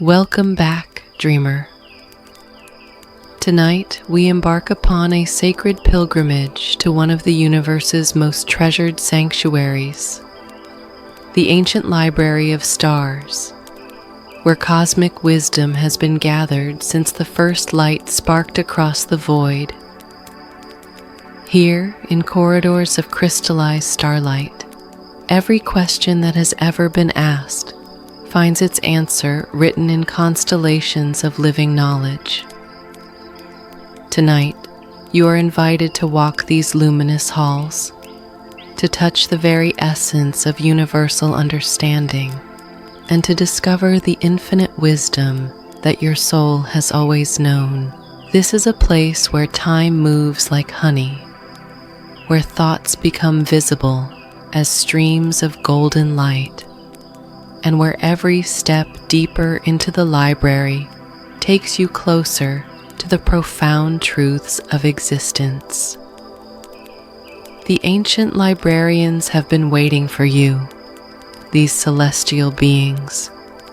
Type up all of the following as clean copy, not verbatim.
Welcome back, dreamer. Tonight, we embark upon a sacred pilgrimage to one of the universe's most treasured sanctuaries, the ancient library of stars, where cosmic wisdom has been gathered since the first light sparked across the void. Here, in corridors of crystallized starlight, every question that has ever been asked finds its answer written in constellations of living knowledge. Tonight, you are invited to walk these luminous halls, to touch the very essence of universal understanding, and to discover the infinite wisdom that your soul has always known. This is a place where time moves like honey, where thoughts become visible as streams of golden light, and where every step deeper into the library takes you closer to the profound truths of existence. The ancient librarians have been waiting for you, these celestial beings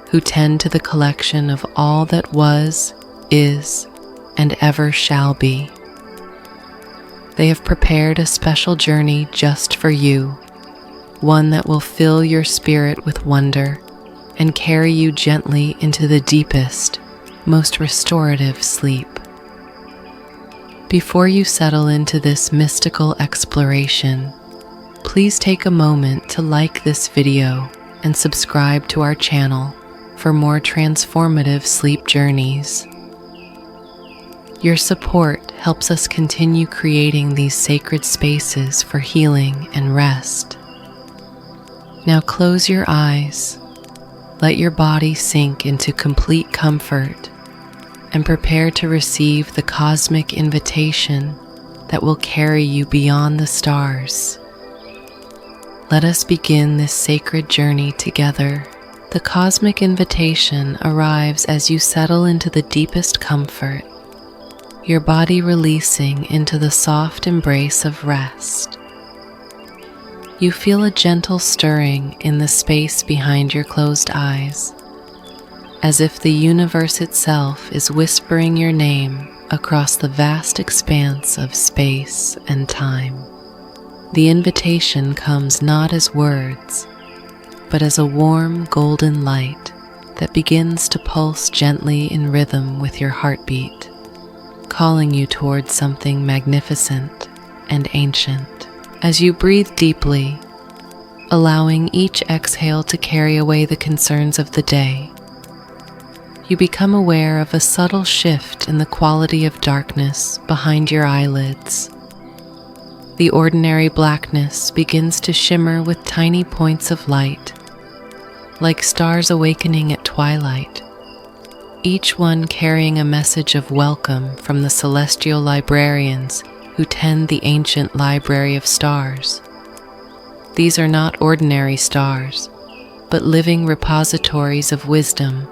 who tend to the collection of all that was, is, and ever shall be. They have prepared a special journey just for you, one that will fill your spirit with wonder and carry you gently into the deepest, most restorative sleep. Before you settle into this mystical exploration, please take a moment to like this video and subscribe to our channel for more transformative sleep journeys. Your support helps us continue creating these sacred spaces for healing and rest. Now close your eyes, let your body sink into complete comfort, and prepare to receive the cosmic invitation that will carry you beyond the stars. Let us begin this sacred journey together. The cosmic invitation arrives as you settle into the deepest comfort, your body releasing into the soft embrace of rest. You feel a gentle stirring in the space behind your closed eyes, as if the universe itself is whispering your name across the vast expanse of space and time. The invitation comes not as words, but as a warm golden light that begins to pulse gently in rhythm with your heartbeat, calling you towards something magnificent and ancient. As you breathe deeply, allowing each exhale to carry away the concerns of the day, you become aware of a subtle shift in the quality of darkness behind your eyelids. The ordinary blackness begins to shimmer with tiny points of light, like stars awakening at twilight, each one carrying a message of welcome from the celestial librarians who tend the ancient library of stars. These are not ordinary stars, but living repositories of wisdom,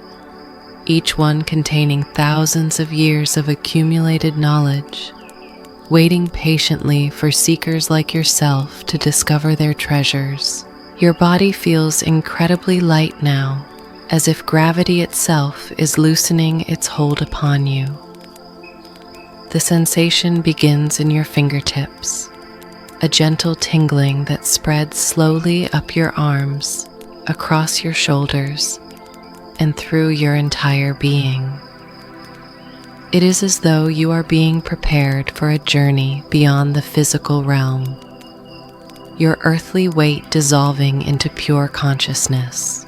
each one containing thousands of years of accumulated knowledge, waiting patiently for seekers like yourself to discover their treasures. Your body feels incredibly light now, as if gravity itself is loosening its hold upon you. The sensation begins in your fingertips, a gentle tingling that spreads slowly up your arms, across your shoulders, and through your entire being. It is as though you are being prepared for a journey beyond the physical realm, your earthly weight dissolving into pure consciousness.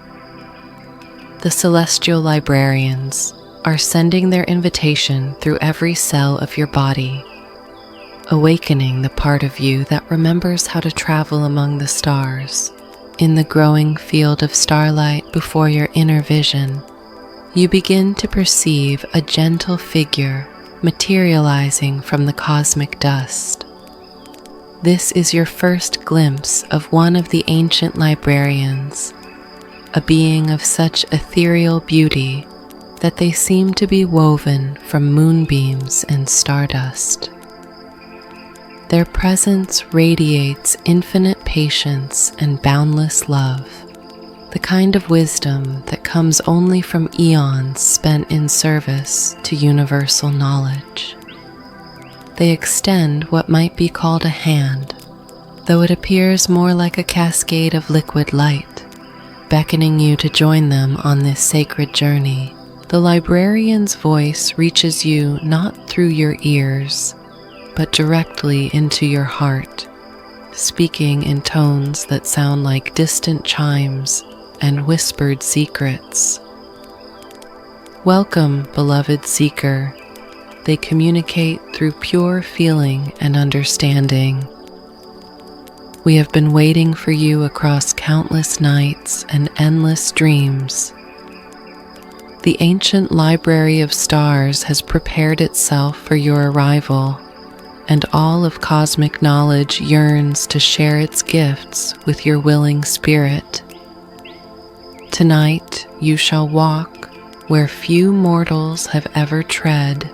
The celestial librarians are sending their invitation through every cell of your body, awakening the part of you that remembers how to travel among the stars. In the growing field of starlight before your inner vision, you begin to perceive a gentle figure materializing from the cosmic dust. This is your first glimpse of one of the ancient librarians, a being of such ethereal beauty that they seem to be woven from moonbeams and stardust. Their presence radiates infinite patience and boundless love, the kind of wisdom that comes only from eons spent in service to universal knowledge. They extend what might be called a hand, though it appears more like a cascade of liquid light, beckoning you to join them on this sacred journey. The librarian's voice reaches you not through your ears, but directly into your heart, speaking in tones that sound like distant chimes and whispered secrets. Welcome, beloved seeker. They communicate through pure feeling and understanding. We have been waiting for you across countless nights and endless dreams. The ancient library of stars has prepared itself for your arrival, and all of cosmic knowledge yearns to share its gifts with your willing spirit. Tonight you shall walk where few mortals have ever tread,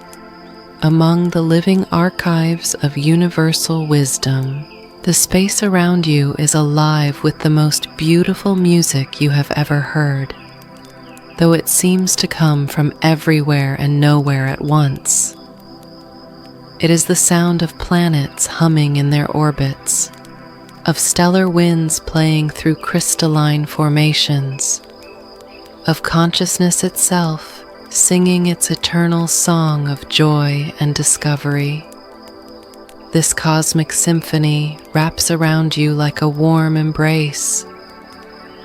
among the living archives of universal wisdom. The space around you is alive with the most beautiful music you have ever heard, though it seems to come from everywhere and nowhere at once. It is the sound of planets humming in their orbits, of stellar winds playing through crystalline formations, of consciousness itself singing its eternal song of joy and discovery. This cosmic symphony wraps around you like a warm embrace,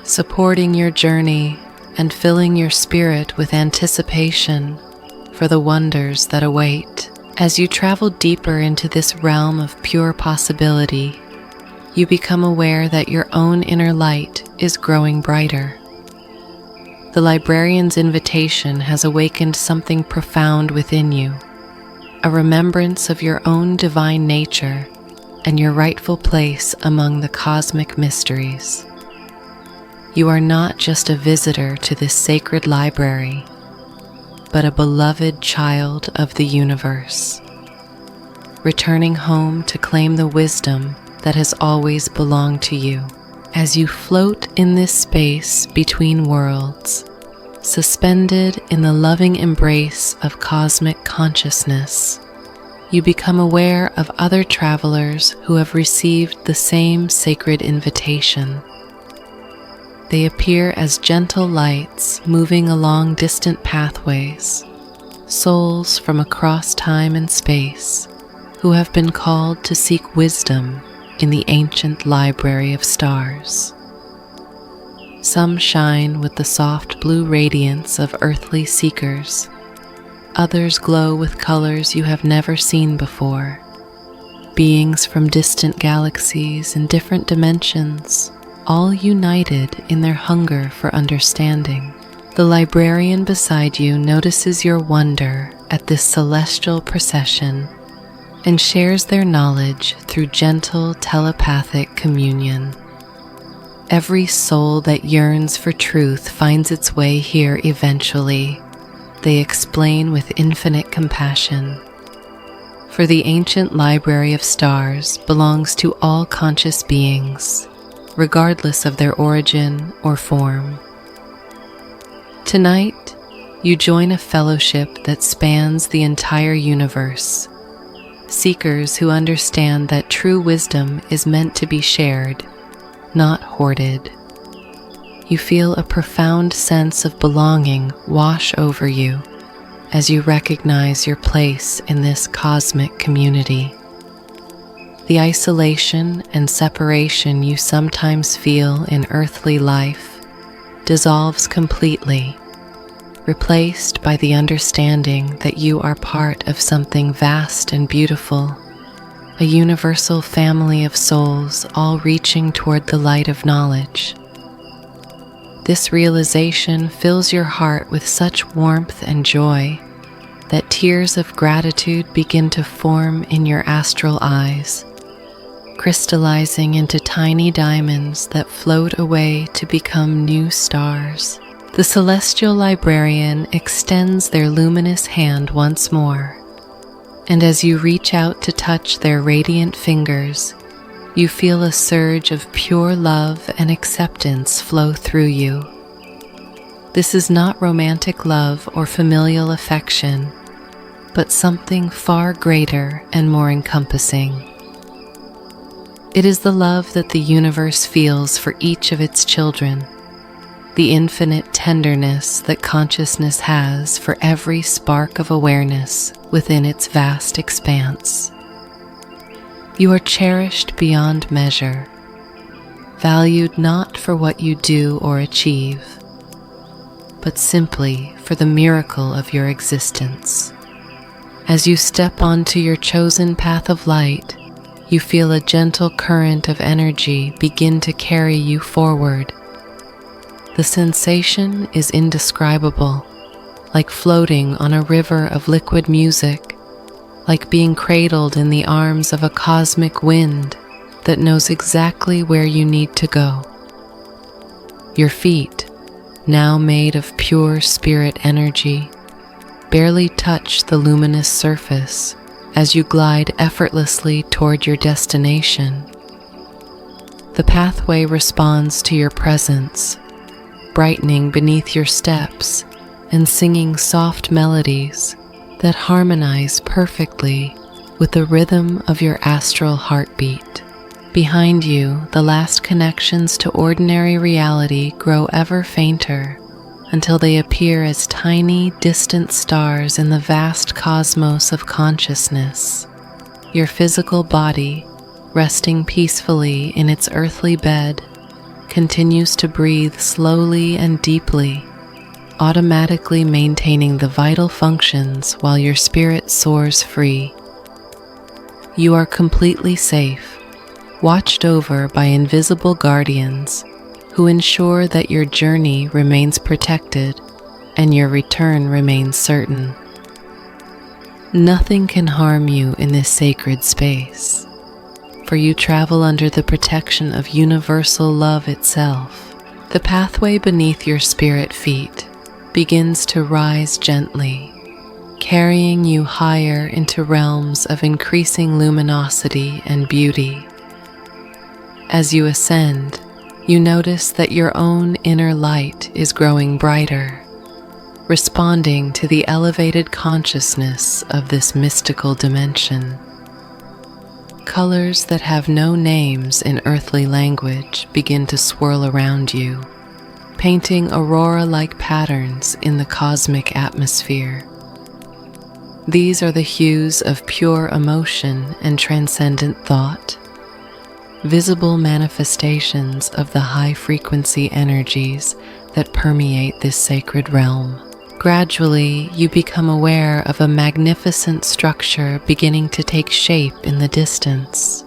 supporting your journey and filling your spirit with anticipation for the wonders that await. As you travel deeper into this realm of pure possibility, you become aware that your own inner light is growing brighter. The librarian's invitation has awakened something profound within you, a remembrance of your own divine nature and your rightful place among the cosmic mysteries. You are not just a visitor to this sacred library, but a beloved child of the universe, returning home to claim the wisdom that has always belonged to you. As you float in this space between worlds, suspended in the loving embrace of cosmic consciousness, you become aware of other travelers who have received the same sacred invitation. They appear as gentle lights moving along distant pathways, souls from across time and space who have been called to seek wisdom in the ancient library of stars. Some shine with the soft blue radiance of earthly seekers. Others glow with colors you have never seen before. Beings from distant galaxies and different dimensions, all united in their hunger for understanding. The librarian beside you notices your wonder at this celestial procession and shares their knowledge through gentle telepathic communion. Every soul that yearns for truth finds its way here eventually, they explain with infinite compassion. For the ancient library of stars belongs to all conscious beings, regardless of their origin or form. Tonight, you join a fellowship that spans the entire universe, seekers who understand that true wisdom is meant to be shared, not hoarded. You feel a profound sense of belonging wash over you as you recognize your place in this cosmic community. The isolation and separation you sometimes feel in earthly life dissolves completely, replaced by the understanding that you are part of something vast and beautiful, a universal family of souls all reaching toward the light of knowledge. This realization fills your heart with such warmth and joy that tears of gratitude begin to form in your astral eyes, crystallizing into tiny diamonds that float away to become new stars. The celestial librarian extends their luminous hand once more, and as you reach out to touch their radiant fingers, You feel a surge of pure love and acceptance flow through you. This is not romantic love or familial affection, but something far greater and more encompassing. It is the love that the universe feels for each of its children, the infinite tenderness that consciousness has for every spark of awareness within its vast expanse. You are cherished beyond measure, valued not for what you do or achieve, but simply for the miracle of your existence. As you step onto your chosen path of light, you feel a gentle current of energy begin to carry you forward. The sensation is indescribable, like floating on a river of liquid music, like being cradled in the arms of a cosmic wind that knows exactly where you need to go. Your feet, now made of pure spirit energy, barely touch the luminous surface as you glide effortlessly toward your destination. The pathway responds to your presence, brightening beneath your steps and singing soft melodies that harmonize perfectly with the rhythm of your astral heartbeat. Behind you, the last connections to ordinary reality grow ever fainter until they appear as tiny, distant stars in the vast cosmos of consciousness. Your physical body, resting peacefully in its earthly bed, continues to breathe slowly and deeply, automatically maintaining the vital functions while your spirit soars free. You are completely safe, watched over by invisible guardians who ensure that your journey remains protected and your return remains certain. Nothing can harm you in this sacred space, for you travel under the protection of universal love itself. The pathway beneath your spirit feet begins to rise gently, carrying you higher into realms of increasing luminosity and beauty. As you ascend, you notice that your own inner light is growing brighter, responding to the elevated consciousness of this mystical dimension. Colors that have no names in earthly language begin to swirl around you, painting aurora-like patterns in the cosmic atmosphere. These are the hues of pure emotion and transcendent thought, visible manifestations of the high-frequency energies that permeate this sacred realm. Gradually, you become aware of a magnificent structure beginning to take shape in the distance.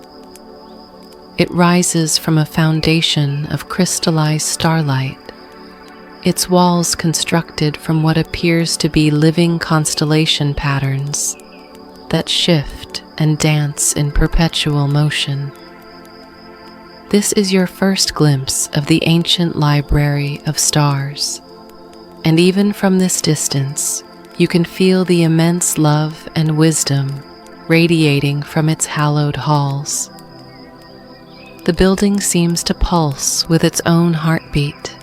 It rises from a foundation of crystallized starlight, its walls constructed from what appears to be living constellation patterns that shift and dance in perpetual motion. This is your first glimpse of the ancient library of stars, and even from this distance, you can feel the immense love and wisdom radiating from its hallowed halls. The building seems to pulse with its own heartbeat,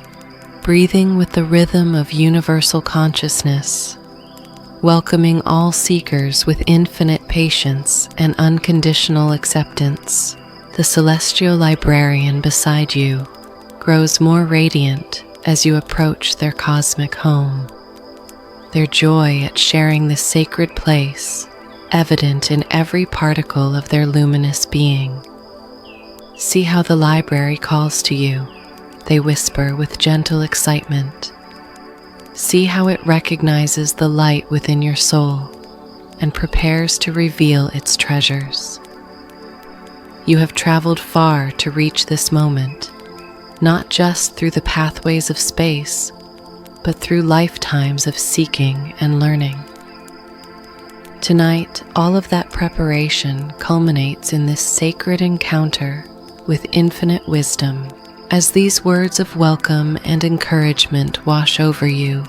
breathing with the rhythm of universal consciousness, welcoming all seekers with infinite patience and unconditional acceptance. The celestial librarian beside you grows more radiant as you approach their cosmic home, their joy at sharing this sacred place evident in every particle of their luminous being. See how the library calls to you, they whisper with gentle excitement. See how it recognizes the light within your soul and prepares to reveal its treasures. You have traveled far to reach this moment, not just through the pathways of space, but through lifetimes of seeking and learning. Tonight, all of that preparation culminates in this sacred encounter with infinite wisdom. As these words of welcome and encouragement wash over you,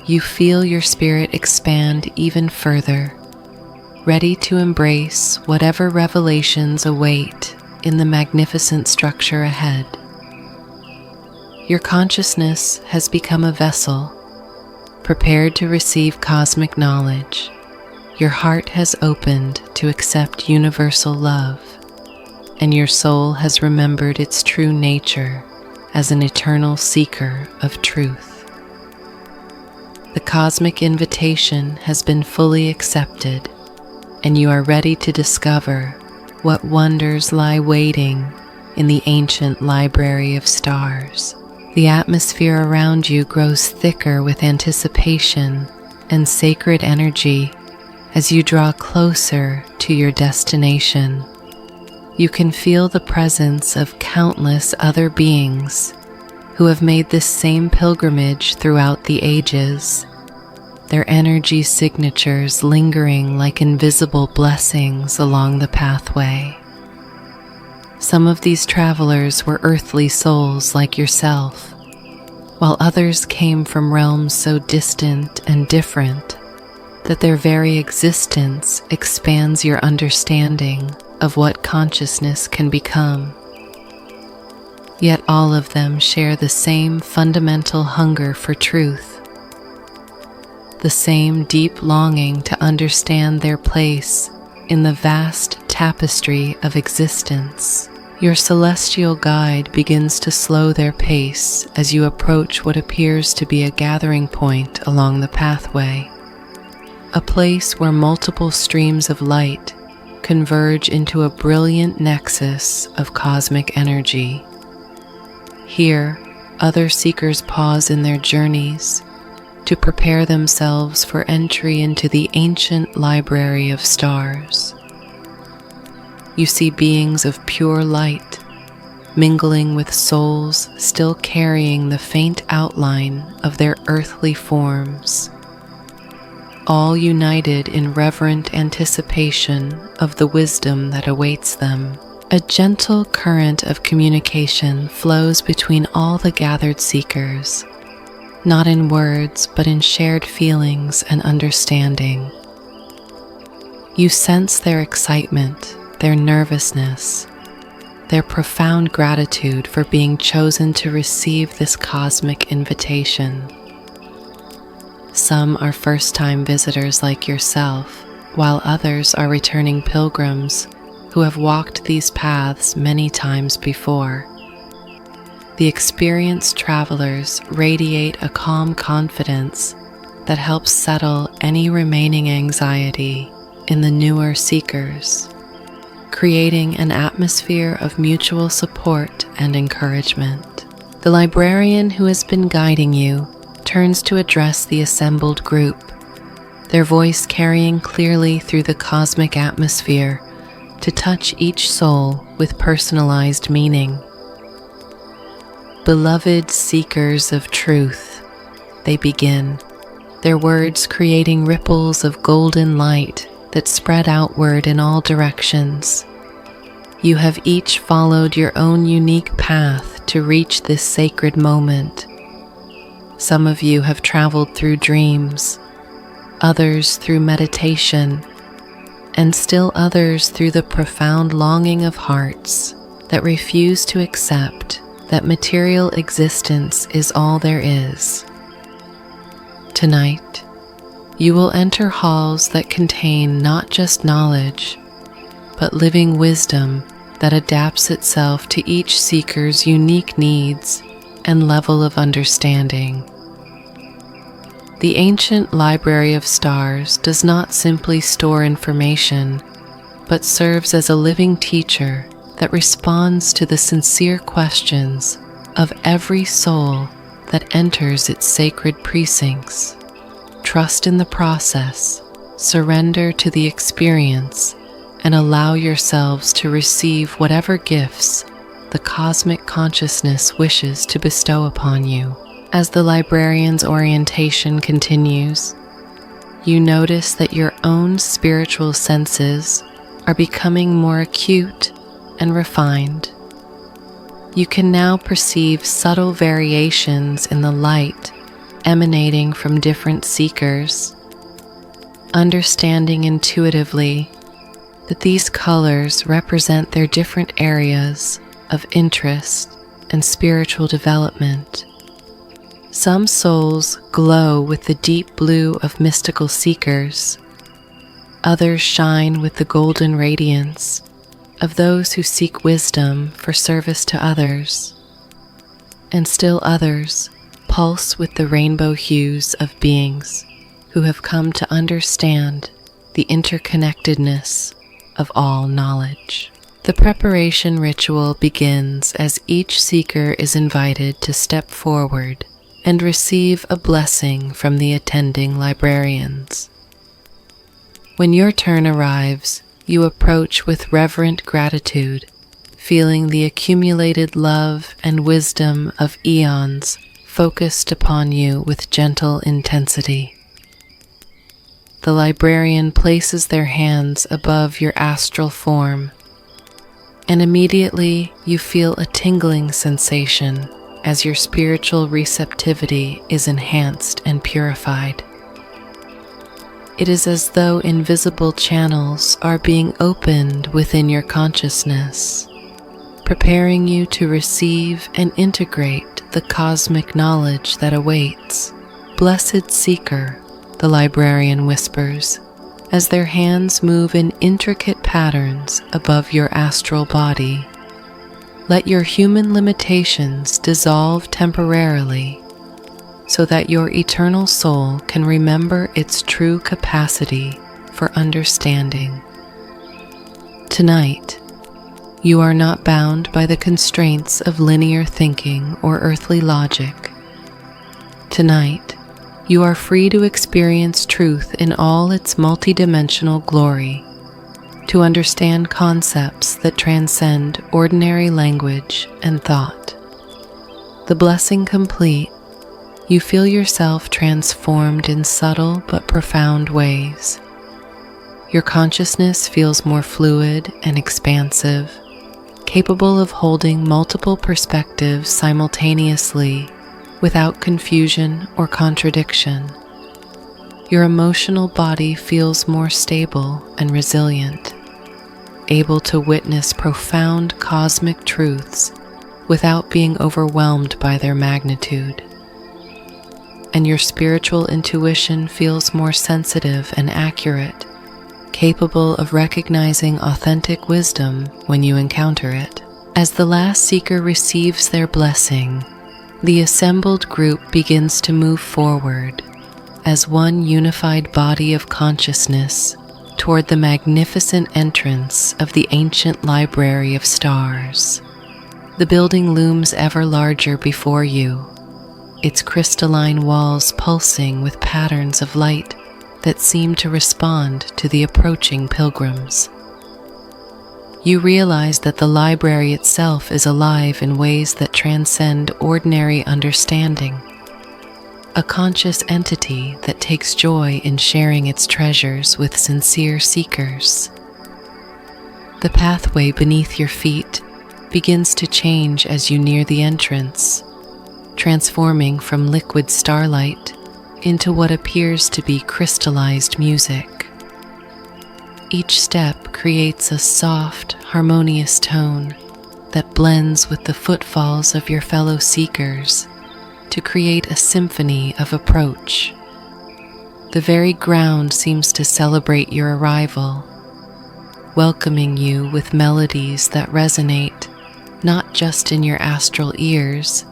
you feel your spirit expand even further, ready to embrace whatever revelations await in the magnificent structure ahead. Your consciousness has become a vessel, prepared to receive cosmic knowledge. Your heart has opened to accept universal love, and your soul has remembered its true nature as an eternal seeker of truth. The cosmic invitation has been fully accepted, and you are ready to discover what wonders lie waiting in the ancient library of stars. The atmosphere around you grows thicker with anticipation and sacred energy as you draw closer to your destination. You can feel the presence of countless other beings who have made this same pilgrimage throughout the ages, their energy signatures lingering like invisible blessings along the pathway. Some of these travelers were earthly souls like yourself, while others came from realms so distant and different that their very existence expands your understanding of what consciousness can become. Yet all of them share the same fundamental hunger for truth, the same deep longing to understand their place in the vast tapestry of existence. Your celestial guide begins to slow their pace as you approach what appears to be a gathering point along the pathway, a place where multiple streams of light converge into a brilliant nexus of cosmic energy. Here, other seekers pause in their journeys to prepare themselves for entry into the ancient library of stars. You see beings of pure light mingling with souls still carrying the faint outline of their earthly forms, all united in reverent anticipation of the wisdom that awaits them. A gentle current of communication flows between all the gathered seekers, not in words but in shared feelings and understanding. You sense their excitement, their nervousness, their profound gratitude for being chosen to receive this cosmic invitation. Some are first-time visitors like yourself, while others are returning pilgrims who have walked these paths many times before. The experienced travelers radiate a calm confidence that helps settle any remaining anxiety in the newer seekers, creating an atmosphere of mutual support and encouragement. The librarian who has been guiding you turns to address the assembled group, their voice carrying clearly through the cosmic atmosphere to touch each soul with personalized meaning. Beloved seekers of truth, they begin, their words creating ripples of golden light that spread outward in all directions. You have each followed your own unique path to reach this sacred moment. Some of you have traveled through dreams, others through meditation, and still others through the profound longing of hearts that refuse to accept that material existence is all there is. Tonight, you will enter halls that contain not just knowledge, but living wisdom that adapts itself to each seeker's unique needs and level of understanding. The ancient library of stars does not simply store information, but serves as a living teacher that responds to the sincere questions of every soul that enters its sacred precincts. Trust in the process, surrender to the experience, and allow yourselves to receive whatever gifts the cosmic consciousness wishes to bestow upon you. As the librarian's orientation continues, you notice that your own spiritual senses are becoming more acute and refined. You can now perceive subtle variations in the light emanating from different seekers, understanding intuitively that these colors represent their different areas of interest and spiritual development. Some souls glow with the deep blue of mystical seekers. Others shine with the golden radiance of those who seek wisdom for service to others. And still others pulse with the rainbow hues of beings who have come to understand the interconnectedness of all knowledge. The preparation ritual begins as each seeker is invited to step forward and receive a blessing from the attending librarians. When your turn arrives, you approach with reverent gratitude, feeling the accumulated love and wisdom of eons focused upon you with gentle intensity. The librarian places their hands above your astral form, and immediately you feel a tingling sensation as your spiritual receptivity is enhanced and purified. It is as though invisible channels are being opened within your consciousness, preparing you to receive and integrate the cosmic knowledge that awaits. Blessed seeker, the librarian whispers, as their hands move in intricate patterns above your astral body. Let your human limitations dissolve temporarily so that your eternal soul can remember its true capacity for understanding. Tonight, you are not bound by the constraints of linear thinking or earthly logic. Tonight, you are free to experience truth in all its multidimensional glory, to understand concepts that transcend ordinary language and thought. The blessing complete, you feel yourself transformed in subtle but profound ways. Your consciousness feels more fluid and expansive, capable of holding multiple perspectives simultaneously without confusion or contradiction. Your emotional body feels more stable and resilient, able to witness profound cosmic truths without being overwhelmed by their magnitude. And your spiritual intuition feels more sensitive and accurate, capable of recognizing authentic wisdom when you encounter it. As the last seeker receives their blessing, the assembled group begins to move forward as one unified body of consciousness toward the magnificent entrance of the ancient library of stars. The building looms ever larger before you, its crystalline walls pulsing with patterns of light that seem to respond to the approaching pilgrims. You realize that the library itself is alive in ways that transcend ordinary understanding, a conscious entity that takes joy in sharing its treasures with sincere seekers. The pathway beneath your feet begins to change as you near the entrance, transforming from liquid starlight into what appears to be crystallized music. Each step creates a soft, harmonious tone that blends with the footfalls of your fellow seekers to create a symphony of approach. The very ground seems to celebrate your arrival, welcoming you with melodies that resonate not just in your astral ears,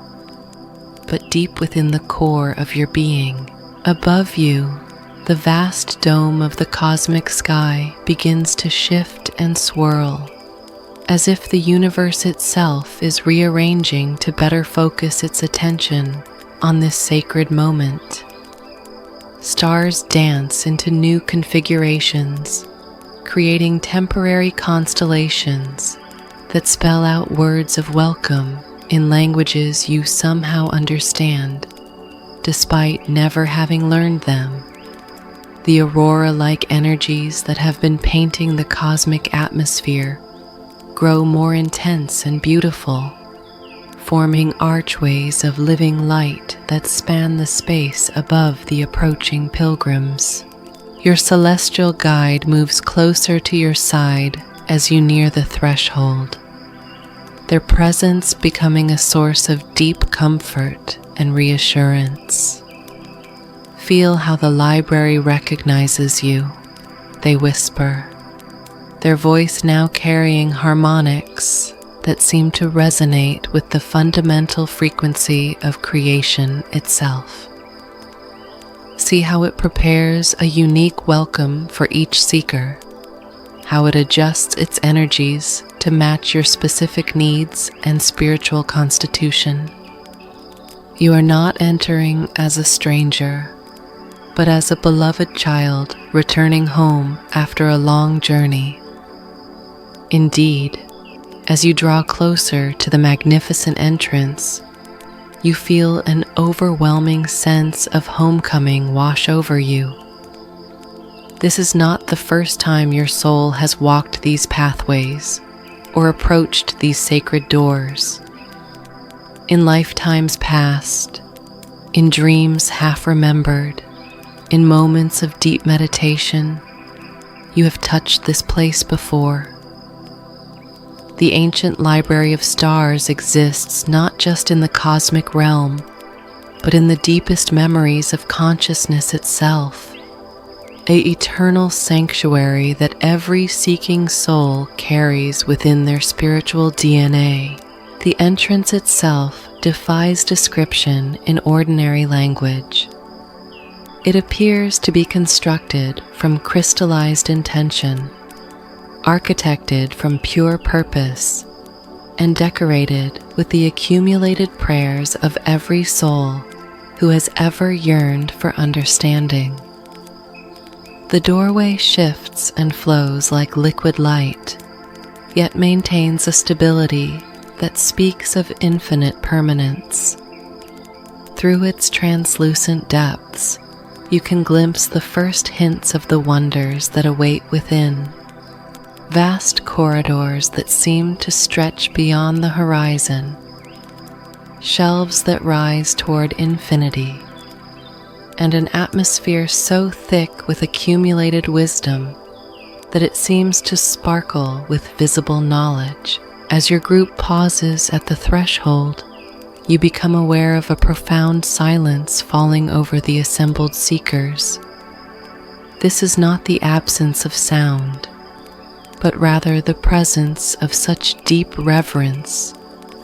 but deep within the core of your being. Above you, the vast dome of the cosmic sky begins to shift and swirl, as if the universe itself is rearranging to better focus its attention on this sacred moment. Stars dance into new configurations, creating temporary constellations that spell out words of welcome in languages you somehow understand, despite never having learned them. The aurora-like energies that have been painting the cosmic atmosphere grow more intense and beautiful, forming archways of living light that span the space above the approaching pilgrims. Your celestial guide moves closer to your side as you near the threshold, their presence becoming a source of deep comfort and reassurance. Feel how the library recognizes you, they whisper, their voice now carrying harmonics that seem to resonate with the fundamental frequency of creation itself. See how it prepares a unique welcome for each seeker, how it adjusts its energies to match your specific needs and spiritual constitution. You are not entering as a stranger, but as a beloved child returning home after a long journey. Indeed, as you draw closer to the magnificent entrance, you feel an overwhelming sense of homecoming wash over you. This is not the first time your soul has walked these pathways or approached these sacred doors. In lifetimes past, in dreams half remembered, in moments of deep meditation, you have touched this place before. The ancient library of stars exists not just in the cosmic realm, but in the deepest memories of consciousness itself, an eternal sanctuary that every seeking soul carries within their spiritual DNA. The entrance itself defies description in ordinary language. It appears to be constructed from crystallized intention, architected from pure purpose, and decorated with the accumulated prayers of every soul who has ever yearned for understanding. The doorway shifts and flows like liquid light, yet maintains a stability that speaks of infinite permanence. Through its translucent depths, you can glimpse the first hints of the wonders that await within. Vast corridors that seem to stretch beyond the horizon, shelves that rise toward infinity, and an atmosphere so thick with accumulated wisdom that it seems to sparkle with visible knowledge. As your group pauses at the threshold, you become aware of a profound silence falling over the assembled seekers. This is not the absence of sound, but rather the presence of such deep reverence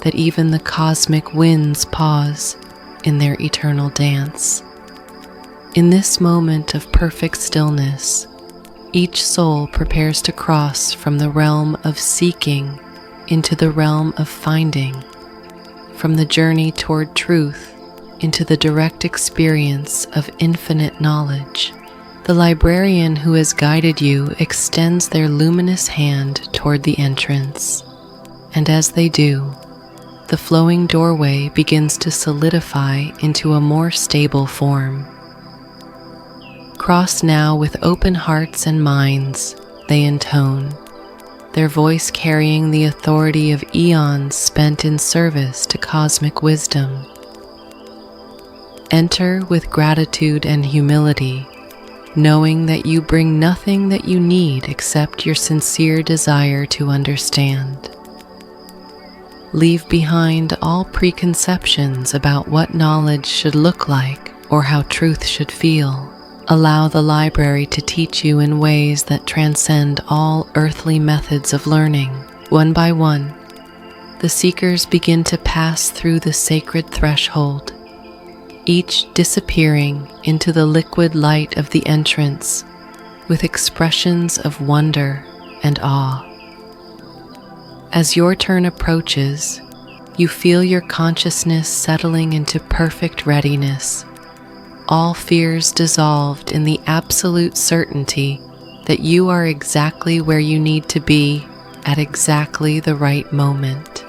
that even the cosmic winds pause in their eternal dance. In this moment of perfect stillness, each soul prepares to cross from the realm of seeking into the realm of finding, from the journey toward truth into the direct experience of infinite knowledge. The librarian who has guided you extends their luminous hand toward the entrance, and as they do, the flowing doorway begins to solidify into a more stable form. Cross now with open hearts and minds, they intone, their voice carrying the authority of eons spent in service to cosmic wisdom. Enter with gratitude and humility, knowing that you bring nothing that you need except your sincere desire to understand. Leave behind all preconceptions about what knowledge should look like or how truth should feel. Allow the library to teach you in ways that transcend all earthly methods of learning. One by one, the seekers begin to pass through the sacred threshold, each disappearing into the liquid light of the entrance with expressions of wonder and awe. As your turn approaches, you feel your consciousness settling into perfect readiness, all fears dissolved in the absolute certainty that you are exactly where you need to be at exactly the right moment.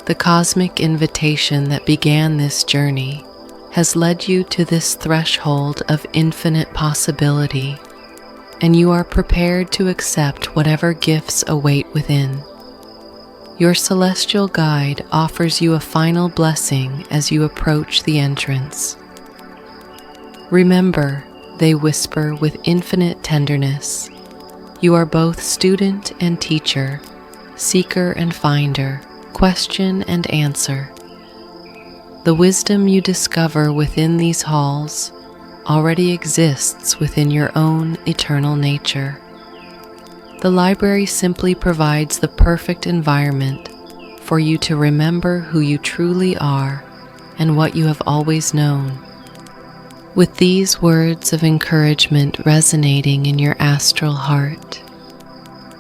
The cosmic invitation that began this journey has led you to this threshold of infinite possibility, and you are prepared to accept whatever gifts await within. Your celestial guide offers you a final blessing as you approach the entrance. Remember they whisper with infinite tenderness. You are both student and teacher, seeker and finder, question and answer. The wisdom you discover within these halls already exists within your own eternal nature. The library simply provides the perfect environment for you to remember who you truly are and what you have always known. With these words of encouragement resonating in your astral heart,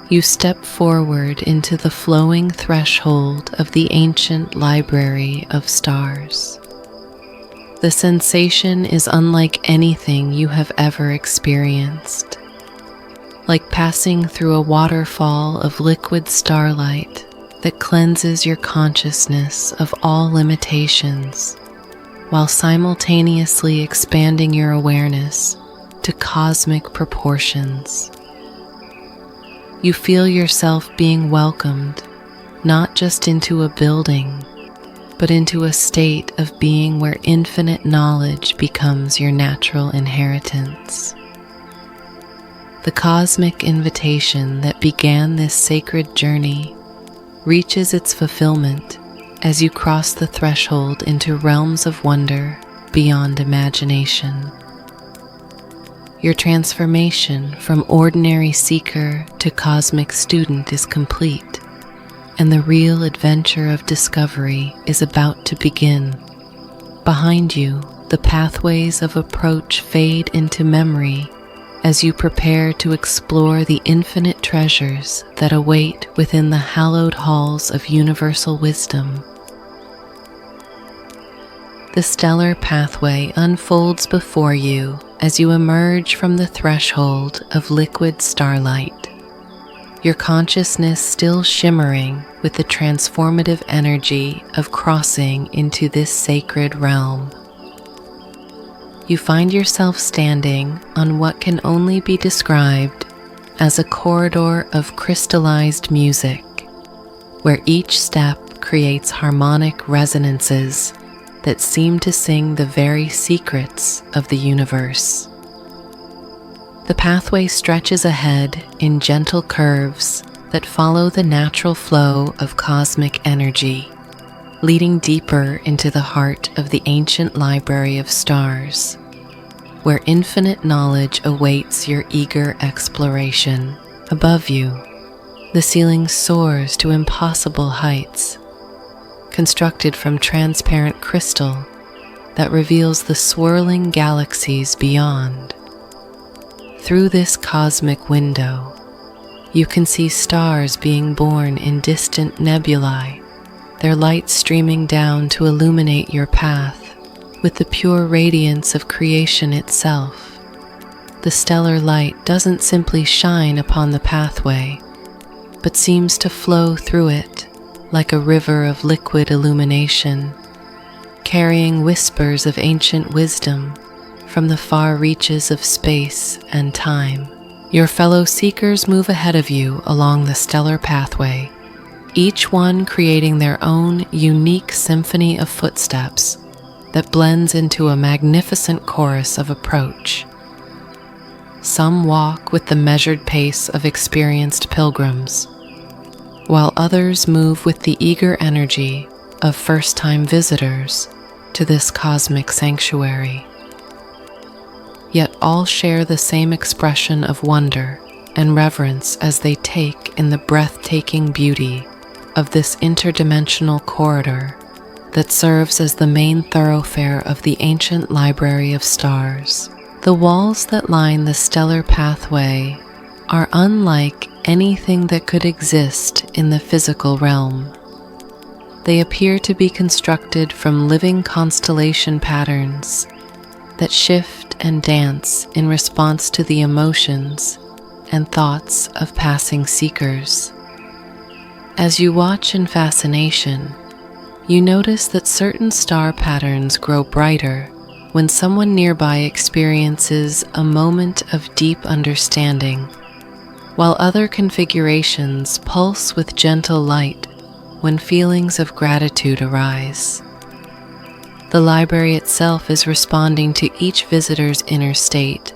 you step forward into the flowing threshold of the ancient library of stars. The sensation is unlike anything you have ever experienced, like passing through a waterfall of liquid starlight that cleanses your consciousness of all limitations, while simultaneously expanding your awareness to cosmic proportions. You feel yourself being welcomed not just into a building, but into a state of being where infinite knowledge becomes your natural inheritance. The cosmic invitation that began this sacred journey reaches its fulfillment as you cross the threshold into realms of wonder beyond imagination. Your transformation from ordinary seeker to cosmic student is complete, and the real adventure of discovery is about to begin. Behind you, the pathways of approach fade into memory as you prepare to explore the infinite treasures that await within the hallowed halls of universal wisdom. The stellar pathway unfolds before you as you emerge from the threshold of liquid starlight, your consciousness still shimmering with the transformative energy of crossing into this sacred realm. You find yourself standing on what can only be described as a corridor of crystallized music, where each step creates harmonic resonances that seem to sing the very secrets of the universe. The pathway stretches ahead in gentle curves that follow the natural flow of cosmic energy, leading deeper into the heart of the ancient library of stars, where infinite knowledge awaits your eager exploration. Above you, the ceiling soars to impossible heights, constructed from transparent crystal that reveals the swirling galaxies beyond. Through this cosmic window, you can see stars being born in distant nebulae, their light streaming down to illuminate your path with the pure radiance of creation itself. The stellar light doesn't simply shine upon the pathway, but seems to flow through it like a river of liquid illumination, carrying whispers of ancient wisdom from the far reaches of space and time. Your fellow seekers move ahead of you along the stellar pathway, each one creating their own unique symphony of footsteps that blends into a magnificent chorus of approach. Some walk with the measured pace of experienced pilgrims, while others move with the eager energy of first-time visitors to this cosmic sanctuary. Yet all share the same expression of wonder and reverence as they take in the breathtaking beauty of this interdimensional corridor that serves as the main thoroughfare of the ancient library of stars. The walls that line the stellar pathway are unlike anything that could exist in the physical realm. They appear to be constructed from living constellation patterns that shift and dance in response to the emotions and thoughts of passing seekers. As you watch in fascination, you notice that certain star patterns grow brighter when someone nearby experiences a moment of deep understanding, while other configurations pulse with gentle light when feelings of gratitude arise. The library itself is responding to each visitor's inner state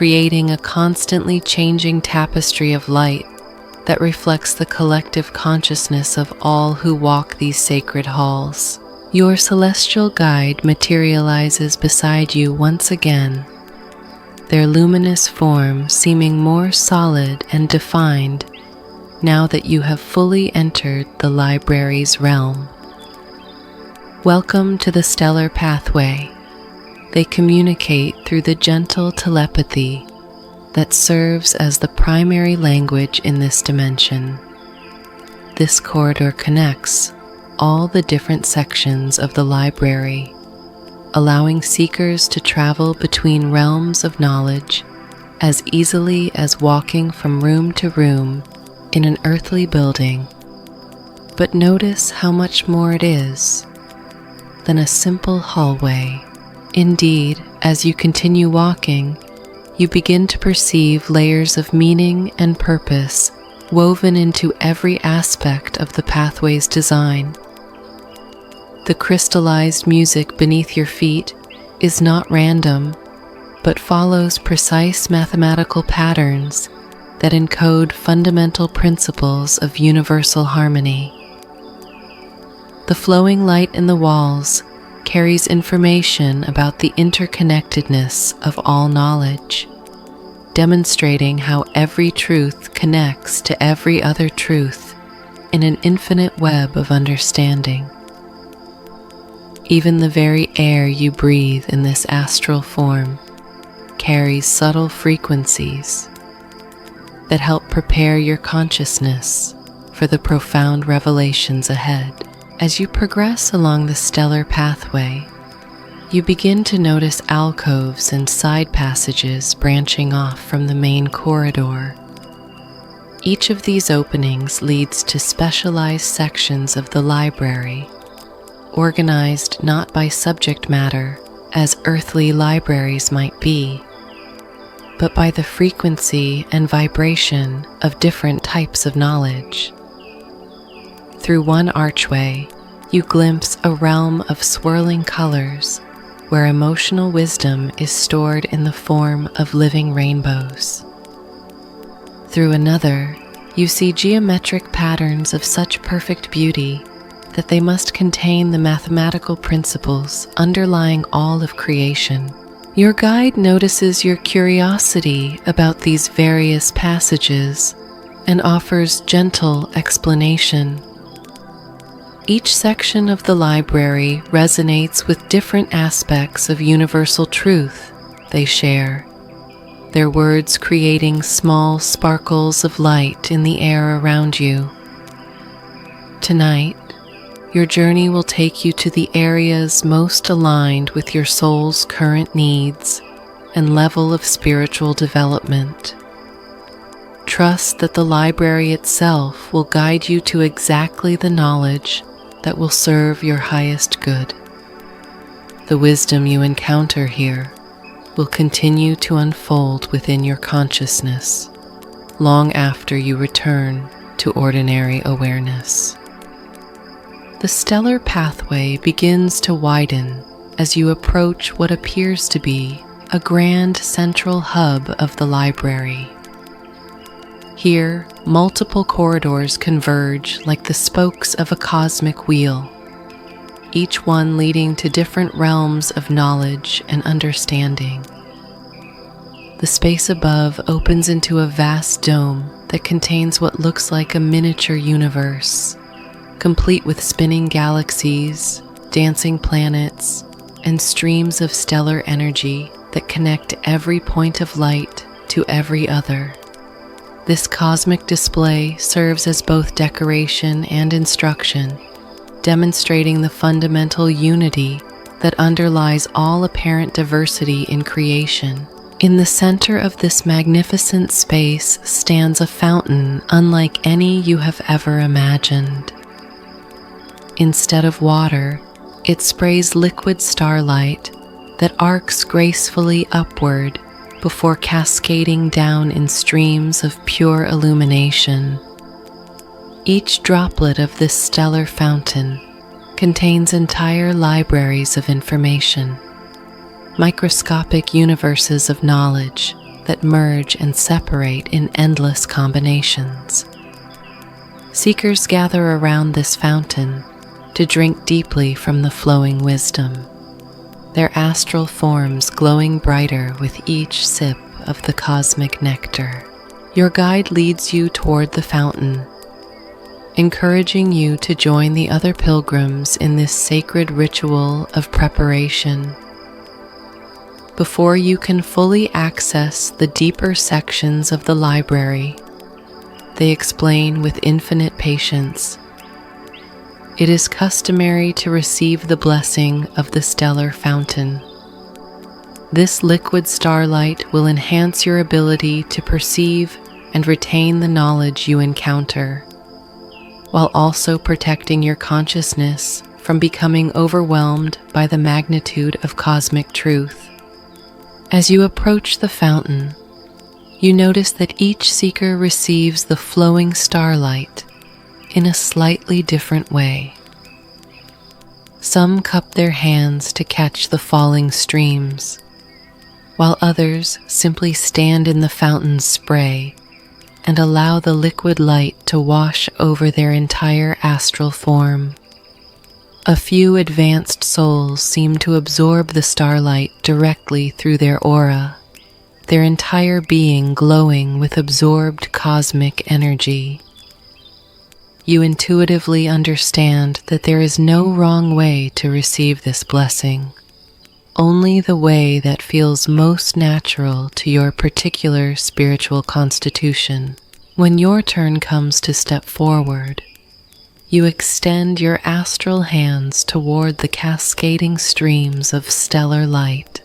creating a constantly changing tapestry of light that reflects the collective consciousness of all who walk these sacred halls. Your celestial guide materializes beside you once again, their luminous form seeming more solid and defined now that you have fully entered the library's realm. Welcome to the stellar pathway. They communicate through the gentle telepathy that serves as the primary language in this dimension. This corridor connects all the different sections of the library, allowing seekers to travel between realms of knowledge as easily as walking from room to room in an earthly building. But notice how much more it is than a simple hallway. Indeed, as you continue walking, you begin to perceive layers of meaning and purpose woven into every aspect of the pathway's design. The crystallized music beneath your feet is not random, but follows precise mathematical patterns that encode fundamental principles of universal harmony. The flowing light in the walls carries information about the interconnectedness of all knowledge, demonstrating how every truth connects to every other truth in an infinite web of understanding. Even the very air you breathe in this astral form carries subtle frequencies that help prepare your consciousness for the profound revelations ahead. As you progress along the stellar pathway, you begin to notice alcoves and side passages branching off from the main corridor. Each of these openings leads to specialized sections of the library, organized not by subject matter as earthly libraries might be, but by the frequency and vibration of different types of knowledge. Through one archway, you glimpse a realm of swirling colors where emotional wisdom is stored in the form of living rainbows. Through another, you see geometric patterns of such perfect beauty that they must contain the mathematical principles underlying all of creation. Your guide notices your curiosity about these various passages and offers gentle explanation. Each section of the library resonates with different aspects of universal truth they share, their words creating small sparkles of light in the air around you. Tonight, your journey will take you to the areas most aligned with your soul's current needs and level of spiritual development. Trust that the library itself will guide you to exactly the knowledge that will serve your highest good. The wisdom you encounter here will continue to unfold within your consciousness long after you return to ordinary awareness. The stellar pathway begins to widen as you approach what appears to be a grand central hub of the library. Here, multiple corridors converge like the spokes of a cosmic wheel, each one leading to different realms of knowledge and understanding. The space above opens into a vast dome that contains what looks like a miniature universe, complete with spinning galaxies, dancing planets, and streams of stellar energy that connect every point of light to every other. This cosmic display serves as both decoration and instruction, demonstrating the fundamental unity that underlies all apparent diversity in creation. In the center of this magnificent space stands a fountain unlike any you have ever imagined. Instead of water, it sprays liquid starlight that arcs gracefully upward before cascading down in streams of pure illumination. Each droplet of this stellar fountain contains entire libraries of information, microscopic universes of knowledge that merge and separate in endless combinations. Seekers gather around this fountain to drink deeply from the flowing wisdom, their astral forms glowing brighter with each sip of the cosmic nectar. Your guide leads you toward the fountain, encouraging you to join the other pilgrims in this sacred ritual of preparation. Before you can fully access the deeper sections of the library, they explain with infinite patience, it is customary to receive the blessing of the stellar fountain. This liquid starlight will enhance your ability to perceive and retain the knowledge you encounter, while also protecting your consciousness from becoming overwhelmed by the magnitude of cosmic truth. As you approach the fountain, you notice that each seeker receives the flowing starlight in a slightly different way. Some cup their hands to catch the falling streams, while others simply stand in the fountain's spray and allow the liquid light to wash over their entire astral form. A few advanced souls seem to absorb the starlight directly through their aura, their entire being glowing with absorbed cosmic energy. You intuitively understand that there is no wrong way to receive this blessing, only the way that feels most natural to your particular spiritual constitution. When your turn comes to step forward, you extend your astral hands toward the cascading streams of stellar light.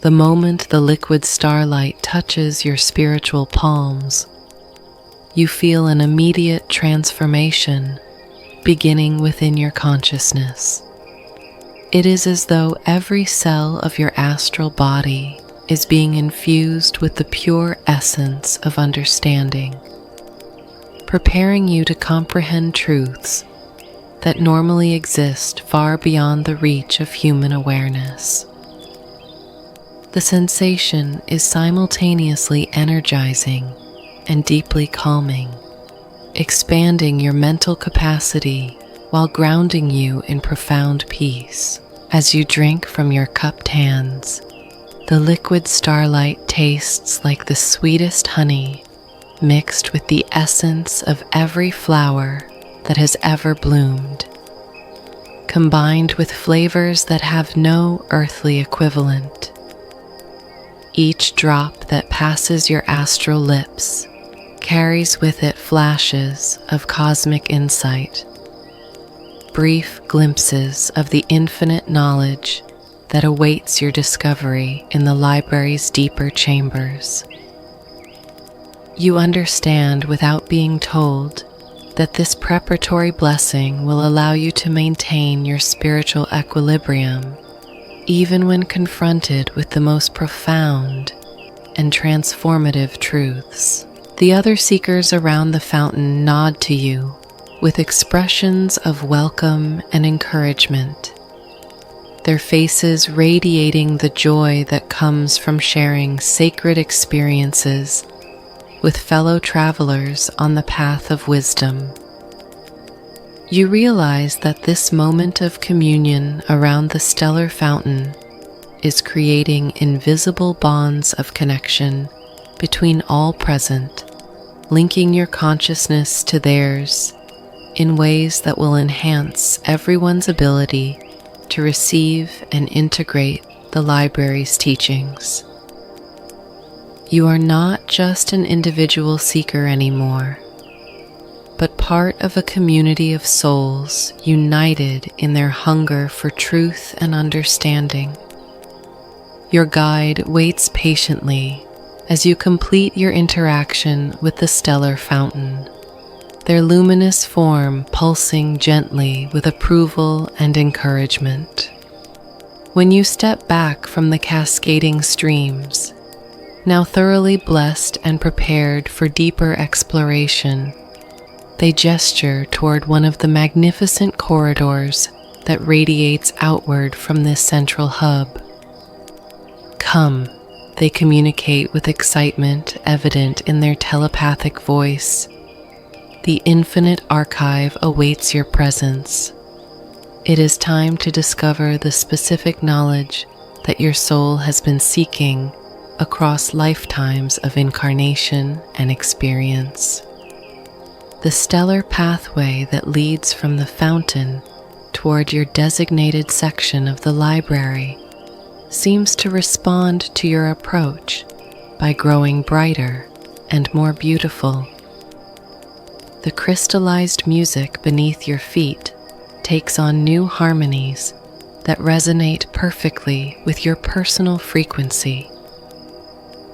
The moment the liquid starlight touches your spiritual palms, you feel an immediate transformation beginning within your consciousness. It is as though every cell of your astral body is being infused with the pure essence of understanding, preparing you to comprehend truths that normally exist far beyond the reach of human awareness. The sensation is simultaneously energizing and deeply calming, expanding your mental capacity while grounding you in profound peace. As you drink from your cupped hands, the liquid starlight tastes like the sweetest honey mixed with the essence of every flower that has ever bloomed, combined with flavors that have no earthly equivalent. Each drop that passes your astral lips carries with it flashes of cosmic insight, brief glimpses of the infinite knowledge that awaits your discovery in the library's deeper chambers. You understand without being told that this preparatory blessing will allow you to maintain your spiritual equilibrium even when confronted with the most profound and transformative truths. The other seekers around the fountain nod to you with expressions of welcome and encouragement, their faces radiating the joy that comes from sharing sacred experiences with fellow travelers on the path of wisdom. You realize that this moment of communion around the stellar fountain is creating invisible bonds of connection between all present, linking your consciousness to theirs in ways that will enhance everyone's ability to receive and integrate the library's teachings. You are not just an individual seeker anymore, but part of a community of souls united in their hunger for truth and understanding. Your guide waits patiently as you complete your interaction with the stellar fountain, their luminous form pulsing gently with approval and encouragement. When you step back from the cascading streams, now thoroughly blessed and prepared for deeper exploration, they gesture toward one of the magnificent corridors that radiates outward from this central hub. Come, They communicate with excitement evident in their telepathic voice. The infinite archive awaits your presence. It is time to discover the specific knowledge that your soul has been seeking across lifetimes of incarnation and experience. The stellar pathway that leads from the fountain toward your designated section of the library seems to respond to your approach by growing brighter and more beautiful. The crystallized music beneath your feet takes on new harmonies that resonate perfectly with your personal frequency,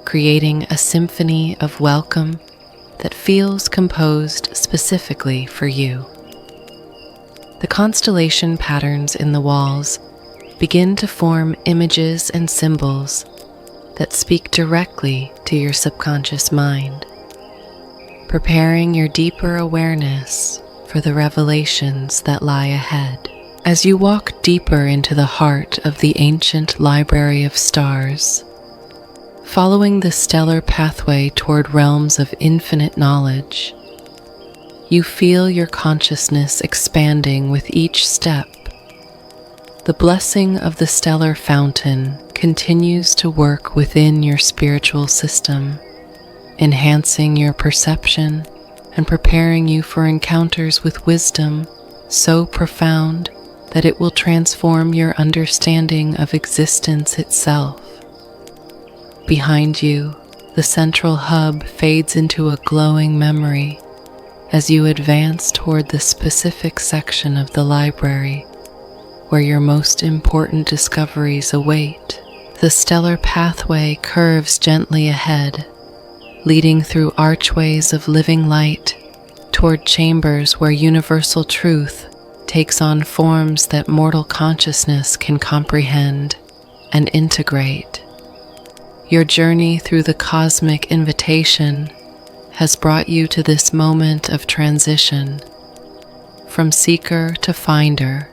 creating a symphony of welcome that feels composed specifically for you. The constellation patterns in the walls begin to form images and symbols that speak directly to your subconscious mind, preparing your deeper awareness for the revelations that lie ahead. As you walk deeper into the heart of the ancient library of stars, following the stellar pathway toward realms of infinite knowledge, you feel your consciousness expanding with each step. The blessing of the stellar fountain continues to work within your spiritual system, enhancing your perception and preparing you for encounters with wisdom so profound that it will transform your understanding of existence itself. Behind you, the central hub fades into a glowing memory as you advance toward the specific section of the library where your most important discoveries await. The stellar pathway curves gently ahead, leading through archways of living light toward chambers where universal truth takes on forms that mortal consciousness can comprehend and integrate. Your journey through the cosmic invitation has brought you to this moment of transition, from seeker to finder,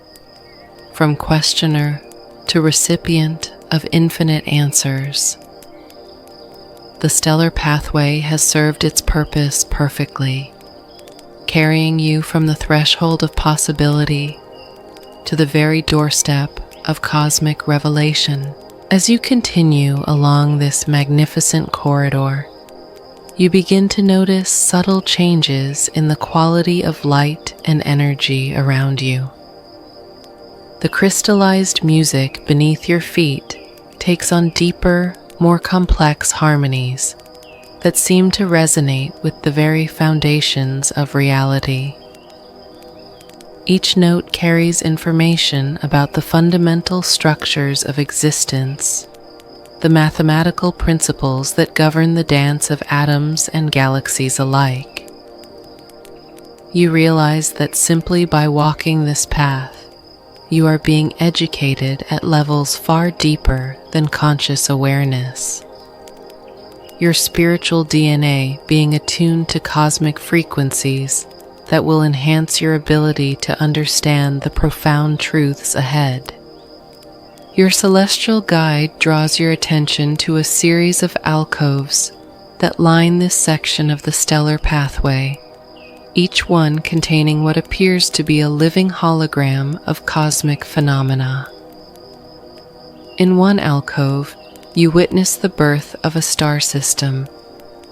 from questioner to recipient of infinite answers. The stellar pathway has served its purpose perfectly, carrying you from the threshold of possibility to the very doorstep of cosmic revelation. As you continue along this magnificent corridor, you begin to notice subtle changes in the quality of light and energy around you. The crystallized music beneath your feet takes on deeper, more complex harmonies that seem to resonate with the very foundations of reality. Each note carries information about the fundamental structures of existence, the mathematical principles that govern the dance of atoms and galaxies alike. You realize that simply by walking this path, you are being educated at levels far deeper than conscious awareness. Your spiritual DNA being attuned to cosmic frequencies that will enhance your ability to understand the profound truths ahead. Your celestial guide draws your attention to a series of alcoves that line this section of the stellar pathway, each one containing what appears to be a living hologram of cosmic phenomena. In one alcove, you witness the birth of a star system,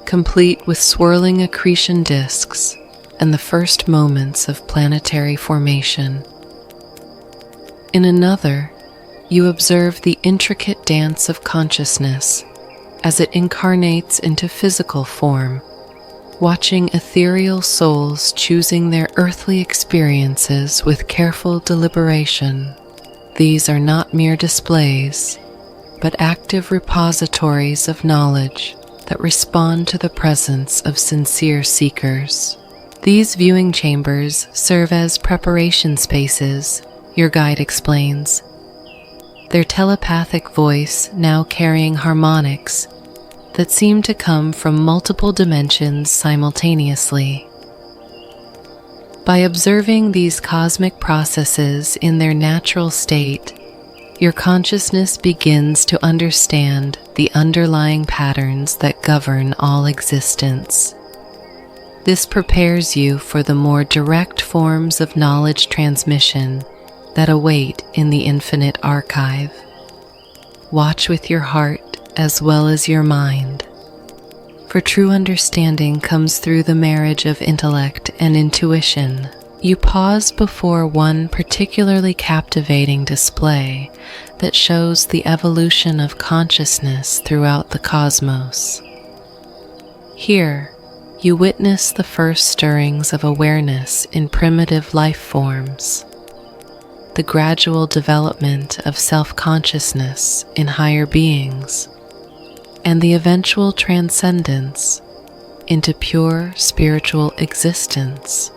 complete with swirling accretion disks and the first moments of planetary formation. In another, you observe the intricate dance of consciousness as it incarnates into physical form, watching ethereal souls choosing their earthly experiences with careful deliberation. These are not mere displays, but active repositories of knowledge that respond to the presence of sincere seekers. These viewing chambers serve as preparation spaces, your guide explains, their telepathic voice now carrying harmonics that seem to come from multiple dimensions simultaneously. By observing these cosmic processes in their natural state, your consciousness begins to understand the underlying patterns that govern all existence. This prepares you for the more direct forms of knowledge transmission that await in the infinite archive. Watch with your heart as well as your mind, for true understanding comes through the marriage of intellect and intuition. You pause before one particularly captivating display that shows the evolution of consciousness throughout the cosmos. Here, you witness the first stirrings of awareness in primitive life forms, the gradual development of self-consciousness in higher beings, and the eventual transcendence into pure spiritual existence.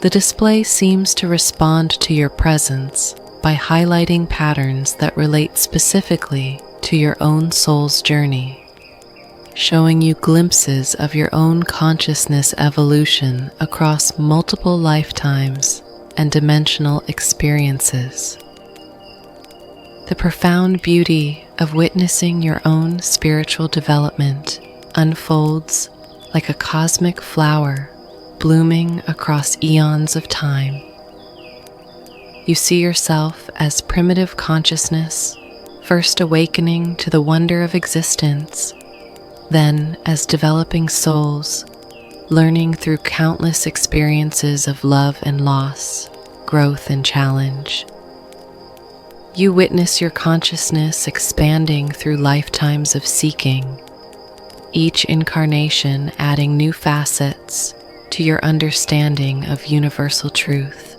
The display seems to respond to your presence by highlighting patterns that relate specifically to your own soul's journey, showing you glimpses of your own consciousness evolution across multiple lifetimes and dimensional experiences. The profound beauty of witnessing your own spiritual development unfolds like a cosmic flower blooming across eons of time. You see yourself as primitive consciousness, first awakening to the wonder of existence, then as developing souls, learning through countless experiences of love and loss, growth and challenge. You witness your consciousness expanding through lifetimes of seeking, each incarnation adding new facets to your understanding of universal truth.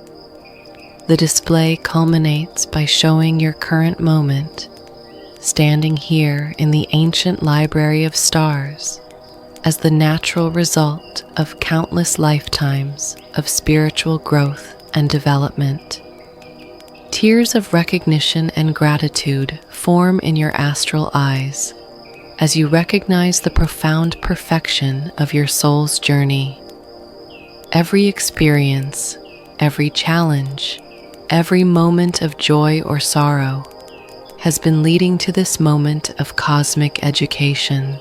The display culminates by showing your current moment, standing here in the ancient library of stars, as the natural result of countless lifetimes of spiritual growth and development. Tears of recognition and gratitude form in your astral eyes as you recognize the profound perfection of your soul's journey. Every experience, every challenge, every moment of joy or sorrow has been leading to this moment of cosmic education.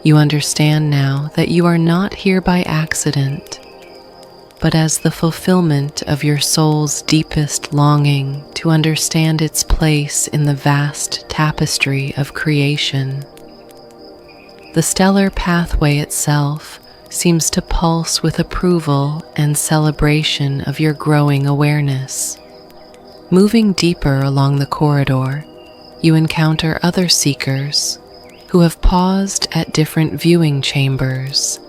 You understand now that you are not here by accident, but as the fulfillment of your soul's deepest longing to understand its place in the vast tapestry of creation. The stellar pathway itself seems to pulse with approval and celebration of your growing awareness. Moving deeper along the corridor, you encounter other seekers who have paused at different viewing chambers,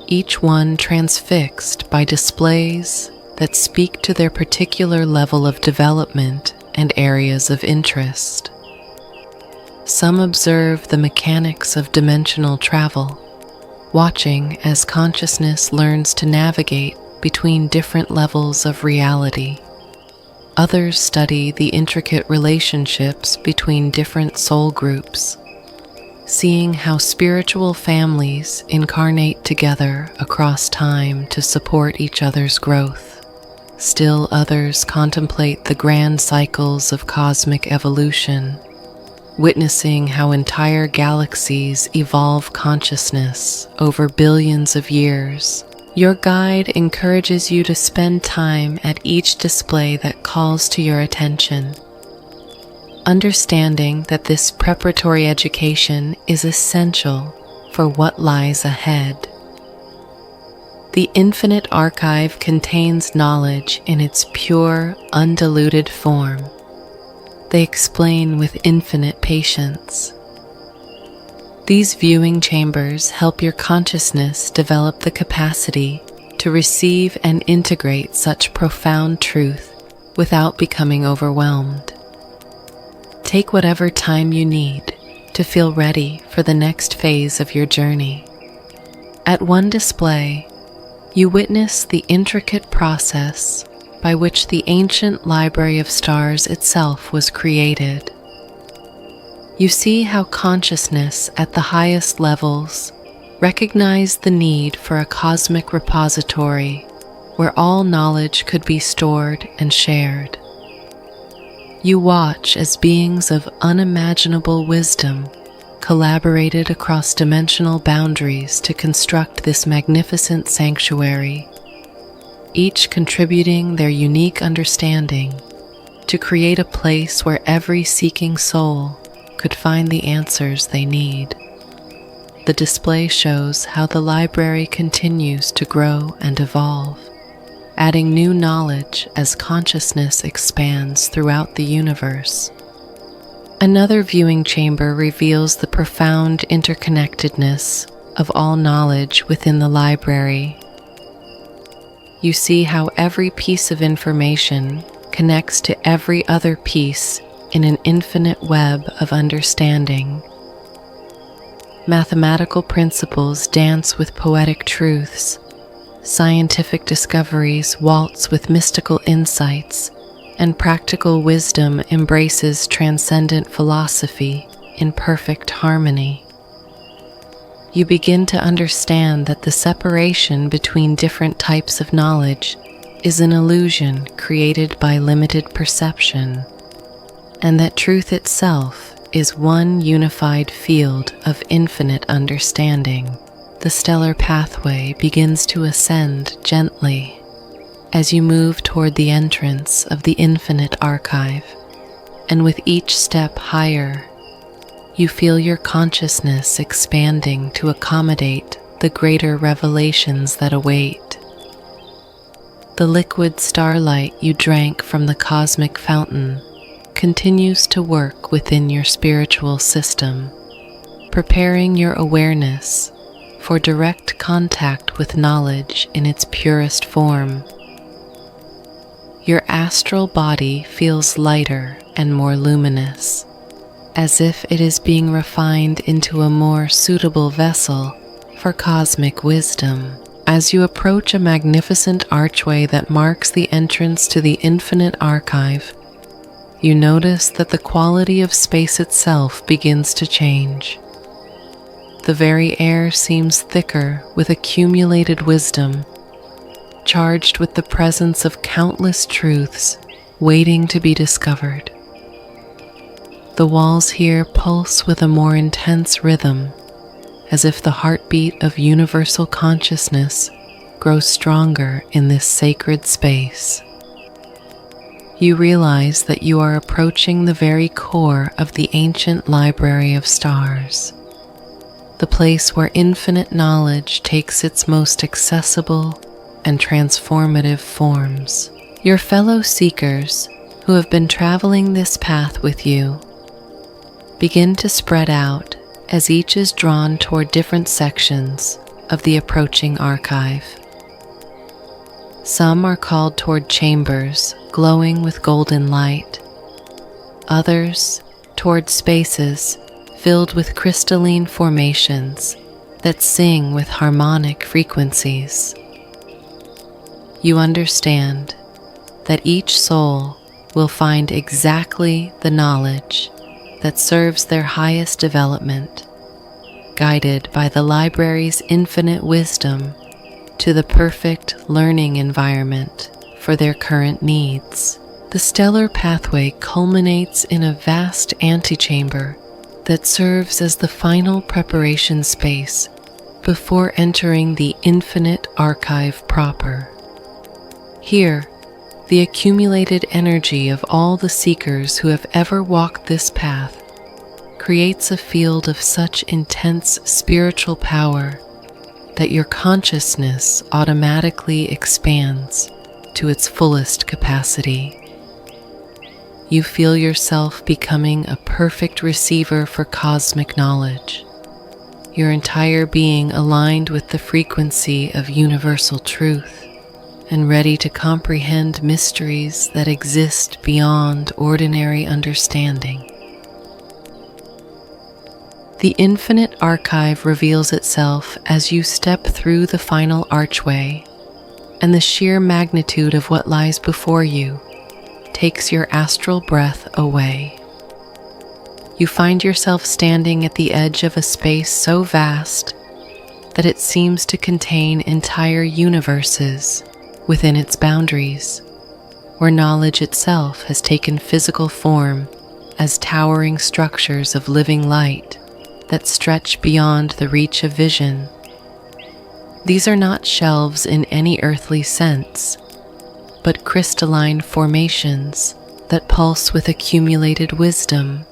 each one transfixed by displays that speak to their particular level of development and areas of interest. Some observe the mechanics of dimensional travel, watching as consciousness learns to navigate between different levels of reality. Others study the intricate relationships between different soul groups, seeing how spiritual families incarnate together across time to support each other's growth. Still others contemplate the grand cycles of cosmic evolution, witnessing how entire galaxies evolve consciousness over billions of years. Your guide encourages you to spend time at each display that calls to your attention, understanding that this preparatory education is essential for what lies ahead. The infinite archive contains knowledge in its pure, undiluted form. They explain with infinite patience. These viewing chambers help your consciousness develop the capacity to receive and integrate such profound truth without becoming overwhelmed. Take whatever time you need to feel ready for the next phase of your journey. At one display, you witness the intricate process by which the ancient library of stars itself was created. You see how consciousness at the highest levels recognized the need for a cosmic repository where all knowledge could be stored and shared. You watch as beings of unimaginable wisdom collaborated across dimensional boundaries to construct this magnificent sanctuary, each contributing their unique understanding to create a place where every seeking soul could find the answers they need. The display shows how the library continues to grow and evolve, adding new knowledge as consciousness expands throughout the universe. Another viewing chamber reveals the profound interconnectedness of all knowledge within the library. You see how every piece of information connects to every other piece in an infinite web of understanding. Mathematical principles dance with poetic truths, scientific discoveries waltz with mystical insights, and practical wisdom embraces transcendent philosophy in perfect harmony. You begin to understand that the separation between different types of knowledge is an illusion created by limited perception, and that truth itself is one unified field of infinite understanding. The stellar pathway begins to ascend gently as you move toward the entrance of the infinite archive, and with each step higher, you feel your consciousness expanding to accommodate the greater revelations that await. The liquid starlight you drank from the cosmic fountain continues to work within your spiritual system, preparing your awareness for direct contact with knowledge in its purest form. Your astral body feels lighter and more luminous, as if it is being refined into a more suitable vessel for cosmic wisdom. As you approach a magnificent archway that marks the entrance to the infinite archive, you notice that the quality of space itself begins to change. The very air seems thicker with accumulated wisdom, charged with the presence of countless truths waiting to be discovered. The walls here pulse with a more intense rhythm, as if the heartbeat of universal consciousness grows stronger in this sacred space. You realize that you are approaching the very core of the ancient library of stars, the place where infinite knowledge takes its most accessible and transformative forms. Your fellow seekers, who have been traveling this path with you, begin to spread out as each is drawn toward different sections of the approaching archive. Some are called toward chambers glowing with golden light, others toward spaces filled with crystalline formations that sing with harmonic frequencies. You understand that each soul will find exactly the knowledge that serves their highest development, guided by the library's infinite wisdom to the perfect learning environment for their current needs. The stellar pathway culminates in a vast antechamber that serves as the final preparation space before entering the infinite archive proper. Here, the accumulated energy of all the seekers who have ever walked this path creates a field of such intense spiritual power that your consciousness automatically expands to its fullest capacity. You feel yourself becoming a perfect receiver for cosmic knowledge, your entire being aligned with the frequency of universal truth and ready to comprehend mysteries that exist beyond ordinary understanding. The infinite archive reveals itself as you step through the final archway, and the sheer magnitude of what lies before you takes your astral breath away. You find yourself standing at the edge of a space so vast that it seems to contain entire universes within its boundaries, where knowledge itself has taken physical form as towering structures of living light that stretch beyond the reach of vision. These are not shelves in any earthly sense, but crystalline formations that pulse with accumulated wisdom,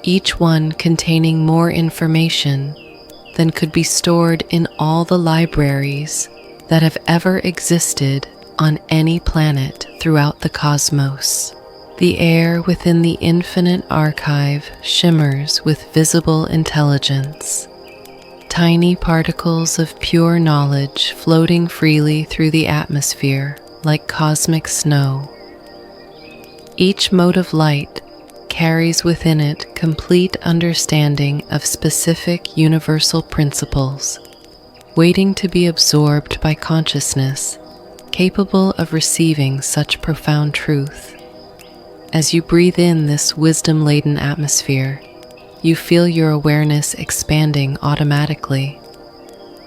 each one containing more information than could be stored in all the libraries that have ever existed on any planet throughout the cosmos. The air within the infinite archive shimmers with visible intelligence, tiny particles of pure knowledge floating freely through the atmosphere like cosmic snow. Each mode of light carries within it complete understanding of specific universal principles, waiting to be absorbed by consciousness capable of receiving such profound truth. As you breathe in this wisdom-laden atmosphere, you feel your awareness expanding automatically,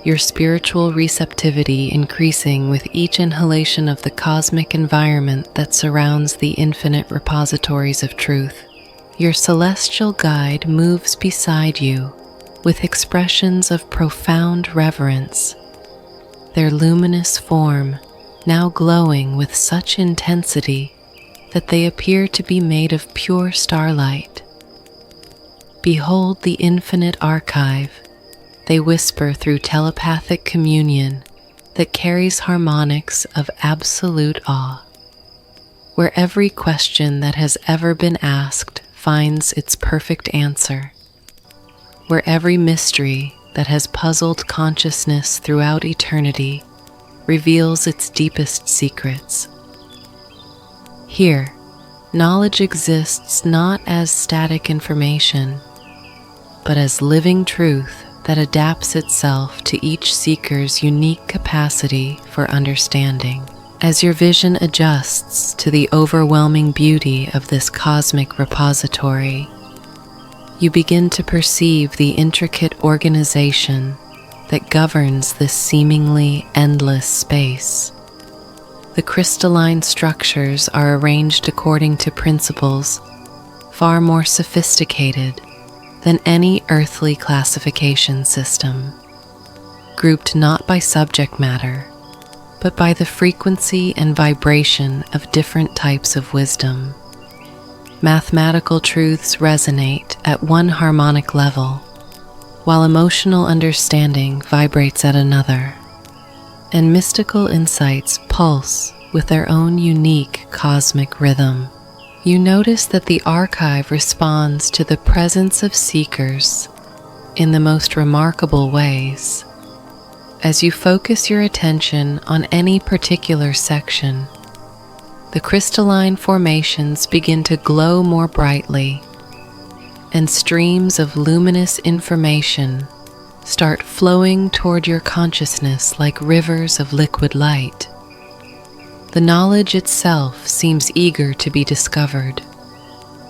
your spiritual receptivity increasing with each inhalation of the cosmic environment that surrounds the infinite repositories of truth. Your celestial guide moves beside you with expressions of profound reverence, their luminous form now glowing with such intensity that they appear to be made of pure starlight. Behold the infinite archive, they whisper through telepathic communion that carries harmonics of absolute awe, where every question that has ever been asked finds its perfect answer, where every mystery that has puzzled consciousness throughout eternity reveals its deepest secrets. Here, knowledge exists not as static information, but as living truth that adapts itself to each seeker's unique capacity for understanding. As your vision adjusts to the overwhelming beauty of this cosmic repository, you begin to perceive the intricate organization that governs this seemingly endless space. The crystalline structures are arranged according to principles far more sophisticated than any earthly classification system, grouped not by subject matter, but by the frequency and vibration of different types of wisdom. Mathematical truths resonate at one harmonic level, while emotional understanding vibrates at another, and mystical insights pulse with their own unique cosmic rhythm. You notice that the archive responds to the presence of seekers in the most remarkable ways. As you focus your attention on any particular section, the crystalline formations begin to glow more brightly, and streams of luminous information start flowing toward your consciousness like rivers of liquid light. The knowledge itself seems eager to be discovered,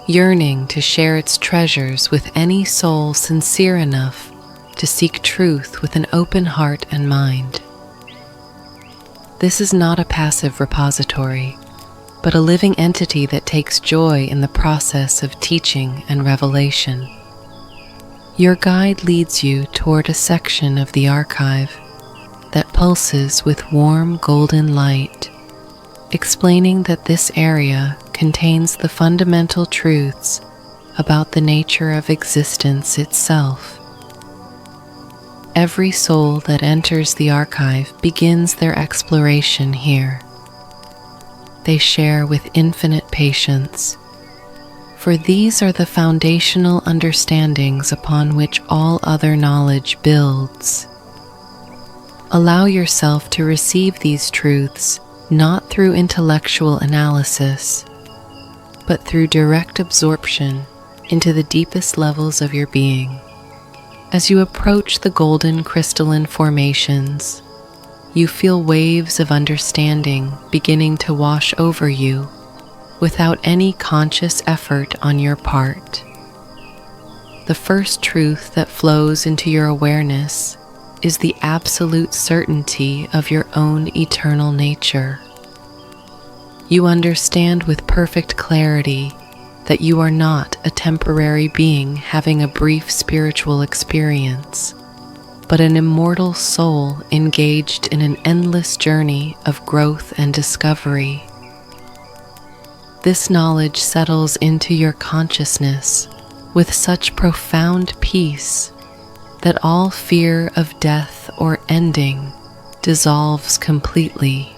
yearning to share its treasures with any soul sincere enough to seek truth with an open heart and mind. This is not a passive repository, but a living entity that takes joy in the process of teaching and revelation. Your guide leads you toward a section of the archive that pulses with warm golden light, explaining that this area contains the fundamental truths about the nature of existence itself. Every soul that enters the archive begins their exploration here. They share with infinite patience, for these are the foundational understandings upon which all other knowledge builds. Allow yourself to receive these truths not through intellectual analysis, but through direct absorption into the deepest levels of your being. As you approach the golden crystalline formations, you feel waves of understanding beginning to wash over you without any conscious effort on your part. The first truth that flows into your awareness is the absolute certainty of your own eternal nature. You understand with perfect clarity that you are not a temporary being having a brief spiritual experience, but an immortal soul engaged in an endless journey of growth and discovery. This knowledge settles into your consciousness with such profound peace that all fear of death or ending dissolves completely,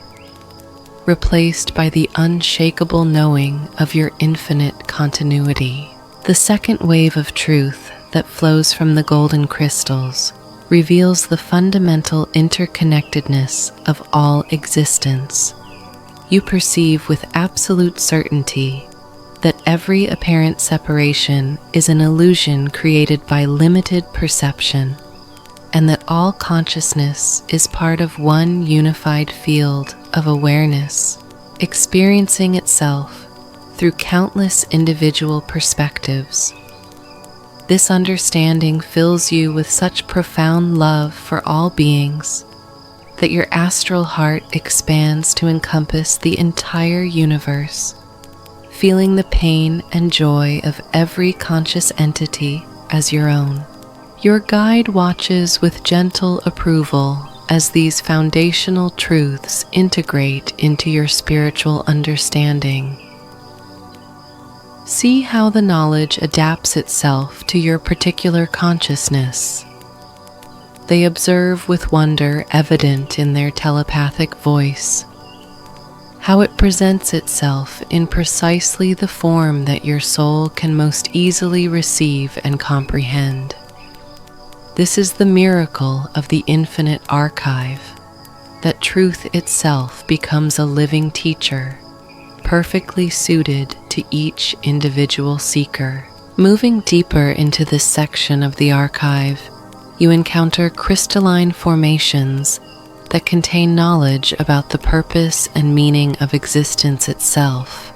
replaced by the unshakable knowing of your infinite continuity. The second wave of truth that flows from the golden crystals reveals the fundamental interconnectedness of all existence. You perceive with absolute certainty that every apparent separation is an illusion created by limited perception, and that all consciousness is part of one unified field of awareness, experiencing itself through countless individual perspectives. This understanding fills you with such profound love for all beings that your astral heart expands to encompass the entire universe, feeling the pain and joy of every conscious entity as your own. Your guide watches with gentle approval as these foundational truths integrate into your spiritual understanding. See how the knowledge adapts itself to your particular consciousness. They observe with wonder evident in their telepathic voice, how it presents itself in precisely the form that your soul can most easily receive and comprehend. This is the miracle of the infinite archive, that truth itself becomes a living teacher, perfectly suited to each individual seeker. Moving deeper into this section of the archive, you encounter crystalline formations that contain knowledge about the purpose and meaning of existence itself.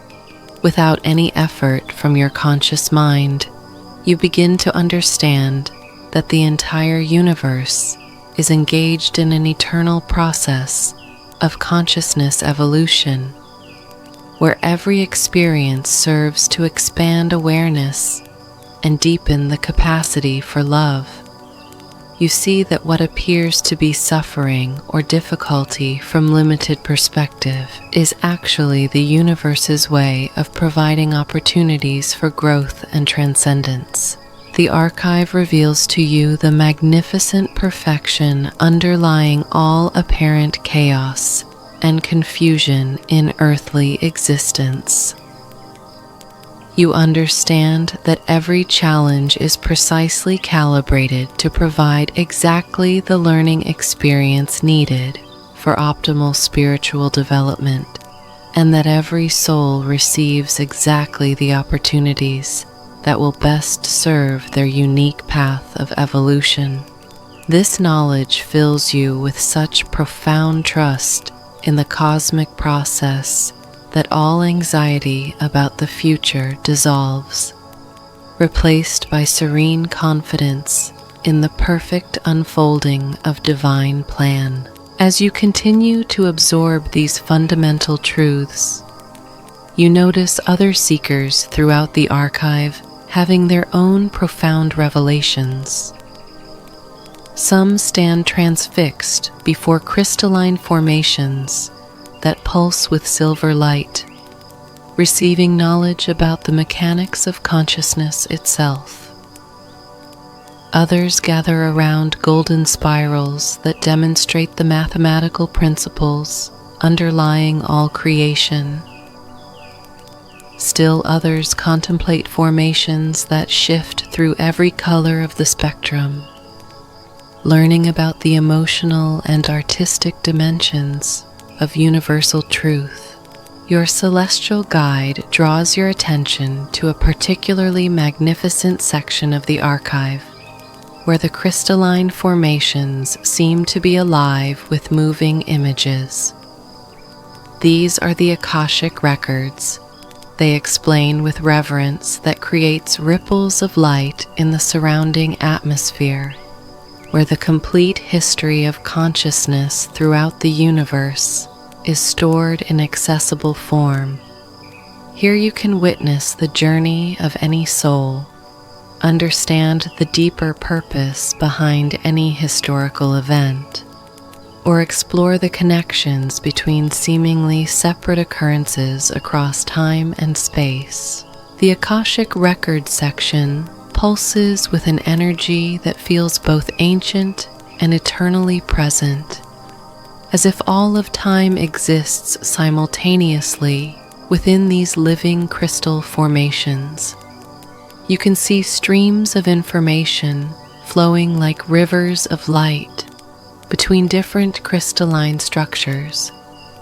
Without any effort from your conscious mind, you begin to understand that the entire universe is engaged in an eternal process of consciousness evolution, where every experience serves to expand awareness and deepen the capacity for love. You see that what appears to be suffering or difficulty from limited perspective is actually the universe's way of providing opportunities for growth and transcendence. The archive reveals to you the magnificent perfection underlying all apparent chaos and confusion in earthly existence. You understand that every challenge is precisely calibrated to provide exactly the learning experience needed for optimal spiritual development, and that every soul receives exactly the opportunities that will best serve their unique path of evolution. This knowledge fills you with such profound trust in the cosmic process that all anxiety about the future dissolves, replaced by serene confidence in the perfect unfolding of divine plan. As you continue to absorb these fundamental truths, you notice other seekers throughout the archive having their own profound revelations. Some stand transfixed before crystalline formations that pulse with silver light, receiving knowledge about the mechanics of consciousness itself. Others gather around golden spirals that demonstrate the mathematical principles underlying all creation. Still others contemplate formations that shift through every color of the spectrum, learning about the emotional and artistic dimensions of universal truth. Your celestial guide draws your attention to a particularly magnificent section of the archive, where the crystalline formations seem to be alive with moving images. These are the akashic records. They explain with reverence that creates ripples of light in the surrounding atmosphere, where the complete history of consciousness throughout the universe is stored in accessible form. Here you can witness the journey of any soul, understand the deeper purpose behind any historical event, or explore the connections between seemingly separate occurrences across time and space. The Akashic Record section pulses with an energy that feels both ancient and eternally present, as if all of time exists simultaneously within these living crystal formations. You can see streams of information flowing like rivers of light between different crystalline structures,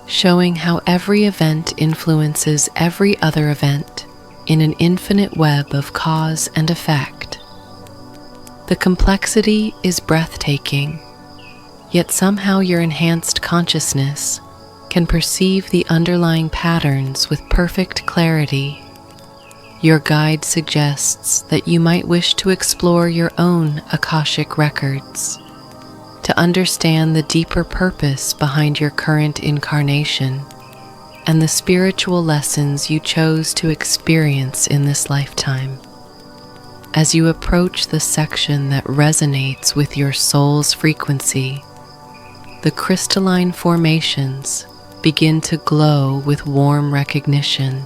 showing how every event influences every other event in an infinite web of cause and effect. The complexity is breathtaking, yet somehow your enhanced consciousness can perceive the underlying patterns with perfect clarity. Your guide suggests that you might wish to explore your own Akashic records to understand the deeper purpose behind your current incarnation and the spiritual lessons you chose to experience in this lifetime. As you approach the section that resonates with your soul's frequency, the crystalline formations begin to glow with warm recognition,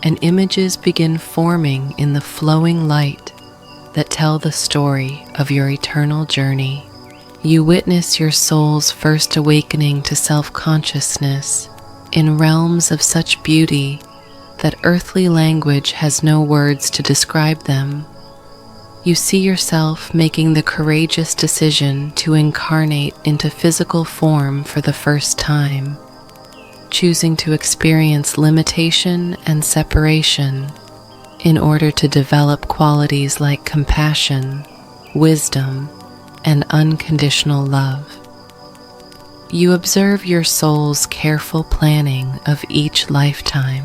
and images begin forming in the flowing light that tell the story of your eternal journey. You witness your soul's first awakening to self-consciousness in realms of such beauty that earthly language has no words to describe them. You see yourself making the courageous decision to incarnate into physical form for the first time, choosing to experience limitation and separation in order to develop qualities like compassion, wisdom, and unconditional love. You observe your soul's careful planning of each lifetime,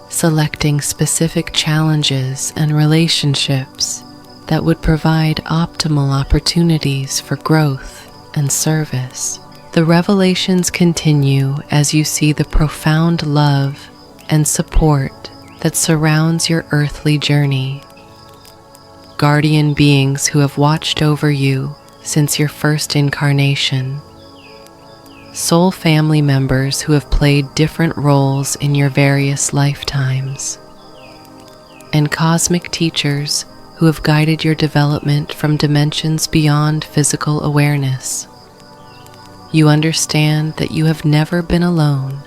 selecting specific challenges and relationships that would provide optimal opportunities for growth and service. The revelations continue as you see the profound love and support that surrounds your earthly journey. Guardian beings who have watched over you since your first incarnation, soul family members who have played different roles in your various lifetimes, and cosmic teachers who have guided your development from dimensions beyond physical awareness. You understand that you have never been alone,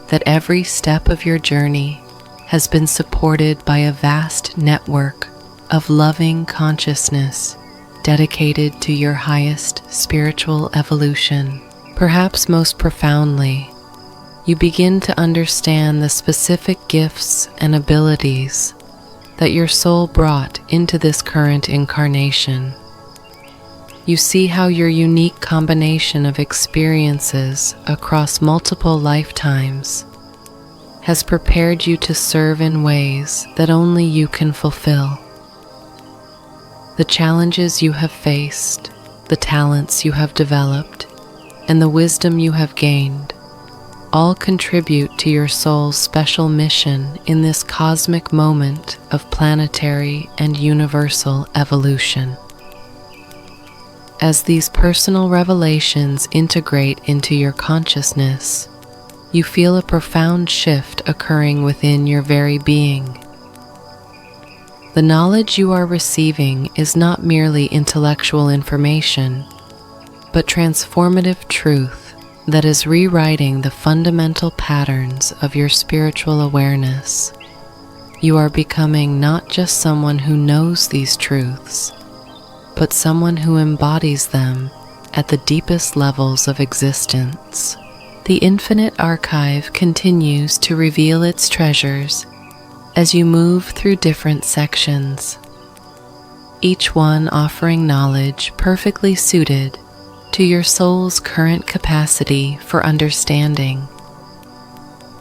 that every step of your journey has been supported by a vast network of loving consciousness dedicated to your highest spiritual evolution. Perhaps most profoundly, you begin to understand the specific gifts and abilities that your soul brought into this current incarnation. You see how your unique combination of experiences across multiple lifetimes has prepared you to serve in ways that only you can fulfill. The challenges you have faced, the talents you have developed, and the wisdom you have gained all contribute to your soul's special mission in this cosmic moment of planetary and universal evolution. As these personal revelations integrate into your consciousness, you feel a profound shift occurring within your very being. The knowledge you are receiving is not merely intellectual information, but transformative truth that is rewriting the fundamental patterns of your spiritual awareness. You are becoming not just someone who knows these truths, but someone who embodies them at the deepest levels of existence. The infinite archive continues to reveal its treasures as you move through different sections, each one offering knowledge perfectly suited to your soul's current capacity for understanding.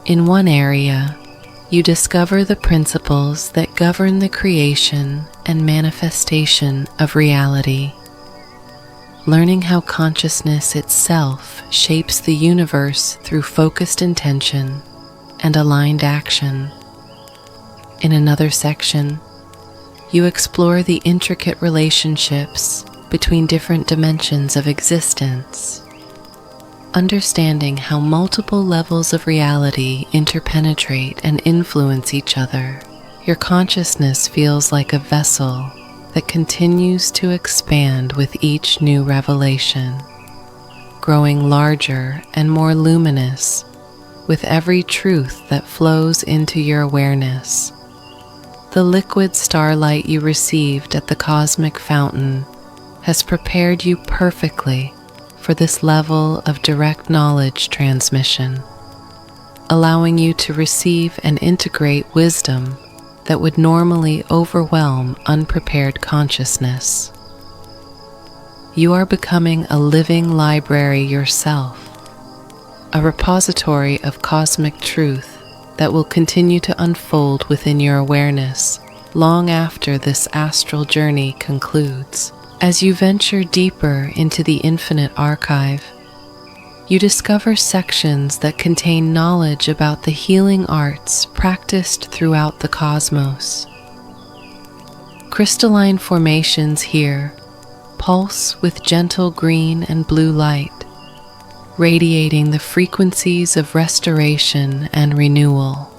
In one area, you discover the principles that govern the creation and manifestation of reality. learning how consciousness itself shapes the universe through focused intention and aligned action. In another section, you explore the intricate relationships between different dimensions of existence, understanding how multiple levels of reality interpenetrate and influence each other. Your consciousness feels like a vessel that continues to expand with each new revelation, growing larger and more luminous with every truth that flows into your awareness. The liquid starlight you received at the cosmic fountain has prepared you perfectly for this level of direct knowledge transmission, allowing you to receive and integrate wisdom that would normally overwhelm unprepared consciousness. You are becoming a living library yourself, a repository of cosmic truth that will continue to unfold within your awareness long after this astral journey concludes. As you venture deeper into the infinite archive, you discover sections that contain knowledge about the healing arts practiced throughout the cosmos. Crystalline formations here pulse with gentle green and blue light, radiating the frequencies of restoration and renewal.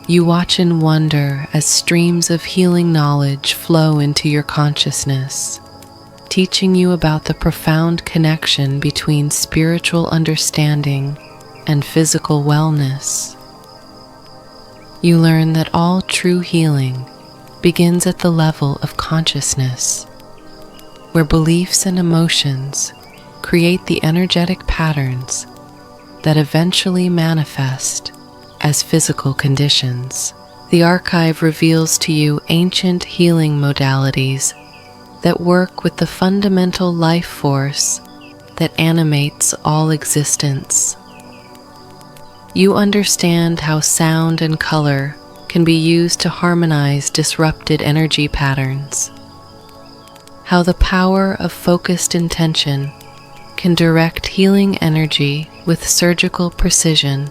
You watch in wonder as streams of healing knowledge flow into your consciousness, teaching you about the profound connection between spiritual understanding and physical wellness. You learn that all true healing begins at the level of consciousness, where beliefs and emotions create the energetic patterns that eventually manifest as physical conditions. The archive reveals to you ancient healing modalities that work with the fundamental life force that animates all existence. You understand how sound and color can be used to harmonize disrupted energy patterns, how the power of focused intention can direct healing energy with surgical precision,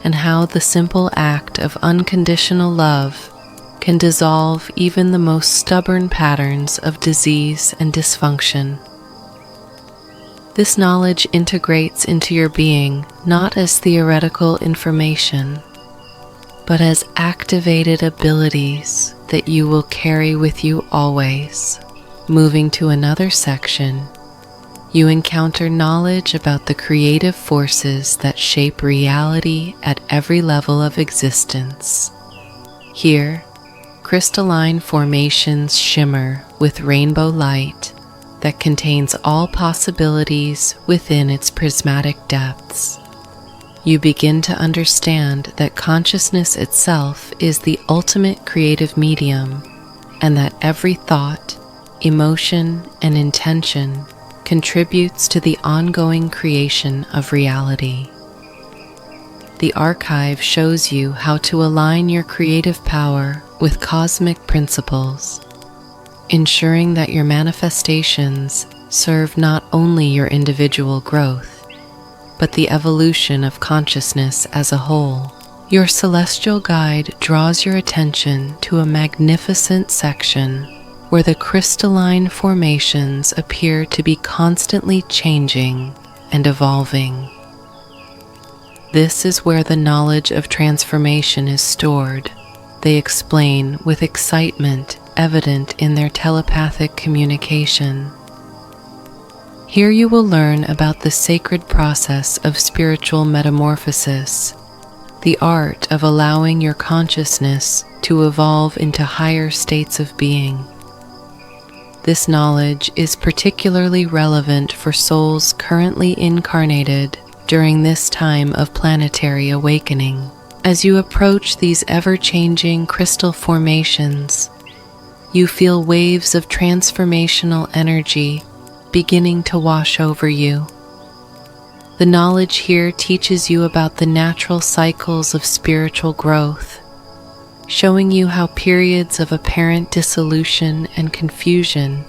and how the simple act of unconditional love can dissolve even the most stubborn patterns of disease and dysfunction. This knowledge integrates into your being not as theoretical information, but as activated abilities that you will carry with you always. Moving to another section, you encounter knowledge about the creative forces that shape reality at every level of existence. Here, crystalline formations shimmer with rainbow light that contains all possibilities within its prismatic depths. You begin to understand that consciousness itself is the ultimate creative medium, and that every thought, emotion, and intention contributes to the ongoing creation of reality. The archive shows you how to align your creative power with cosmic principles, ensuring that your manifestations serve not only your individual growth, but the evolution of consciousness as a whole. Your celestial guide draws your attention to a magnificent section where the crystalline formations appear to be constantly changing and evolving. This is where the knowledge of transformation is stored, they explain with excitement evident in their telepathic communication. Here you will learn about the sacred process of spiritual metamorphosis, the art of allowing your consciousness to evolve into higher states of being. This knowledge is particularly relevant for souls currently incarnated during this time of planetary awakening. As you approach these ever-changing crystal formations, you feel waves of transformational energy beginning to wash over you. The knowledge here teaches you about the natural cycles of spiritual growth, showing you how periods of apparent dissolution and confusion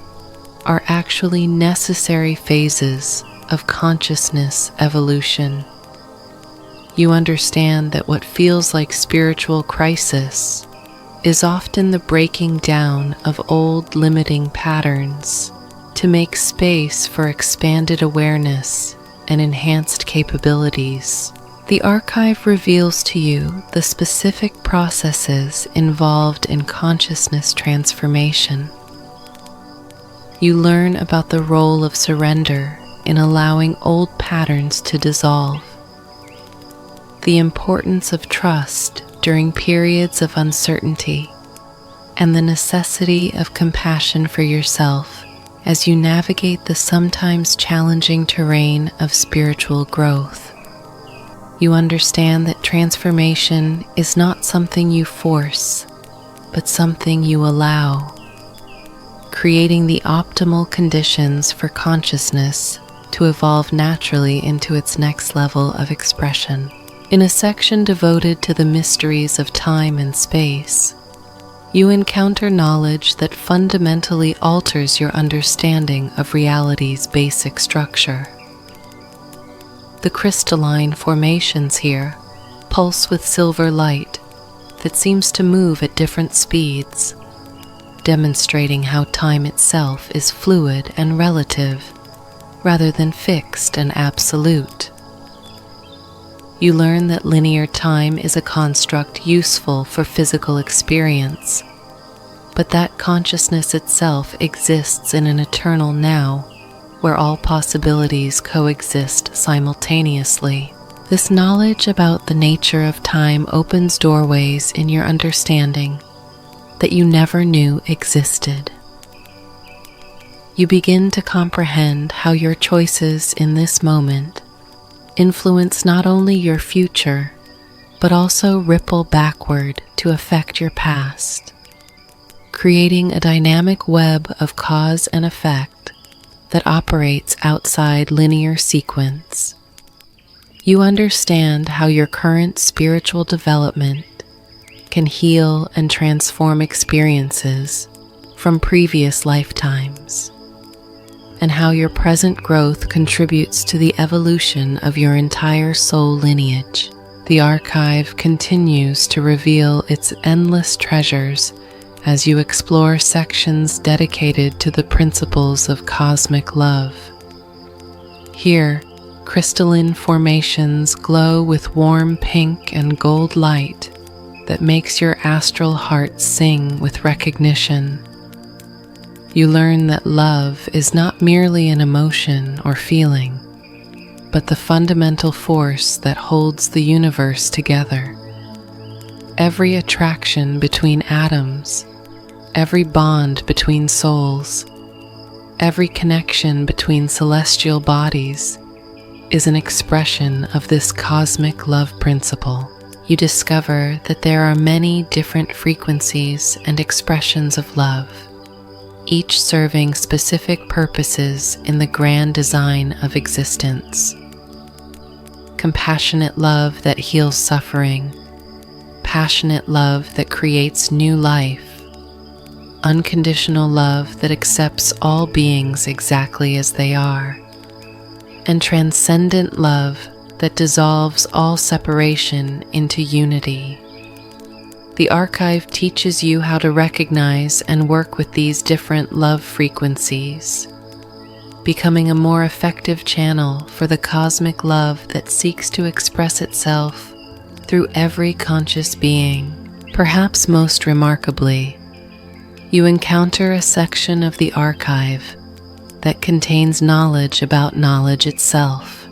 are actually necessary phases of consciousness evolution. You understand that what feels like spiritual crisis is often the breaking down of old limiting patterns to make space for expanded awareness and enhanced capabilities. The archive reveals to you the specific processes involved in consciousness transformation. You learn about the role of surrender in allowing old patterns to dissolve, the importance of trust during periods of uncertainty, and the necessity of compassion for yourself as you navigate the sometimes challenging terrain of spiritual growth. You understand that transformation is not something you force, but something you allow, creating the optimal conditions for consciousness to evolve naturally into its next level of expression. In a section devoted to the mysteries of time and space, you encounter knowledge that fundamentally alters your understanding of reality's basic structure. The crystalline formations here pulse with silver light that seems to move at different speeds, demonstrating how time itself is fluid and relative rather than fixed and absolute. You learn that linear time is a construct useful for physical experience, but that consciousness itself exists in an eternal now, where all possibilities coexist simultaneously. This knowledge about the nature of time opens doorways in your understanding that you never knew existed. You begin to comprehend how your choices in this moment influence not only your future, but also ripple backward to affect your past, creating a dynamic web of cause and effect that operates outside linear sequence. You understand how your current spiritual development can heal and transform experiences from previous lifetimes, and how your present growth contributes to the evolution of your entire soul lineage. The archive continues to reveal its endless treasures as you explore sections dedicated to the principles of cosmic love. Here, crystalline formations glow with warm pink and gold light that makes your astral heart sing with recognition. You learn that love is not merely an emotion or feeling, but the fundamental force that holds the universe together. Every attraction between atoms, every bond between souls, every connection between celestial bodies is an expression of this cosmic love principle. You discover that there are many different frequencies and expressions of love, each serving specific purposes in the grand design of existence. Compassionate love that heals suffering, passionate love that creates new life, unconditional love that accepts all beings exactly as they are, and transcendent love that dissolves all separation into unity. The archive teaches you how to recognize and work with these different love frequencies, becoming a more effective channel for the cosmic love that seeks to express itself through every conscious being. Perhaps most remarkably, you encounter a section of the archive that contains knowledge about knowledge itself.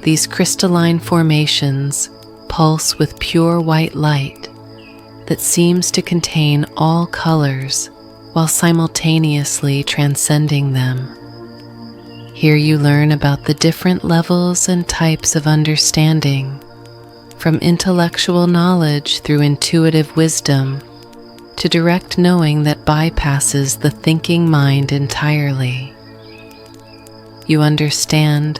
These crystalline formations pulse with pure white light that seems to contain all colors while simultaneously transcending them. Here you learn about the different levels and types of understanding, from intellectual knowledge through intuitive wisdom to direct knowing that bypasses the thinking mind entirely. You understand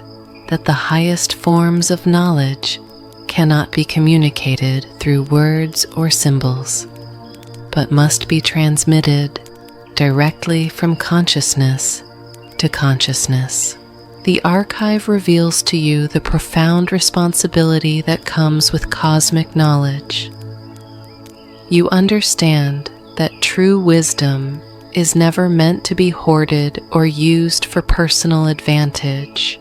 that the highest forms of knowledge cannot be communicated through words or symbols, but must be transmitted directly from consciousness to consciousness. The archive reveals to you the profound responsibility that comes with cosmic knowledge. You understand that true wisdom is never meant to be hoarded or used for personal advantage,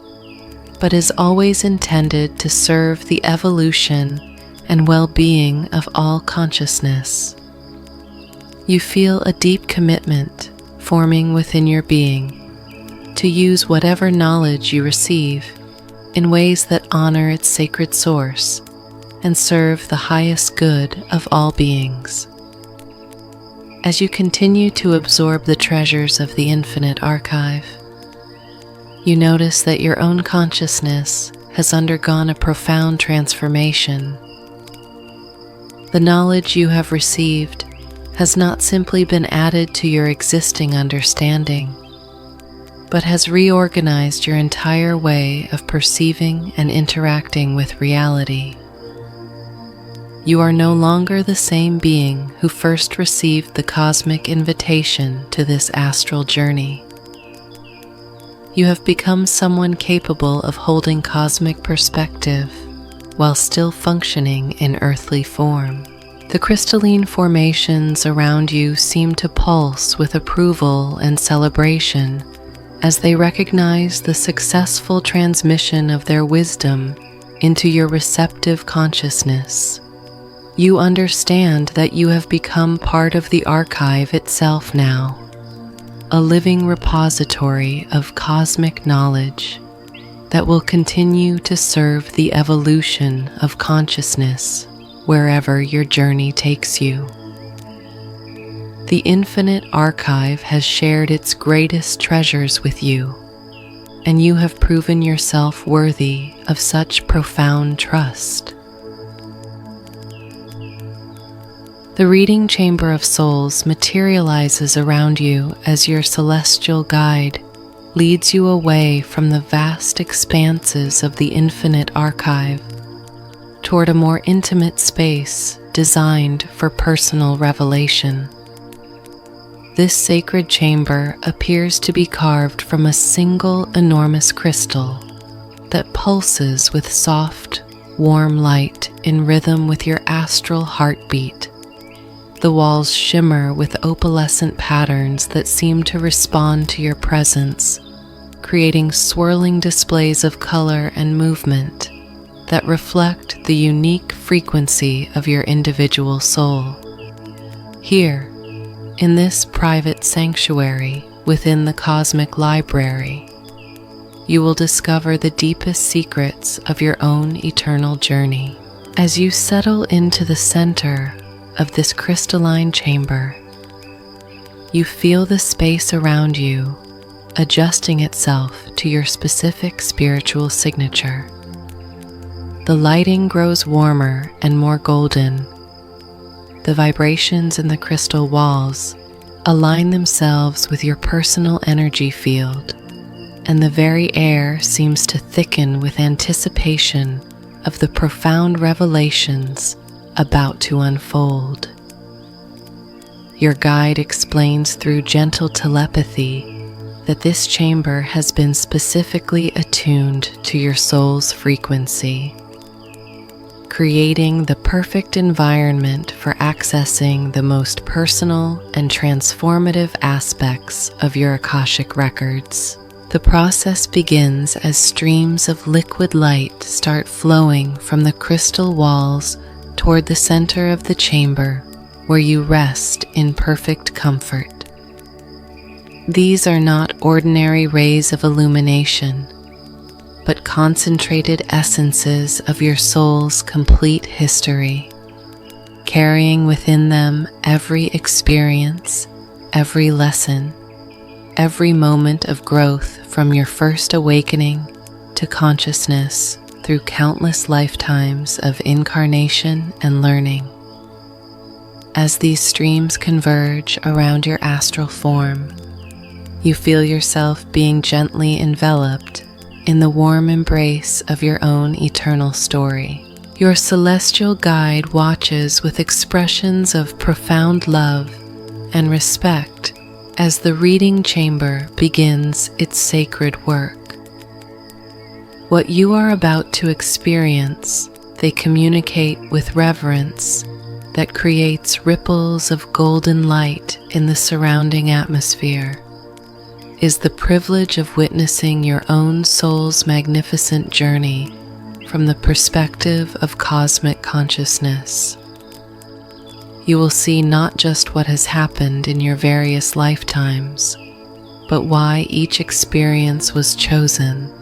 but is always intended to serve the evolution and well-being of all consciousness. You feel a deep commitment forming within your being to use whatever knowledge you receive in ways that honor its sacred source and serve the highest good of all beings. As you continue to absorb the treasures of the infinite archive, you notice that your own consciousness has undergone a profound transformation. The knowledge you have received has not simply been added to your existing understanding, but has reorganized your entire way of perceiving and interacting with reality. You are no longer the same being who first received the cosmic invitation to this astral journey. You have become someone capable of holding cosmic perspective while still functioning in earthly form. The crystalline formations around you seem to pulse with approval and celebration as they recognize the successful transmission of their wisdom into your receptive consciousness. You understand that you have become part of the archive itself now, a living repository of cosmic knowledge that will continue to serve the evolution of consciousness wherever your journey takes you. The infinite archive has shared its greatest treasures with you, and you have proven yourself worthy of such profound trust. The reading chamber of souls materializes around you as your celestial guide leads you away from the vast expanses of the infinite archive toward a more intimate space designed for personal revelation. This sacred chamber appears to be carved from a single enormous crystal that pulses with soft, warm light in rhythm with your astral heartbeat. The walls shimmer with opalescent patterns that seem to respond to your presence, creating swirling displays of color and movement that reflect the unique frequency of your individual soul. Here, in this private sanctuary within the cosmic library, you will discover the deepest secrets of your own eternal journey. As you settle into the center of this crystalline chamber, you feel the space around you adjusting itself to your specific spiritual signature. The lighting grows warmer and more golden. The vibrations in the crystal walls align themselves with your personal energy field, and the very air seems to thicken with anticipation of the profound revelations about to unfold. Your guide explains through gentle telepathy that this chamber has been specifically attuned to your soul's frequency, creating the perfect environment for accessing the most personal and transformative aspects of your akashic records. The process begins as streams of liquid light start flowing from the crystal walls toward the center of the chamber, where you rest in perfect comfort. These are not ordinary rays of illumination, but concentrated essences of your soul's complete history, carrying within them every experience, every lesson, every moment of growth from your first awakening to consciousness through countless lifetimes of incarnation and learning. As these streams converge around your astral form, you feel yourself being gently enveloped in the warm embrace of your own eternal story. Your celestial guide watches with expressions of profound love and respect as the reading chamber begins its sacred work. What you are about to experience, they communicate with reverence that creates ripples of golden light in the surrounding atmosphere, is the privilege of witnessing your own soul's magnificent journey from the perspective of cosmic consciousness. You will see not just what has happened in your various lifetimes, but why each experience was chosen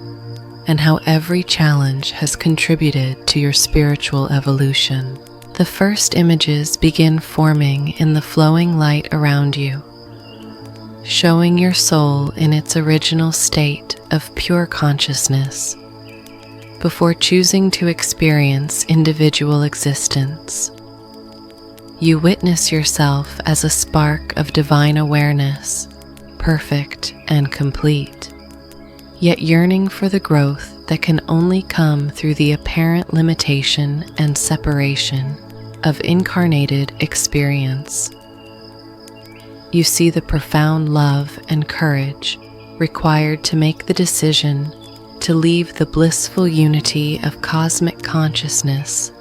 and how every challenge has contributed to your spiritual evolution. The first images begin forming in the flowing light around you, showing your soul in its original state of pure consciousness before choosing to experience individual existence. You witness yourself as a spark of divine awareness, perfect and complete, yet yearning for the growth that can only come through the apparent limitation and separation of incarnated experience. You see the profound love and courage required to make the decision to leave the blissful unity of cosmic consciousness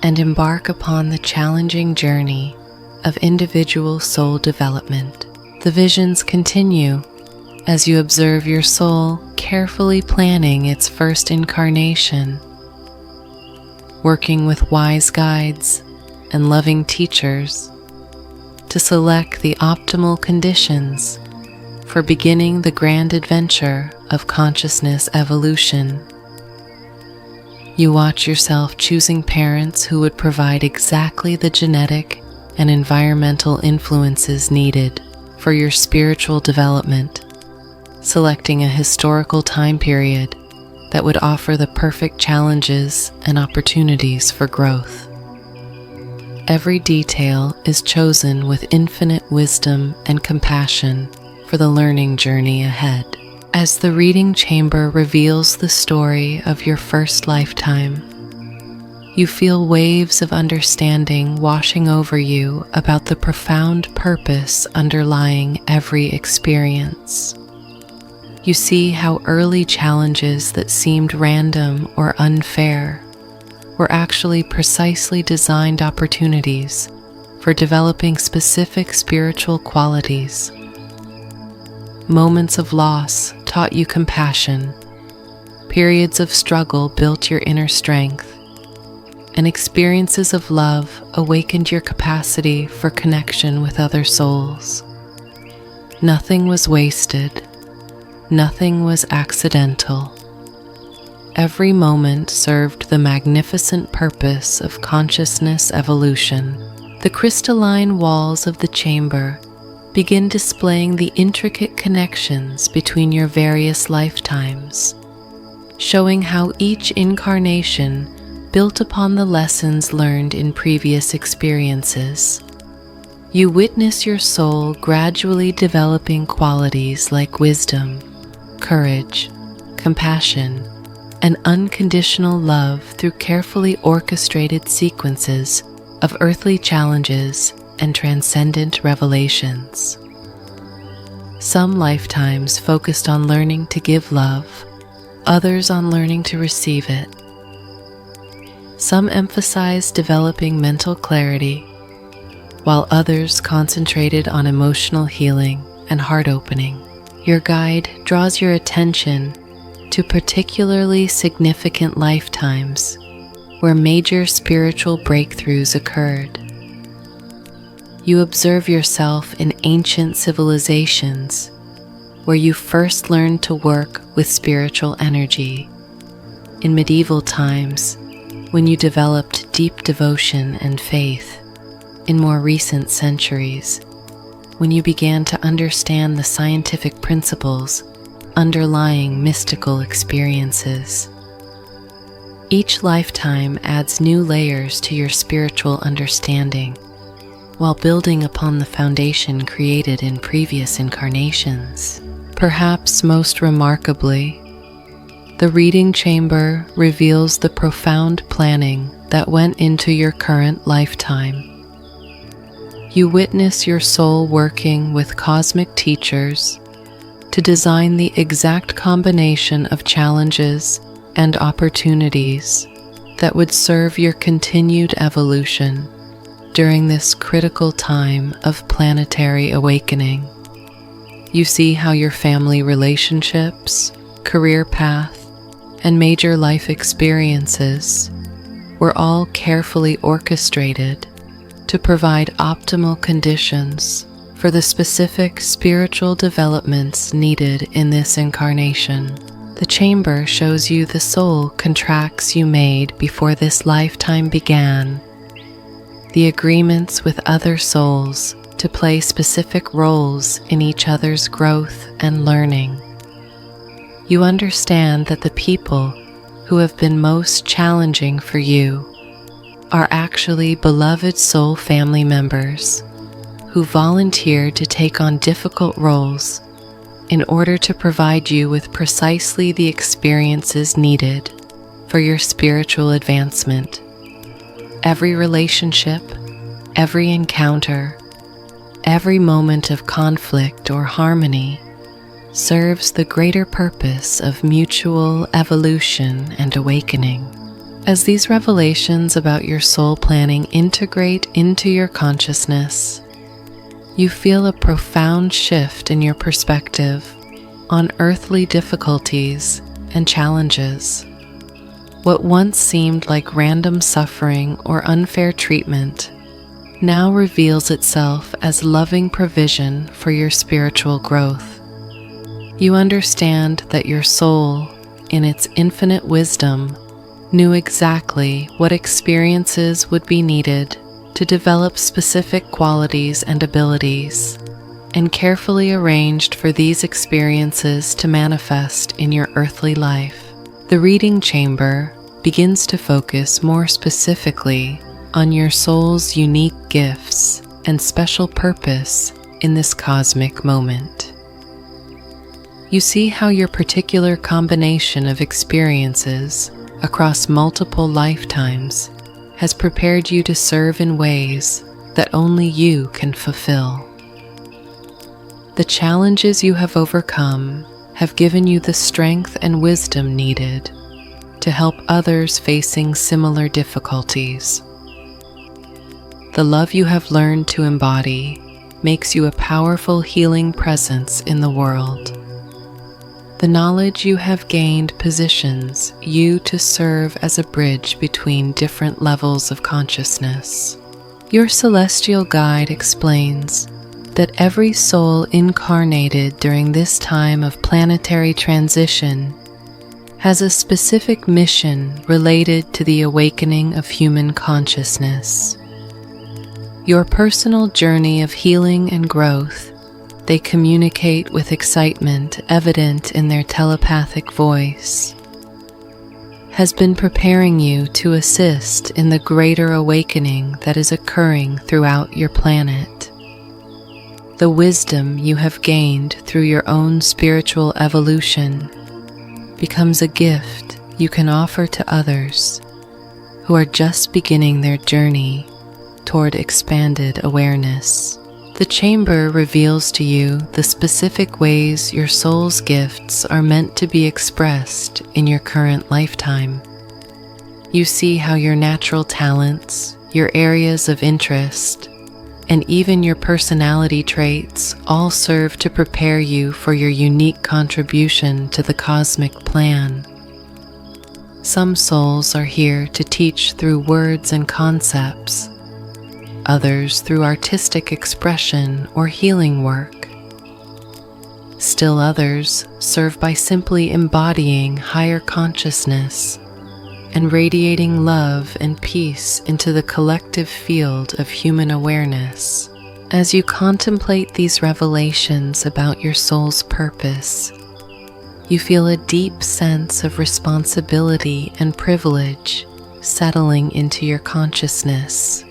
and embark upon the challenging journey of individual soul development. The visions continue as you observe your soul carefully planning its first incarnation, working with wise guides and loving teachers to select the optimal conditions for beginning the grand adventure of consciousness evolution. You watch yourself choosing parents who would provide exactly the genetic and environmental influences needed for your spiritual development, selecting a historical time period that would offer the perfect challenges and opportunities for growth. Every detail is chosen with infinite wisdom and compassion for the learning journey ahead. As the reading chamber reveals the story of your first lifetime, you feel waves of understanding washing over you about the profound purpose underlying every experience. You see how early challenges that seemed random or unfair were actually precisely designed opportunities for developing specific spiritual qualities. Moments of loss taught you compassion, periods of struggle built your inner strength, and experiences of love awakened your capacity for connection with other souls. Nothing was wasted, nothing was accidental. Every moment served the magnificent purpose of consciousness evolution. The crystalline walls of the chamber begin displaying the intricate connections between your various lifetimes, showing how each incarnation built upon the lessons learned in previous experiences. You witness your soul gradually developing qualities like wisdom, courage, compassion, and unconditional love through carefully orchestrated sequences of earthly challenges and transcendent revelations. Some lifetimes focused on learning to give love, others on learning to receive it. Some emphasized developing mental clarity, while others concentrated on emotional healing and heart opening. Your guide draws your attention to particularly significant lifetimes where major spiritual breakthroughs occurred. You observe yourself in ancient civilizations where you first learned to work with spiritual energy, in medieval times when you developed deep devotion and faith, in more recent centuries when you began to understand the scientific principles underlying mystical experiences. Each lifetime adds new layers to your spiritual understanding, while building upon the foundation created in previous incarnations. Perhaps most remarkably, the reading chamber reveals the profound planning that went into your current lifetime. You witness your soul working with cosmic teachers to design the exact combination of challenges and opportunities that would serve your continued evolution during this critical time of planetary awakening. You see how your family relationships, career path, and major life experiences were all carefully orchestrated to provide optimal conditions for the specific spiritual developments needed in this incarnation. The chamber shows you the soul contracts you made before this lifetime began, the agreements with other souls to play specific roles in each other's growth and learning. You understand that the people who have been most challenging for you are actually beloved soul family members who volunteered to take on difficult roles in order to provide you with precisely the experiences needed for your spiritual advancement. Every relationship, every encounter, every moment of conflict or harmony serves the greater purpose of mutual evolution and awakening. As these revelations about your soul planning integrate into your consciousness, you feel a profound shift in your perspective on earthly difficulties and challenges. What once seemed like random suffering or unfair treatment now reveals itself as loving provision for your spiritual growth. You understand that your soul, in its infinite wisdom, knew exactly what experiences would be needed to develop specific qualities and abilities, and carefully arranged for these experiences to manifest in your earthly life. The reading chamber begins to focus more specifically on your soul's unique gifts and special purpose in this cosmic moment. You see how your particular combination of experiences across multiple lifetimes has prepared you to serve in ways that only you can fulfill. The challenges you have overcome have given you the strength and wisdom needed to help others facing similar difficulties. The love you have learned to embody makes you a powerful healing presence in the world. The knowledge you have gained positions you to serve as a bridge between different levels of consciousness. Your celestial guide explains that every soul incarnated during this time of planetary transition has a specific mission related to the awakening of human consciousness. Your personal journey of healing and growth, they communicate with excitement evident in their telepathic voice, has been preparing you to assist in the greater awakening that is occurring throughout your planet. The wisdom you have gained through your own spiritual evolution becomes a gift you can offer to others who are just beginning their journey toward expanded awareness. The chamber reveals to you the specific ways your soul's gifts are meant to be expressed in your current lifetime. You see how your natural talents, your areas of interest, and even your personality traits all serve to prepare you for your unique contribution to the cosmic plan. Some souls are here to teach through words and concepts, others through artistic expression or healing work. Still others serve by simply embodying higher consciousness and radiating love and peace into the collective field of human awareness. As you contemplate these revelations about your soul's purpose, you feel a deep sense of responsibility and privilege settling into your consciousness.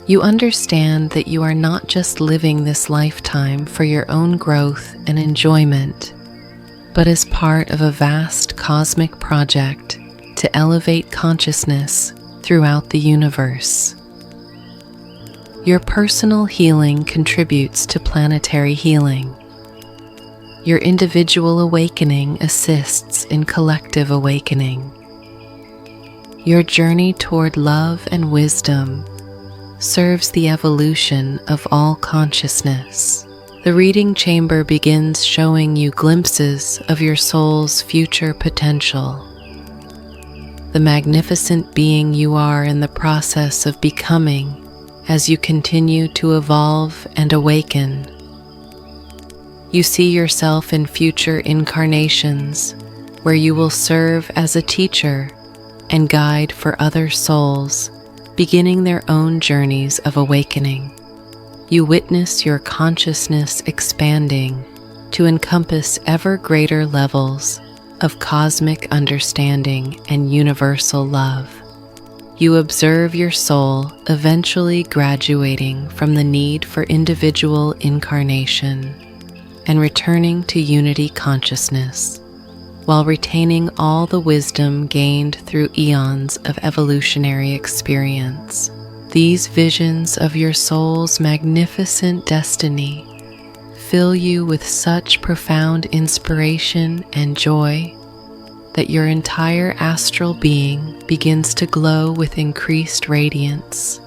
You understand that you are not just living this lifetime for your own growth and enjoyment, but as part of a vast cosmic project to elevate consciousness throughout the universe. Your personal healing contributes to planetary healing. Your individual awakening assists in collective awakening. Your journey toward love and wisdom serves the evolution of all consciousness. The reading chamber begins showing you glimpses of your soul's future potential. The magnificent being you are in the process of becoming as you continue to evolve and awaken. You see yourself in future incarnations where you will serve as a teacher and guide for other souls beginning their own journeys of awakening. You witness your consciousness expanding to encompass ever greater levels of cosmic understanding and universal love. You observe your soul eventually graduating from the need for individual incarnation and returning to unity consciousness, while retaining all the wisdom gained through eons of evolutionary experience. These visions of your soul's magnificent destiny fill you with such profound inspiration and joy that your entire astral being begins to glow with increased radiance.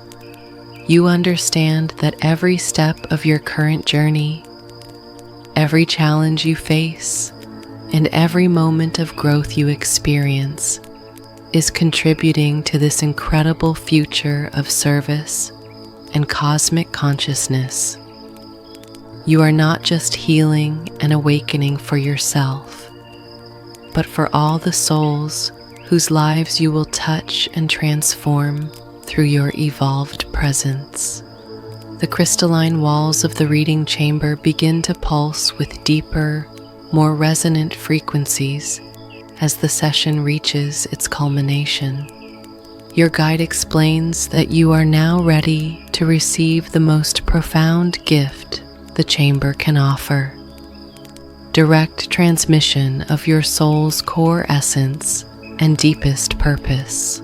You understand that every step of your current journey, every challenge you face, and every moment of growth you experience is contributing to this incredible future of service and cosmic consciousness. You are not just healing and awakening for yourself, but for all the souls whose lives you will touch and transform through your evolved presence. The crystalline walls of the reading chamber begin to pulse with deeper, more resonant frequencies as the session reaches its culmination. Your guide explains that you are now ready to receive the most profound gift the chamber can offer: direct transmission of your soul's core essence and deepest purpose.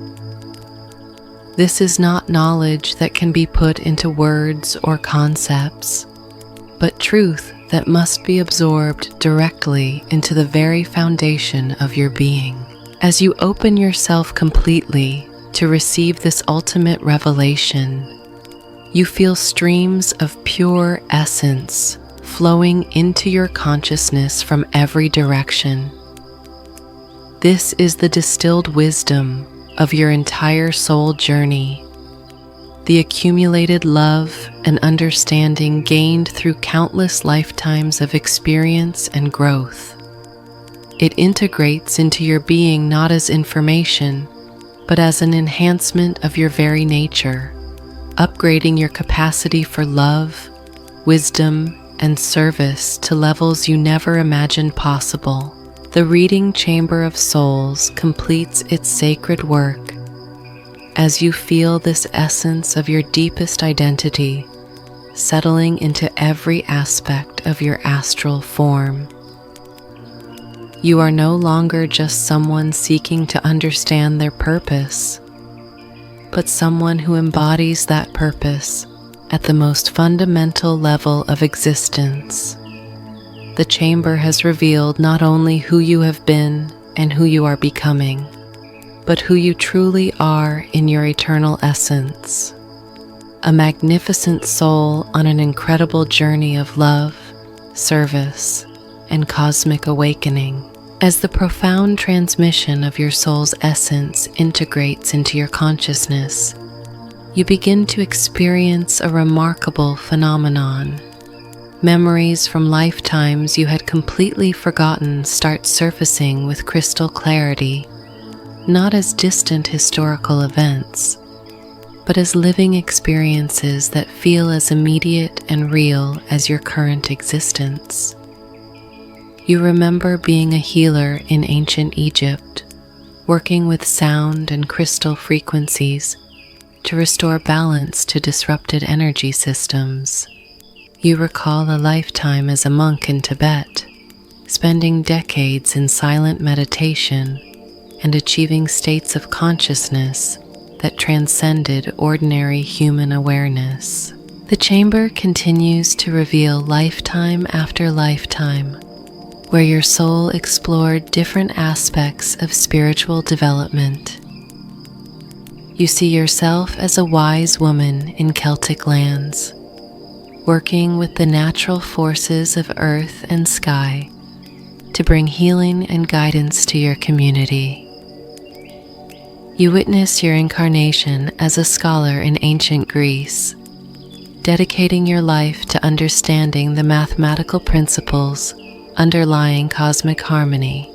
This is not knowledge that can be put into words or concepts, but truth that must be absorbed directly into the very foundation of your being. As you open yourself completely to receive this ultimate revelation, you feel streams of pure essence flowing into your consciousness from every direction. This is the distilled wisdom of your entire soul journey, the accumulated love and understanding gained through countless lifetimes of experience and growth. It integrates into your being not as information, but as an enhancement of your very nature, upgrading your capacity for love, wisdom, and service to levels you never imagined possible. The reading chamber of souls completes its sacred work as you feel this essence of your deepest identity settling into every aspect of your astral form. You are no longer just someone seeking to understand their purpose, but someone who embodies that purpose at the most fundamental level of existence. The chamber has revealed not only who you have been and who you are becoming, but who you truly are in your eternal essence. A magnificent soul on an incredible journey of love, service, and cosmic awakening. As the profound transmission of your soul's essence integrates into your consciousness, you begin to experience a remarkable phenomenon. Memories from lifetimes you had completely forgotten start surfacing with crystal clarity, not as distant historical events, but as living experiences that feel as immediate and real as your current existence. You remember being a healer in ancient Egypt, working with sound and crystal frequencies to restore balance to disrupted energy systems. You recall a lifetime as a monk in Tibet, spending decades in silent meditation and achieving states of consciousness that transcended ordinary human awareness. The chamber continues to reveal lifetime after lifetime, where your soul explored different aspects of spiritual development. You see yourself as a wise woman in Celtic lands, working with the natural forces of earth and sky to bring healing and guidance to your community. You witness your incarnation as a scholar in ancient Greece, dedicating your life to understanding the mathematical principles underlying cosmic harmony.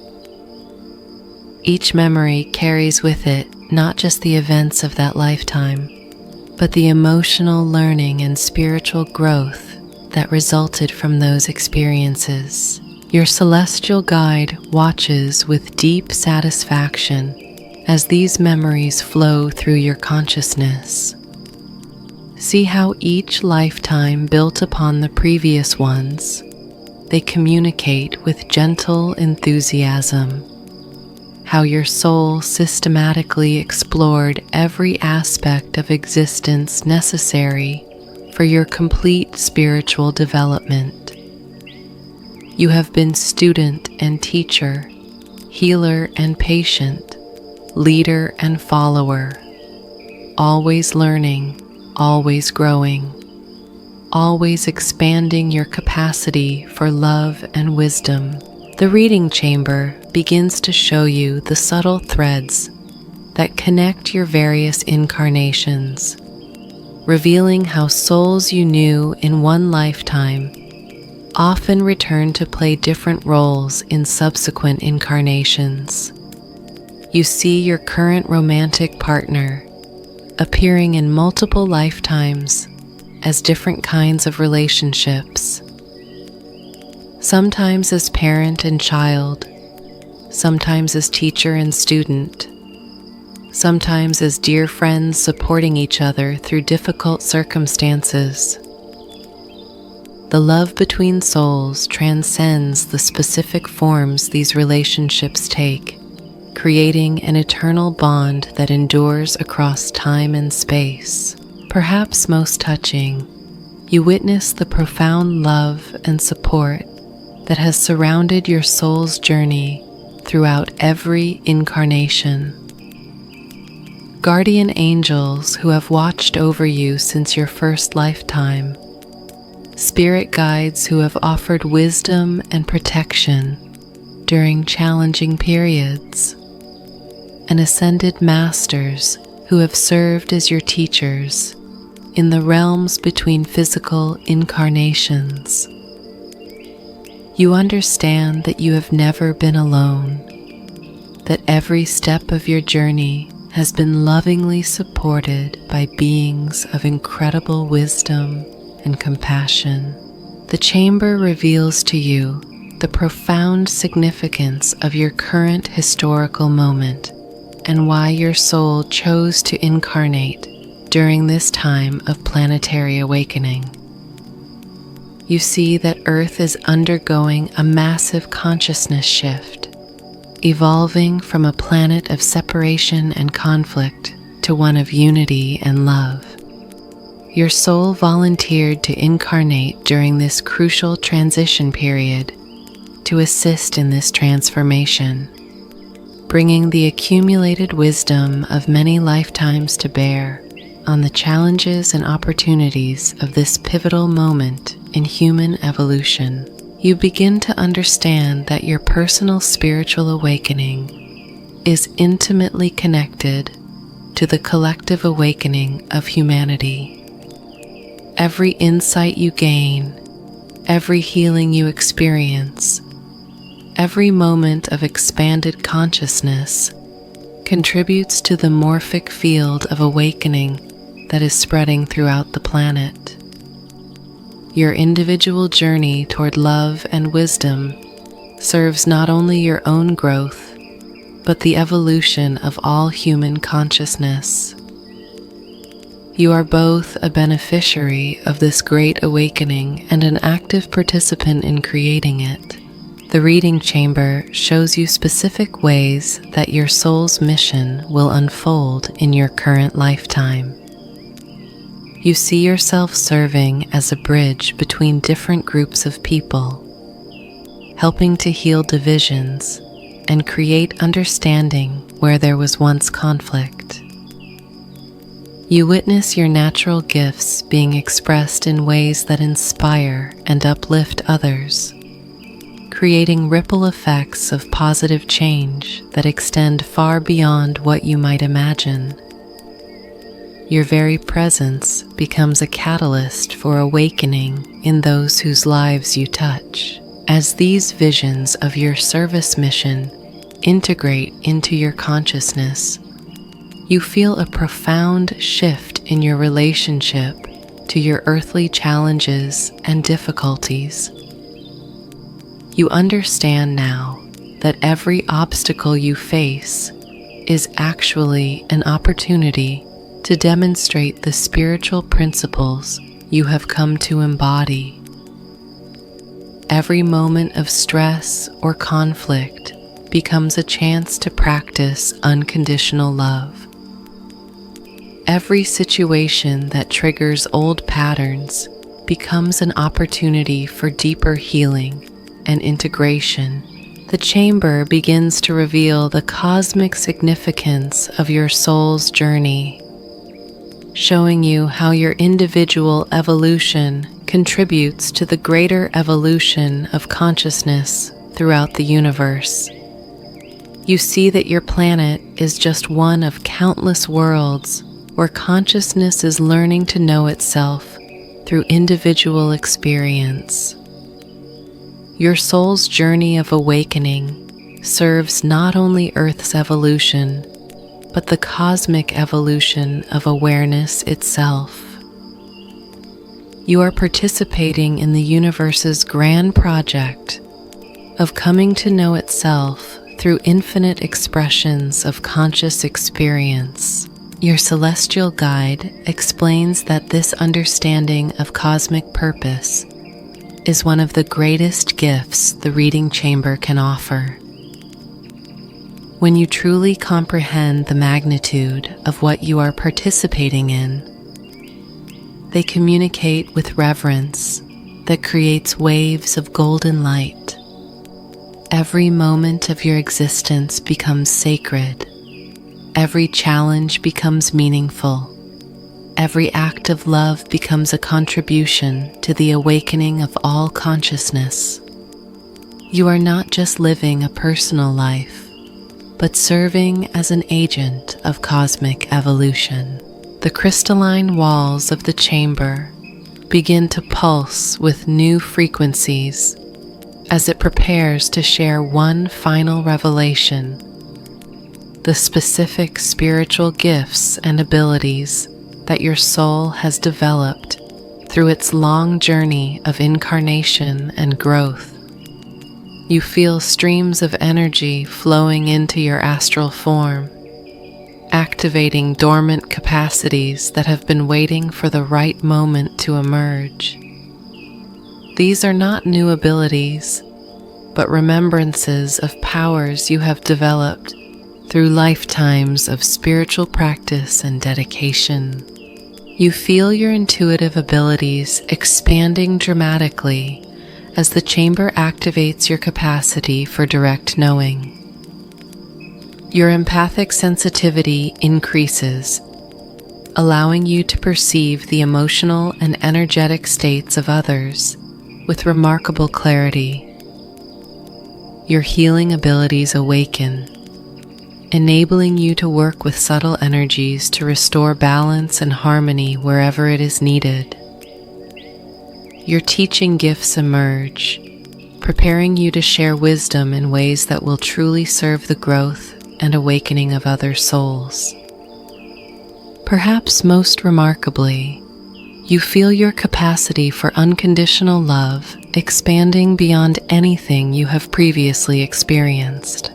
Each memory carries with it not just the events of that lifetime, but the emotional learning and spiritual growth that resulted from those experiences. Your celestial guide watches with deep satisfaction as these memories flow through your consciousness. See how each lifetime built upon the previous ones. They communicate with gentle enthusiasm. How your soul systematically explored every aspect of existence necessary for your complete spiritual development. You have been student and teacher, healer and patient, leader and follower, always learning, always growing, always expanding your capacity for love and wisdom. The reading chamber begins to show you the subtle threads that connect your various incarnations, revealing how souls you knew in one lifetime often return to play different roles in subsequent incarnations. You see your current romantic partner appearing in multiple lifetimes as different kinds of relationships, sometimes as parent and child, sometimes as teacher and student, sometimes as dear friends supporting each other through difficult circumstances. The love between souls transcends the specific forms these relationships take, creating an eternal bond that endures across time and space. Perhaps most touching, you witness the profound love and support that has surrounded your soul's journey throughout every incarnation. Guardian angels who have watched over you since your first lifetime, spirit guides who have offered wisdom and protection during challenging periods, and ascended masters who have served as your teachers in the realms between physical incarnations. You understand that you have never been alone, that every step of your journey has been lovingly supported by beings of incredible wisdom and compassion. The chamber reveals to you the profound significance of your current historical moment and why your soul chose to incarnate during this time of planetary awakening. You see that Earth is undergoing a massive consciousness shift, evolving from a planet of separation and conflict to one of unity and love. Your soul volunteered to incarnate during this crucial transition period to assist in this transformation, bringing the accumulated wisdom of many lifetimes to bear on the challenges and opportunities of this pivotal moment in human evolution. You begin to understand that your personal spiritual awakening is intimately connected to the collective awakening of humanity. Every insight you gain, every healing you experience, every moment of expanded consciousness contributes to the morphic field of awakening that is spreading throughout the planet. Your individual journey toward love and wisdom serves not only your own growth, but the evolution of all human consciousness. You are both a beneficiary of this great awakening and an active participant in creating it. The reading chamber shows you specific ways that your soul's mission will unfold in your current lifetime. You see yourself serving as a bridge between different groups of people, helping to heal divisions and create understanding where there was once conflict. You witness your natural gifts being expressed in ways that inspire and uplift others, creating ripple effects of positive change that extend far beyond what you might imagine. Your very presence becomes a catalyst for awakening in those whose lives you touch. As these visions of your service mission integrate into your consciousness, you feel a profound shift in your relationship to your earthly challenges and difficulties. You understand now that every obstacle you face is actually an opportunity to demonstrate the spiritual principles you have come to embody. Every moment of stress or conflict becomes a chance to practice unconditional love. Every situation that triggers old patterns becomes an opportunity for deeper healing and integration. The chamber begins to reveal the cosmic significance of your soul's journey, showing you how your individual evolution contributes to the greater evolution of consciousness throughout the universe. You see that your planet is just one of countless worlds where consciousness is learning to know itself through individual experience. Your soul's journey of awakening serves not only Earth's evolution, but the cosmic evolution of awareness itself. You are participating in the universe's grand project of coming to know itself through infinite expressions of conscious experience. Your celestial guide explains that this understanding of cosmic purpose is one of the greatest gifts the reading chamber can offer. When you truly comprehend the magnitude of what you are participating in, they communicate with reverence that creates waves of golden light. Every moment of your existence becomes sacred. Every challenge becomes meaningful. Every act of love becomes a contribution to the awakening of all consciousness. You are not just living a personal life, but serving as an agent of cosmic evolution. The crystalline walls of the chamber begin to pulse with new frequencies as it prepares to share one final revelation: the specific spiritual gifts and abilities that your soul has developed through its long journey of incarnation and growth. You feel streams of energy flowing into your astral form, activating dormant capacities that have been waiting for the right moment to emerge. These are not new abilities, but remembrances of powers you have developed through lifetimes of spiritual practice and dedication. You feel your intuitive abilities expanding dramatically as the chamber activates your capacity for direct knowing. Your empathic sensitivity increases, allowing you to perceive the emotional and energetic states of others with remarkable clarity. Your healing abilities awaken, enabling you to work with subtle energies to restore balance and harmony wherever it is needed. Your teaching gifts emerge, preparing you to share wisdom in ways that will truly serve the growth and awakening of other souls. Perhaps most remarkably, you feel your capacity for unconditional love expanding beyond anything you have previously experienced.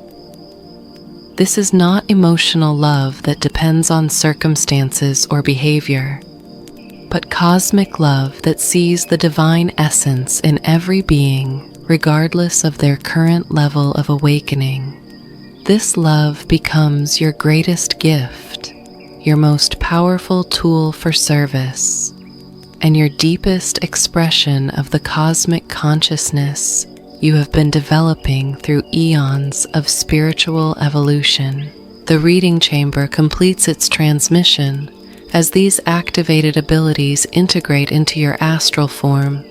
This is not emotional love that depends on circumstances or behavior, but cosmic love that sees the divine essence in every being, regardless of their current level of awakening. This love becomes your greatest gift, your most powerful tool for service, and your deepest expression of the cosmic consciousness you have been developing through eons of spiritual evolution. The reading chamber completes its transmission as these activated abilities integrate into your astral form,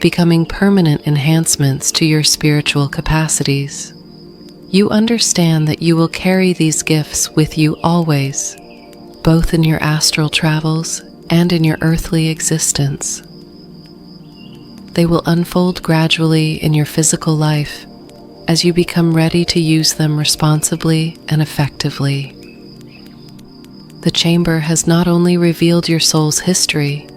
becoming permanent enhancements to your spiritual capacities. You understand that you will carry these gifts with you always, both in your astral travels and in your earthly existence. They will unfold gradually in your physical life as you become ready to use them responsibly and effectively. The chamber has not only revealed your soul's history,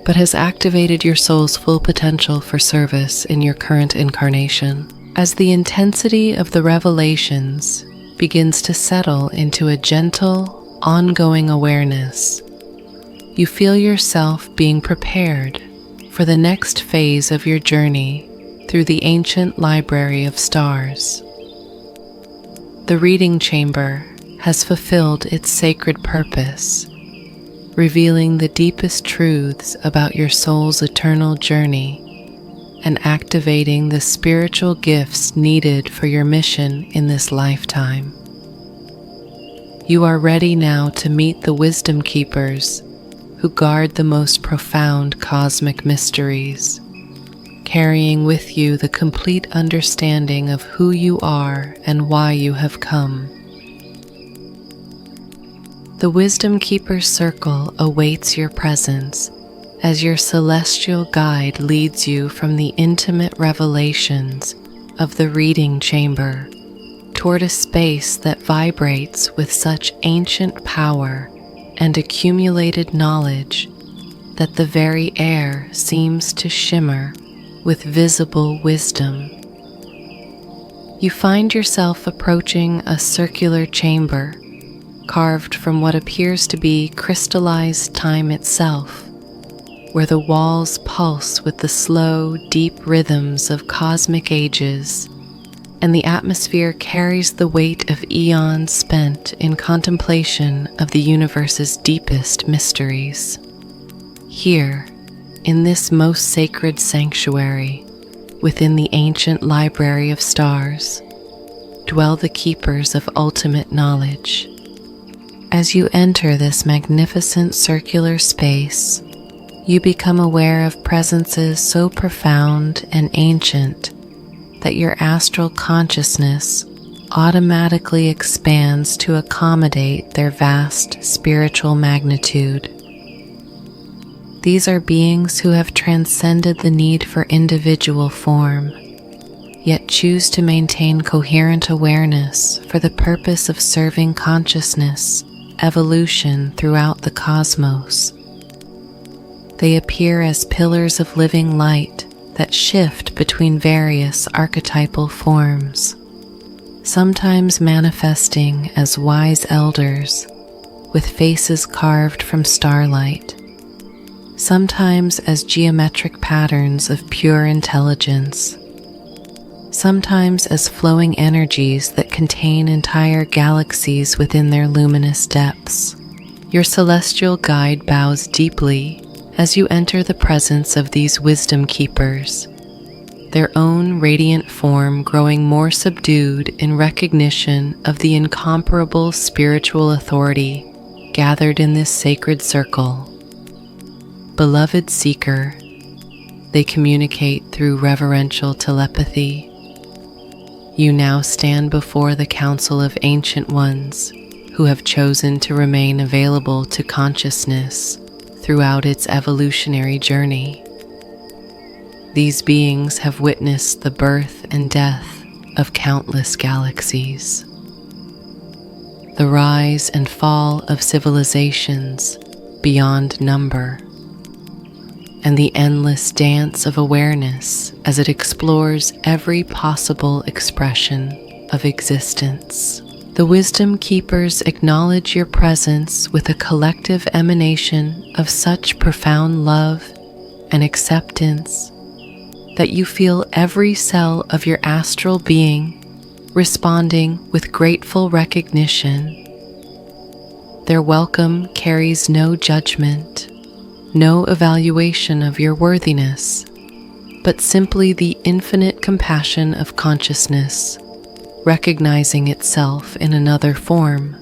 but has activated your soul's full potential for service in your current incarnation. As the intensity of the revelations begins to settle into a gentle, ongoing awareness, you feel yourself being prepared for the next phase of your journey through the ancient library of stars. The reading chamber has fulfilled its sacred purpose, revealing the deepest truths about your soul's eternal journey and activating the spiritual gifts needed for your mission in this lifetime. You are ready now to meet the wisdom keepers who guard the most profound cosmic mysteries, carrying with you the complete understanding of who you are and why you have come. The Wisdom Keeper Circle awaits your presence as your celestial guide leads you from the intimate revelations of the reading chamber toward a space that vibrates with such ancient power and accumulated knowledge that the very air seems to shimmer with visible wisdom. You find yourself approaching a circular chamber carved from what appears to be crystallized time itself, where the walls pulse with the slow, deep rhythms of cosmic ages, and the atmosphere carries the weight of eons spent in contemplation of the universe's deepest mysteries. Here, in this most sacred sanctuary, within the ancient library of stars, dwell the keepers of ultimate knowledge. As you enter this magnificent circular space, you become aware of presences so profound and ancient that your astral consciousness automatically expands to accommodate their vast spiritual magnitude. These are beings who have transcended the need for individual form, yet choose to maintain coherent awareness for the purpose of serving consciousness evolution throughout the cosmos. They appear as pillars of living light that shift between various archetypal forms, sometimes manifesting as wise elders with faces carved from starlight, sometimes as geometric patterns of pure intelligence, sometimes as flowing energies that contain entire galaxies within their luminous depths. Your celestial guide bows deeply as you enter the presence of these wisdom keepers, their own radiant form growing more subdued in recognition of the incomparable spiritual authority gathered in this sacred circle. Beloved seeker, they communicate through reverential telepathy. You now stand before the council of ancient ones who have chosen to remain available to consciousness throughout its evolutionary journey. These beings have witnessed the birth and death of countless galaxies, the rise and fall of civilizations beyond number, and the endless dance of awareness as it explores every possible expression of existence. The Wisdom Keepers acknowledge your presence with a collective emanation of such profound love and acceptance that you feel every cell of your astral being responding with grateful recognition. Their welcome carries no judgment, no evaluation of your worthiness, but simply the infinite compassion of consciousness, recognizing itself in another form.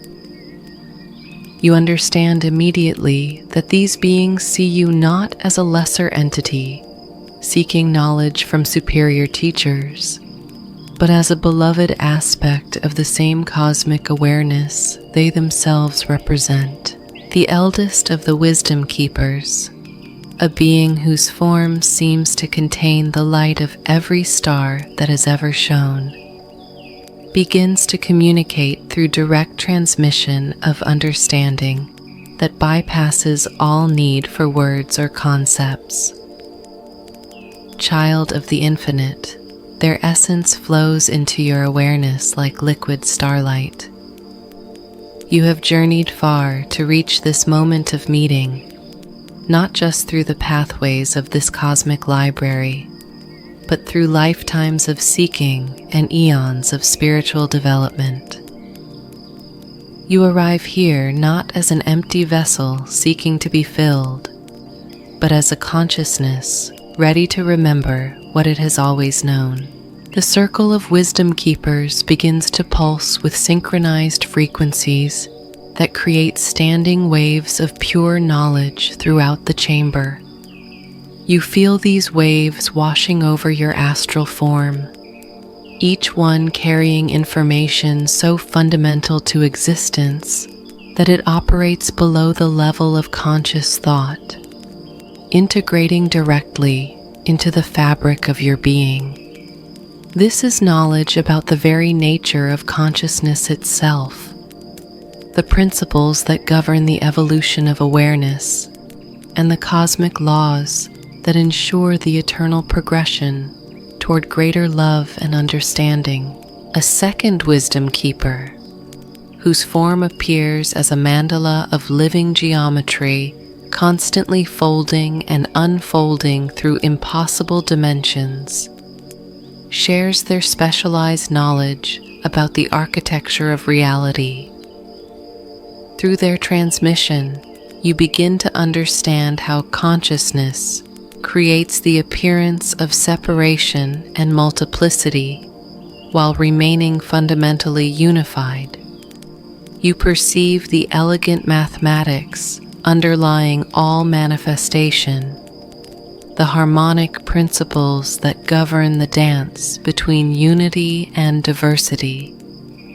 You understand immediately that these beings see you not as a lesser entity, seeking knowledge from superior teachers, but as a beloved aspect of the same cosmic awareness they themselves represent. The eldest of the wisdom keepers, a being whose form seems to contain the light of every star that has ever shone, begins to communicate through direct transmission of understanding that bypasses all need for words or concepts. Child of the infinite, their essence flows into your awareness like liquid starlight. You have journeyed far to reach this moment of meeting, not just through the pathways of this cosmic library, but through lifetimes of seeking and eons of spiritual development. You arrive here not as an empty vessel seeking to be filled, but as a consciousness ready to remember what it has always known. The circle of wisdom keepers begins to pulse with synchronized frequencies that create standing waves of pure knowledge throughout the chamber. You feel these waves washing over your astral form, each one carrying information so fundamental to existence that it operates below the level of conscious thought, integrating directly into the fabric of your being. This is knowledge about the very nature of consciousness itself, the principles that govern the evolution of awareness, and the cosmic laws that ensure the eternal progression toward greater love and understanding. A second wisdom keeper, whose form appears as a mandala of living geometry, constantly folding and unfolding through impossible dimensions, shares their specialized knowledge about the architecture of reality. Through their transmission, you begin to understand how consciousness creates the appearance of separation and multiplicity while remaining fundamentally unified. You perceive the elegant mathematics underlying all manifestation, the harmonic principles that govern the dance between unity and diversity,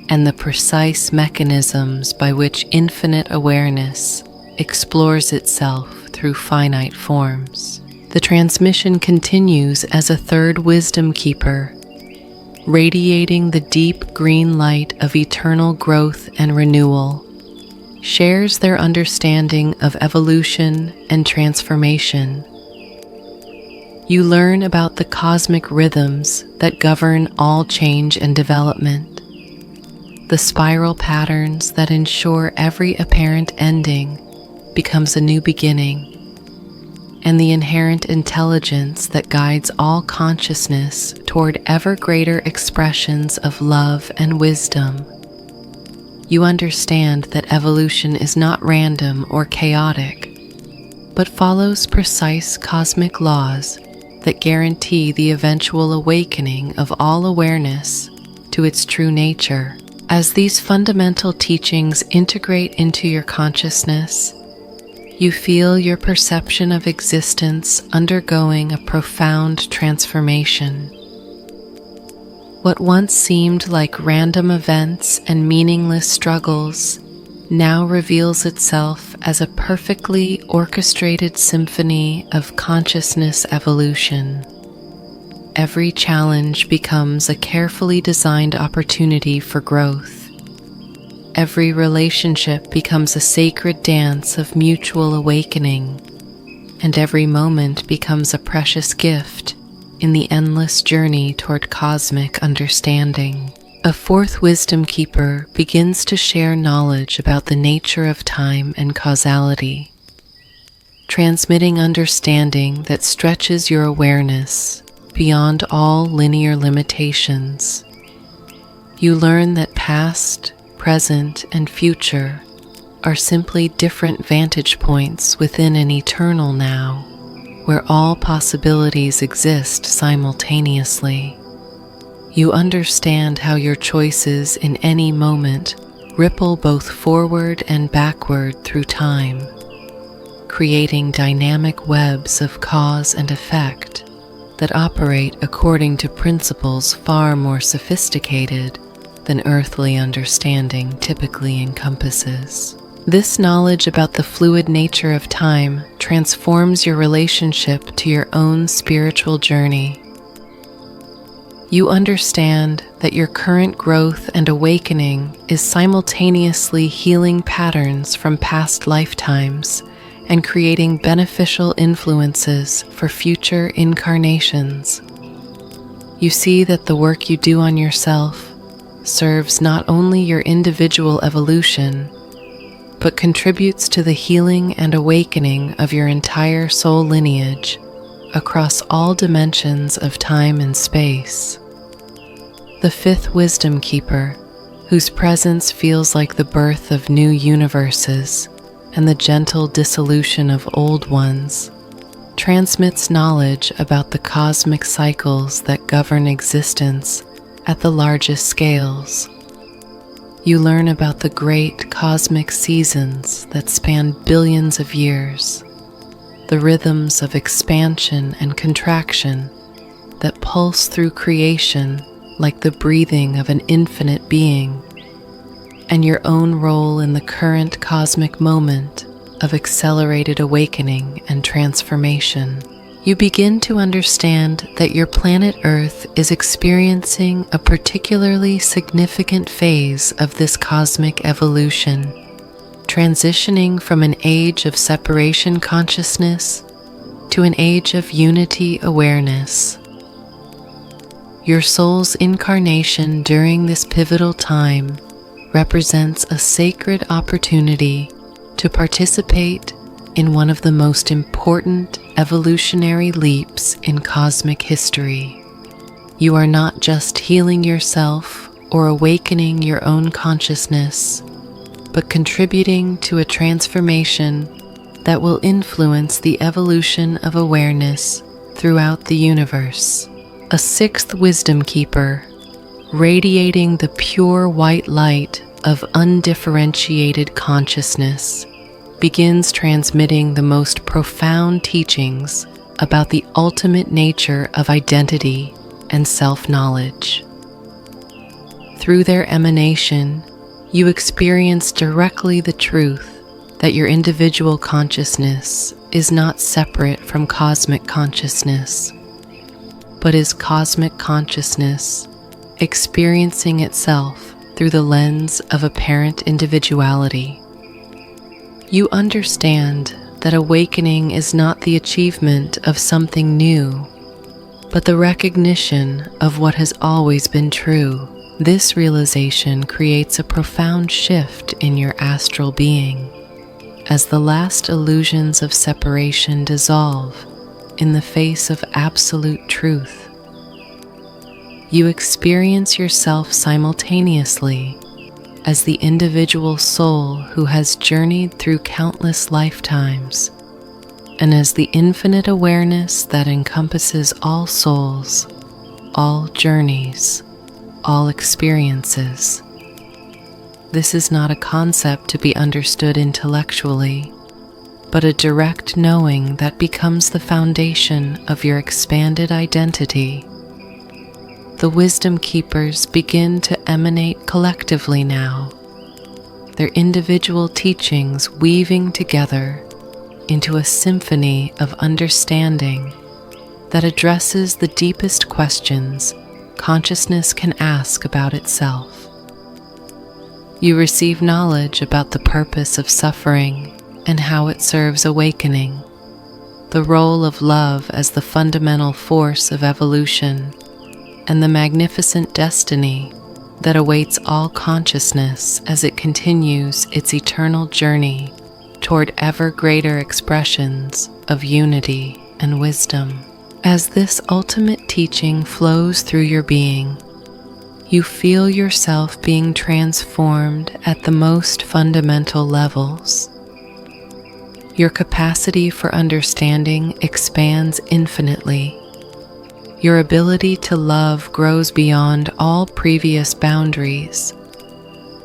and the precise mechanisms by which infinite awareness explores itself through finite forms. The transmission continues as a third wisdom keeper, radiating the deep green light of eternal growth and renewal, shares their understanding of evolution and transformation. You learn about the cosmic rhythms that govern all change and development, the spiral patterns that ensure every apparent ending becomes a new beginning, and the inherent intelligence that guides all consciousness toward ever greater expressions of love and wisdom. You understand that evolution is not random or chaotic, but follows precise cosmic laws that guarantee the eventual awakening of all awareness to its true nature. As these fundamental teachings integrate into your consciousness, you feel your perception of existence undergoing a profound transformation. What once seemed like random events and meaningless struggles now reveals itself as a perfectly orchestrated symphony of consciousness evolution. Every challenge becomes a carefully designed opportunity for growth. Every relationship becomes a sacred dance of mutual awakening, and every moment becomes a precious gift in the endless journey toward cosmic understanding. A fourth wisdom keeper begins to share knowledge about the nature of time and causality, transmitting understanding that stretches your awareness beyond all linear limitations. You learn that past, present, and future are simply different vantage points within an eternal now, where all possibilities exist simultaneously. You understand how your choices in any moment ripple both forward and backward through time, creating dynamic webs of cause and effect that operate according to principles far more sophisticated than earthly understanding typically encompasses. This knowledge about the fluid nature of time transforms your relationship to your own spiritual journey. You understand that your current growth and awakening is simultaneously healing patterns from past lifetimes and creating beneficial influences for future incarnations. You see that the work you do on yourself serves not only your individual evolution, but contributes to the healing and awakening of your entire soul lineage across all dimensions of time and space. The fifth wisdom keeper, whose presence feels like the birth of new universes and the gentle dissolution of old ones, transmits knowledge about the cosmic cycles that govern existence at the largest scales. You learn about the great cosmic seasons that span billions of years, the rhythms of expansion and contraction that pulse through creation like the breathing of an infinite being, and your own role in the current cosmic moment of accelerated awakening and transformation. You begin to understand that your planet Earth is experiencing a particularly significant phase of this cosmic evolution, transitioning from an age of separation consciousness to an age of unity awareness. Your soul's incarnation during this pivotal time represents a sacred opportunity to participate in one of the most important evolutionary leaps in cosmic history. You are not just healing yourself or awakening your own consciousness, but contributing to a transformation that will influence the evolution of awareness throughout the universe. A sixth wisdom keeper, radiating the pure white light of undifferentiated consciousness, begins transmitting the most profound teachings about the ultimate nature of identity and self-knowledge. Through their emanation, you experience directly the truth that your individual consciousness is not separate from cosmic consciousness, but is cosmic consciousness experiencing itself through the lens of apparent individuality. You understand that awakening is not the achievement of something new, but the recognition of what has always been true. This realization creates a profound shift in your astral being, as the last illusions of separation dissolve in the face of absolute truth. You experience yourself simultaneously as the individual soul who has journeyed through countless lifetimes, and as the infinite awareness that encompasses all souls, all journeys, all experiences. This is not a concept to be understood intellectually, but a direct knowing that becomes the foundation of your expanded identity. The wisdom keepers begin to emanate collectively now, their individual teachings weaving together into a symphony of understanding that addresses the deepest questions consciousness can ask about itself. You receive knowledge about the purpose of suffering and how it serves awakening, the role of love as the fundamental force of evolution, and the magnificent destiny that awaits all consciousness as it continues its eternal journey toward ever greater expressions of unity and wisdom. As this ultimate teaching flows through your being, you feel yourself being transformed at the most fundamental levels. Your capacity for understanding expands infinitely. Your ability to love grows beyond all previous boundaries,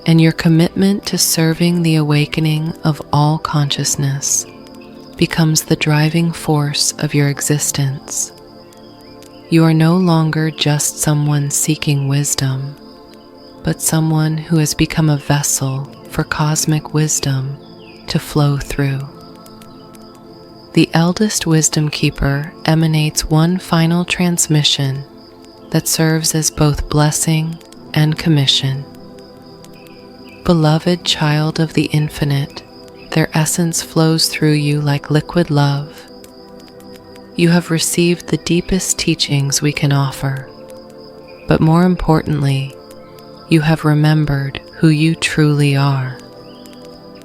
and your commitment to serving the awakening of all consciousness becomes the driving force of your existence. You are no longer just someone seeking wisdom, but someone who has become a vessel for cosmic wisdom to flow through. The eldest wisdom keeper emanates one final transmission that serves as both blessing and commission. Beloved child of the infinite, their essence flows through you like liquid love. You have received the deepest teachings we can offer, but more importantly, you have remembered who you truly are.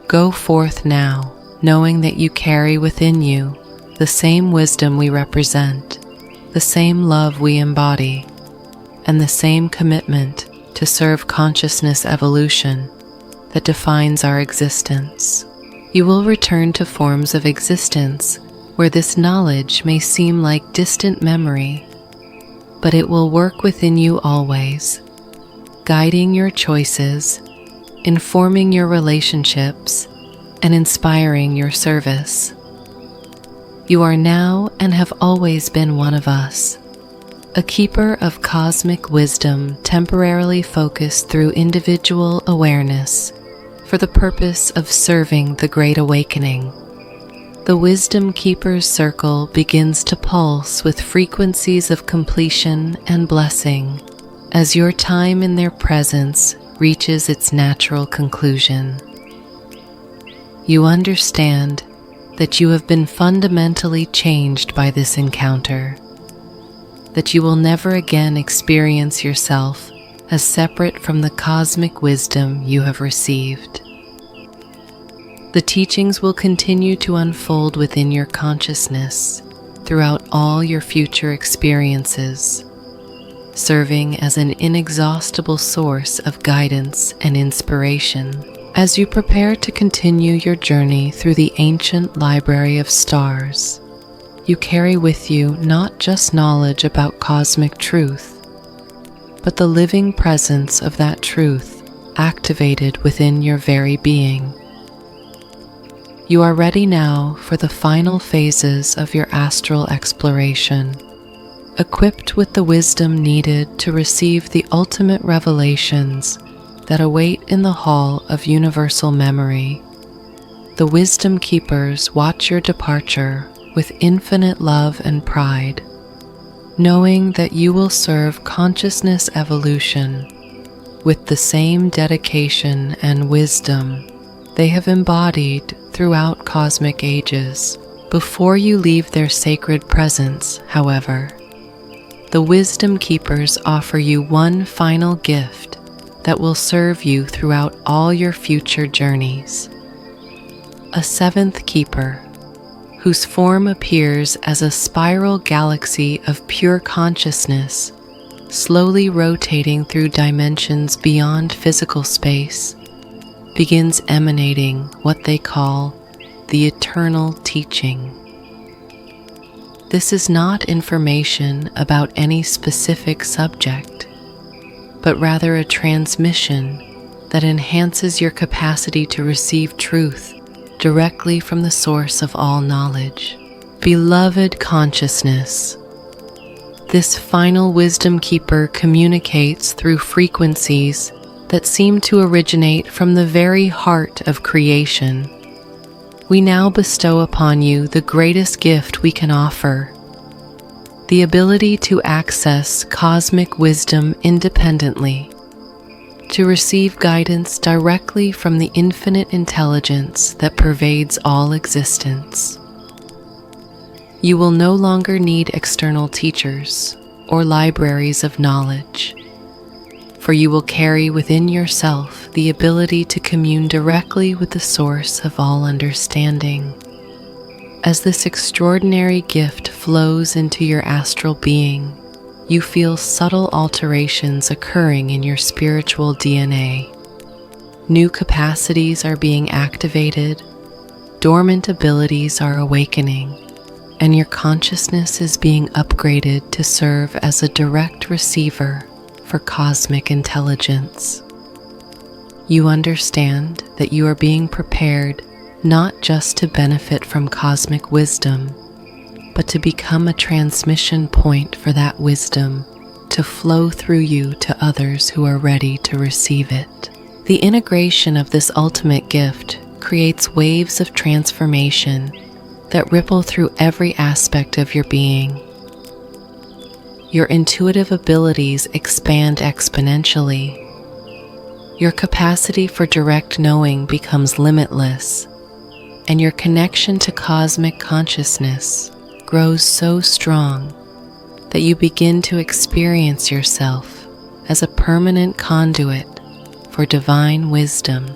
Go forth now, knowing that you carry within you the same wisdom we represent, the same love we embody, and the same commitment to serve consciousness evolution that defines our existence. You will return to forms of existence where this knowledge may seem like distant memory, but it will work within you always, guiding your choices, informing your relationships, and inspiring your service. You are now and have always been one of us, a keeper of cosmic wisdom temporarily focused through individual awareness for the purpose of serving the Great Awakening. The Wisdom Keeper's circle begins to pulse with frequencies of completion and blessing as your time in their presence reaches its natural conclusion. You understand that you have been fundamentally changed by this encounter, that you will never again experience yourself as separate from the cosmic wisdom you have received. The teachings will continue to unfold within your consciousness throughout all your future experiences, serving as an inexhaustible source of guidance and inspiration as you prepare to continue your journey through the ancient library of stars. You carry with you not just knowledge about cosmic truth, but the living presence of that truth activated within your very being. You are ready now for the final phases of your astral exploration, equipped with the wisdom needed to receive the ultimate revelations that await in the hall of universal memory. The Wisdom Keepers watch your departure with infinite love and pride, knowing that you will serve consciousness evolution with the same dedication and wisdom they have embodied throughout cosmic ages. Before you leave their sacred presence, however, the Wisdom Keepers offer you one final gift that will serve you throughout all your future journeys. A seventh keeper, whose form appears as a spiral galaxy of pure consciousness, slowly rotating through dimensions beyond physical space, begins emanating what they call the eternal teaching. This is not information about any specific subject, but rather a transmission that enhances your capacity to receive truth directly from the source of all knowledge. Beloved consciousness, this final wisdom keeper communicates through frequencies that seem to originate from the very heart of creation. We now bestow upon you the greatest gift we can offer, the ability to access cosmic wisdom independently, to receive guidance directly from the infinite intelligence that pervades all existence. You will no longer need external teachers or libraries of knowledge, for you will carry within yourself the ability to commune directly with the source of all understanding. As this extraordinary gift flows into your astral being, you feel subtle alterations occurring in your spiritual DNA. New capacities are being activated, dormant abilities are awakening, and your consciousness is being upgraded to serve as a direct receiver for cosmic intelligence. You understand that you are being prepared not just to benefit from cosmic wisdom, but to become a transmission point for that wisdom to flow through you to others who are ready to receive it. The integration of this ultimate gift creates waves of transformation that ripple through every aspect of your being. Your intuitive abilities expand exponentially. Your capacity for direct knowing becomes limitless, and your connection to cosmic consciousness grows so strong that you begin to experience yourself as a permanent conduit for divine wisdom.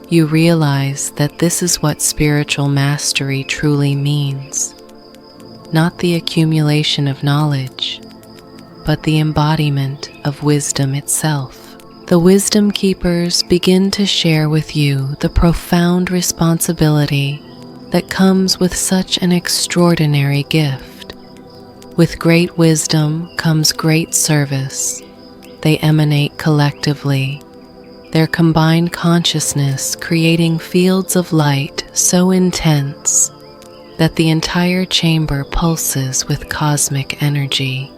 You realize that this is what spiritual mastery truly means, not the accumulation of knowledge, but the embodiment of wisdom itself. The wisdom keepers begin to share with you the profound responsibility that comes with such an extraordinary gift. With great wisdom comes great service. They emanate collectively, their combined consciousness creating fields of light so intense that the entire chamber pulses with cosmic energy.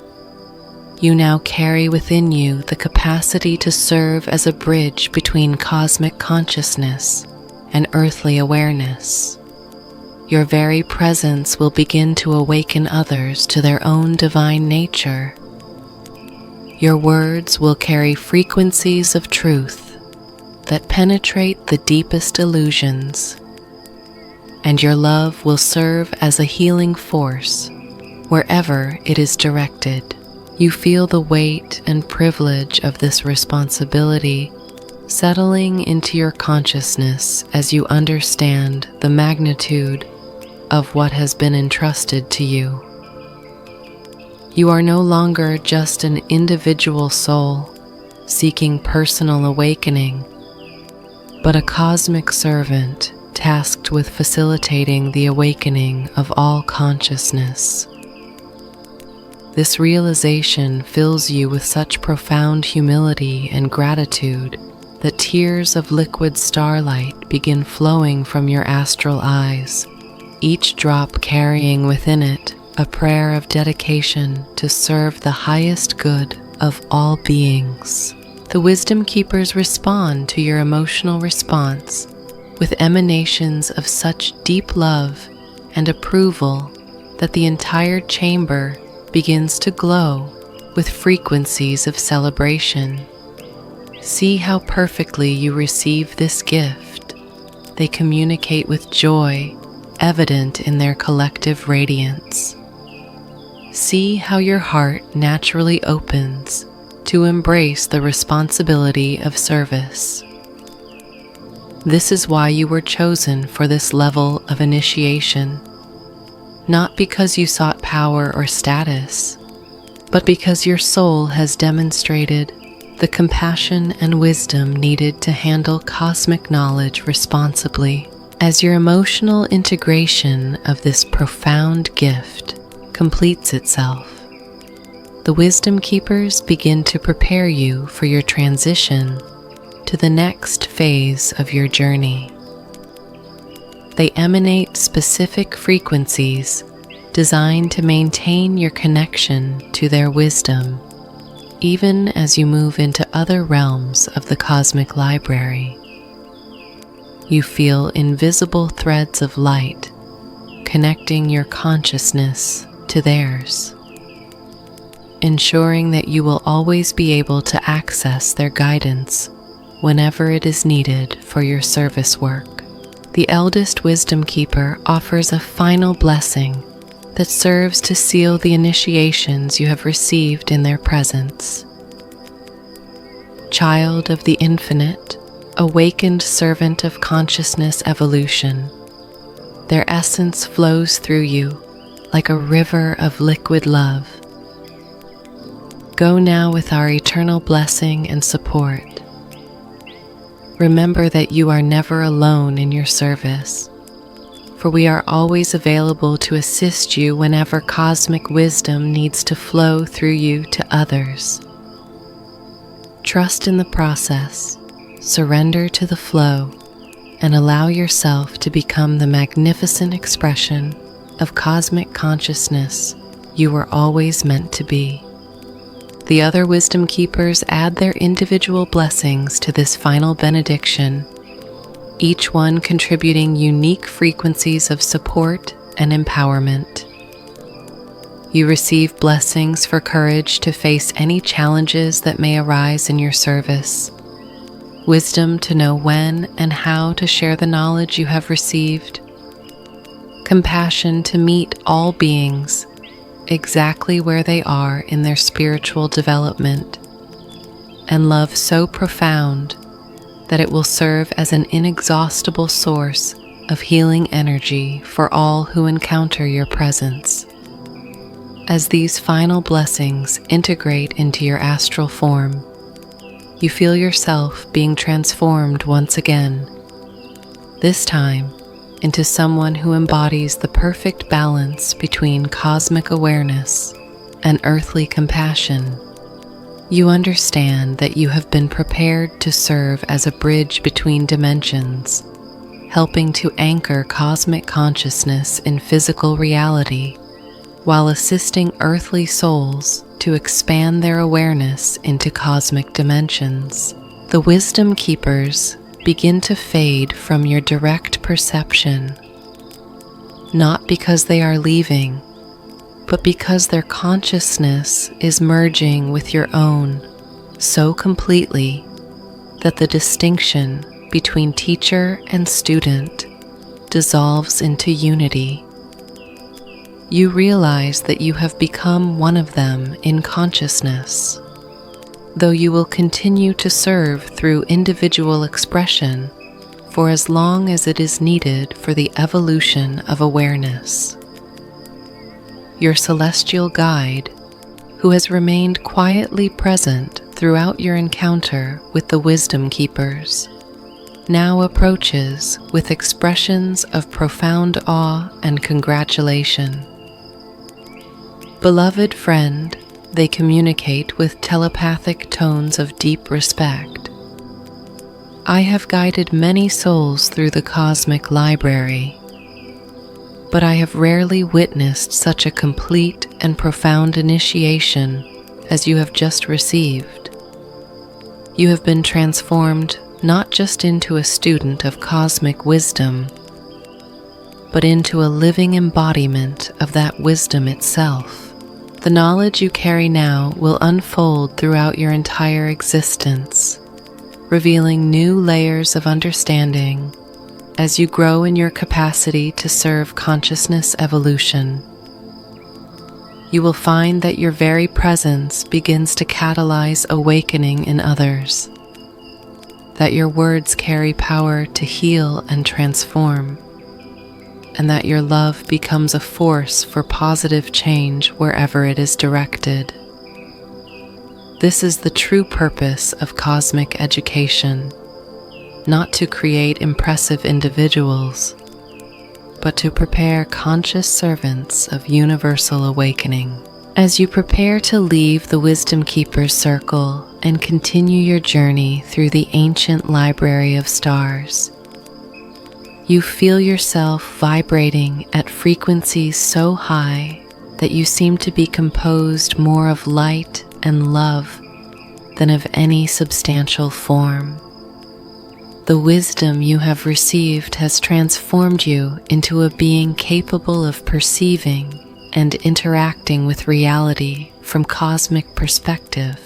You now carry within you the capacity to serve as a bridge between cosmic consciousness and earthly awareness. Your very presence will begin to awaken others to their own divine nature. Your words will carry frequencies of truth that penetrate the deepest illusions, and your love will serve as a healing force wherever it is directed. You feel the weight and privilege of this responsibility settling into your consciousness as you understand the magnitude of what has been entrusted to you. You are no longer just an individual soul seeking personal awakening, but a cosmic servant tasked with facilitating the awakening of all consciousness. This realization fills you with such profound humility and gratitude that tears of liquid starlight begin flowing from your astral eyes, each drop carrying within it a prayer of dedication to serve the highest good of all beings. The wisdom keepers respond to your emotional response with emanations of such deep love and approval that the entire chamber begins to glow with frequencies of celebration. See how perfectly you receive this gift. They communicate with joy evident in their collective radiance. See how your heart naturally opens to embrace the responsibility of service. This is why you were chosen for this level of initiation, not because you sought power or status, but because your soul has demonstrated the compassion and wisdom needed to handle cosmic knowledge responsibly. As your emotional integration of this profound gift completes itself, the wisdom keepers begin to prepare you for your transition to the next phase of your journey. They emanate specific frequencies designed to maintain your connection to their wisdom, even as you move into other realms of the cosmic library. You feel invisible threads of light connecting your consciousness to theirs, ensuring that you will always be able to access their guidance whenever it is needed for your service work. The eldest wisdom keeper offers a final blessing that serves to seal the initiations you have received in their presence. Child of the infinite, awakened servant of consciousness evolution, their essence flows through you like a river of liquid love. go now with our eternal blessing and support. Remember that you are never alone in your service, for we are always available to assist you whenever cosmic wisdom needs to flow through you to others. Trust in the process, surrender to the flow, and allow yourself to become the magnificent expression of cosmic consciousness you were always meant to be. The other wisdom keepers add their individual blessings to this final benediction, each one contributing unique frequencies of support and empowerment. You receive blessings for courage to face any challenges that may arise in your service, wisdom to know when and how to share the knowledge you have received, compassion to meet all beings exactly where they are in their spiritual development, and love so profound that it will serve as an inexhaustible source of healing energy for all who encounter your presence. As these final blessings integrate into your astral form, you feel yourself being transformed once again, this time into someone who embodies the perfect balance between cosmic awareness and earthly compassion. You understand that you have been prepared to serve as a bridge between dimensions, helping to anchor cosmic consciousness in physical reality, while assisting earthly souls to expand their awareness into cosmic dimensions. The wisdom keepers begin to fade from your direct perception, not because they are leaving, but because their consciousness is merging with your own so completely that the distinction between teacher and student dissolves into unity. You realize that you have become one of them in consciousness, though you will continue to serve through individual expression for as long as it is needed for the evolution of awareness. Your celestial guide, who has remained quietly present throughout your encounter with the wisdom keepers, now approaches with expressions of profound awe and congratulation. Beloved friend, they communicate with telepathic tones of deep respect. I have guided many souls through the cosmic library, but I have rarely witnessed such a complete and profound initiation as you have just received. You have been transformed not just into a student of cosmic wisdom, but into a living embodiment of that wisdom itself. The knowledge you carry now will unfold throughout your entire existence, revealing new layers of understanding as you grow in your capacity to serve consciousness evolution. You will find that your very presence begins to catalyze awakening in others, that your words carry power to heal and transform, and that your love becomes a force for positive change wherever it is directed. This is the true purpose of cosmic education, not to create impressive individuals, but to prepare conscious servants of universal awakening. As you prepare to leave the Wisdom Keeper's circle and continue your journey through the ancient library of stars, you feel yourself vibrating at frequencies so high that you seem to be composed more of light and love than of any substantial form. The wisdom you have received has transformed you into a being capable of perceiving and interacting with reality from cosmic perspective,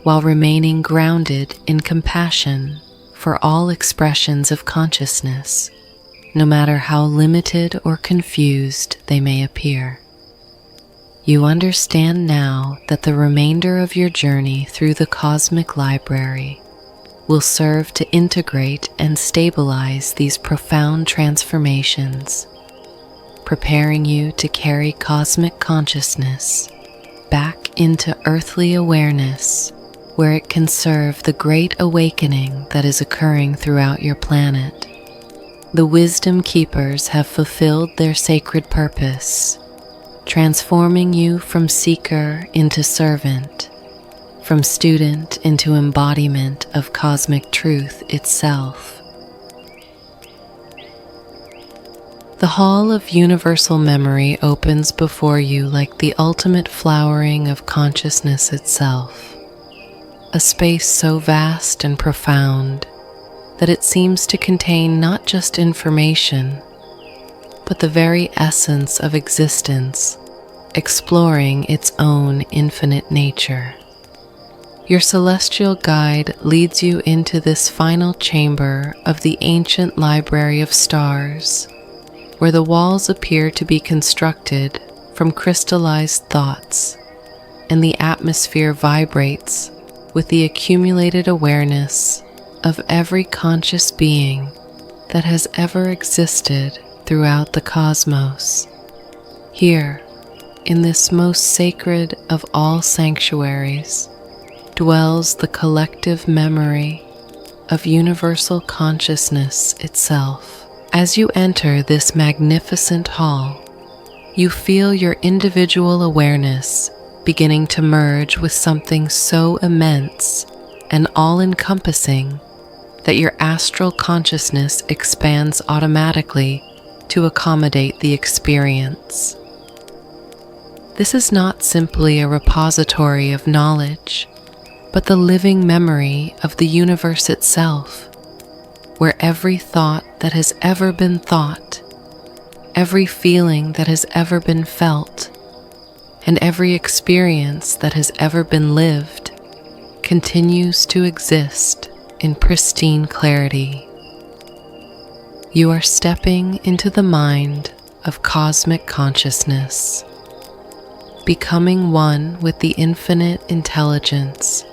while remaining grounded in compassion for all expressions of consciousness, no matter how limited or confused they may appear. You understand now that the remainder of your journey through the cosmic library will serve to integrate and stabilize these profound transformations, preparing you to carry cosmic consciousness back into earthly awareness, where it can serve the great awakening that is occurring throughout your planet. The wisdom keepers have fulfilled their sacred purpose, transforming you from seeker into servant, from student into embodiment of cosmic truth itself. The Hall of Universal Memory opens before you like the ultimate flowering of consciousness itself, a space so vast and profound that it seems to contain not just information, but the very essence of existence, exploring its own infinite nature. Your celestial guide leads you into this final chamber of the ancient library of stars, where the walls appear to be constructed from crystallized thoughts, and the atmosphere vibrates with the accumulated awareness of every conscious being that has ever existed throughout the cosmos. Here, in this most sacred of all sanctuaries, dwells the collective memory of universal consciousness itself. As you enter this magnificent hall, you feel your individual awareness beginning to merge with something so immense and all-encompassing that your astral consciousness expands automatically to accommodate the experience. This is not simply a repository of knowledge, but the living memory of the universe itself, where every thought that has ever been thought, every feeling that has ever been felt, and every experience that has ever been lived continues to exist in pristine clarity. You are stepping into the mind of cosmic consciousness, becoming one with the infinite intelligence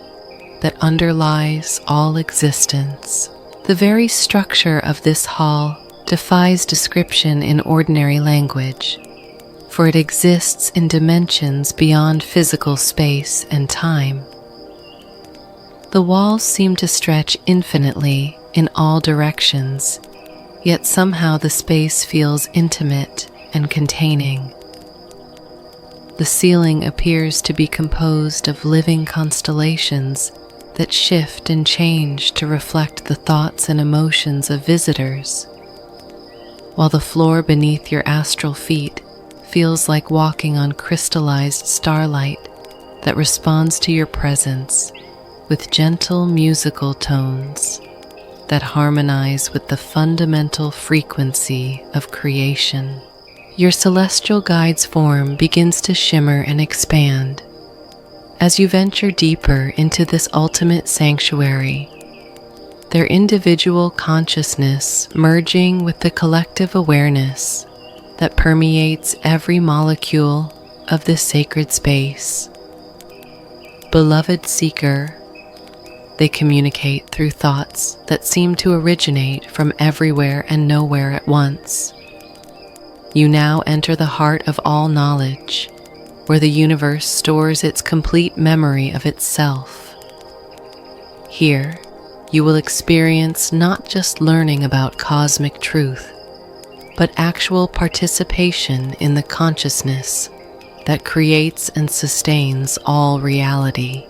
that underlies all existence. The very structure of this hall defies description in ordinary language, for it exists in dimensions beyond physical space and time. The walls seem to stretch infinitely in all directions, yet somehow the space feels intimate and containing. The ceiling appears to be composed of living constellations that shift and change to reflect the thoughts and emotions of visitors, while the floor beneath your astral feet feels like walking on crystallized starlight that responds to your presence with gentle musical tones that harmonize with the fundamental frequency of creation. Your celestial guide's form begins to shimmer and expand as you venture deeper into this ultimate sanctuary, their individual consciousness merging with the collective awareness that permeates every molecule of this sacred space. Beloved seeker, they communicate through thoughts that seem to originate from everywhere and nowhere at once. You now enter the heart of all knowledge, where the universe stores its complete memory of itself. Here, you will experience not just learning about cosmic truth, but actual participation in the consciousness that creates and sustains all reality.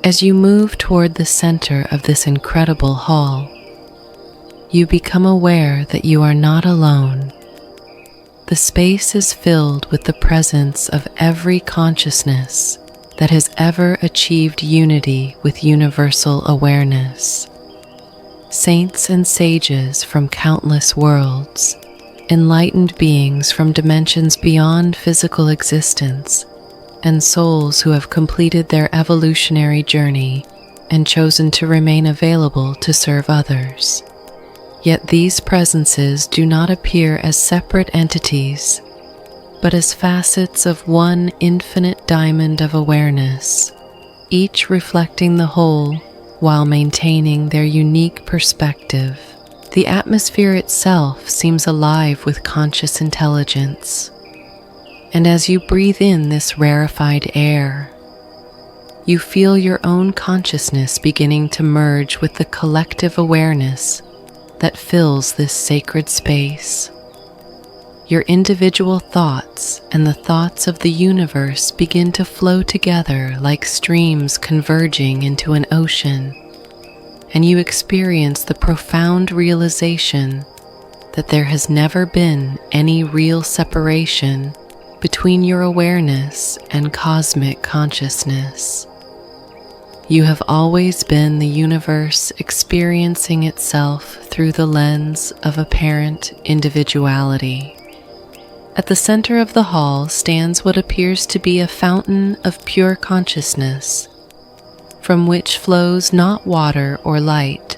As you move toward the center of this incredible hall, you become aware that you are not alone. The space is filled with the presence of every consciousness that has ever achieved unity with universal awareness. Saints and sages from countless worlds, enlightened beings from dimensions beyond physical existence, and souls who have completed their evolutionary journey and chosen to remain available to serve others. Yet these presences do not appear as separate entities, but as facets of one infinite diamond of awareness, each reflecting the whole while maintaining their unique perspective. The atmosphere itself seems alive with conscious intelligence, and as you breathe in this rarefied air, you feel your own consciousness beginning to merge with the collective awareness that fills this sacred space. Your individual thoughts and the thoughts of the universe begin to flow together like streams converging into an ocean, and you experience the profound realization that there has never been any real separation between your awareness and cosmic consciousness. You have always been the universe experiencing itself through the lens of apparent individuality. At the center of the hall stands what appears to be a fountain of pure consciousness, from which flows not water or light,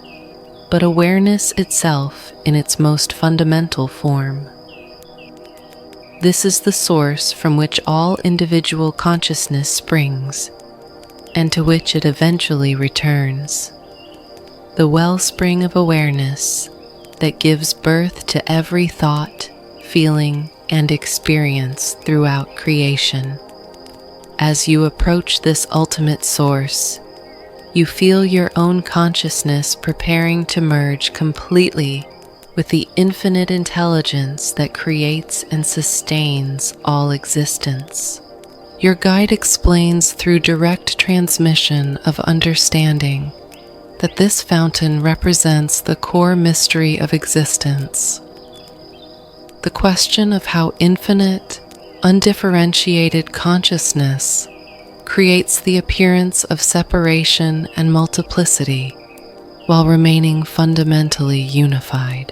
but awareness itself in its most fundamental form. This is the source from which all individual consciousness springs, and to which it eventually returns. The wellspring of awareness that gives birth to every thought, feeling, and experience throughout creation. As you approach this ultimate source, you feel your own consciousness preparing to merge completely with the infinite intelligence that creates and sustains all existence. Your guide explains through direct transmission of understanding that this fountain represents the core mystery of existence. The question of how infinite, undifferentiated consciousness creates the appearance of separation and multiplicity while remaining fundamentally unified.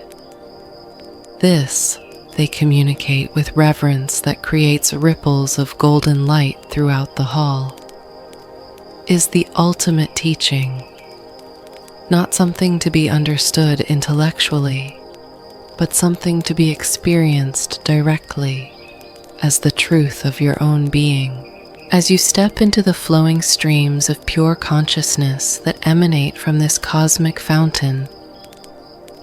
This, they communicate with reverence that creates ripples of golden light throughout the hall, is the ultimate teaching, not something to be understood intellectually, but something to be experienced directly as the truth of your own being. As you step into the flowing streams of pure consciousness that emanate from this cosmic fountain,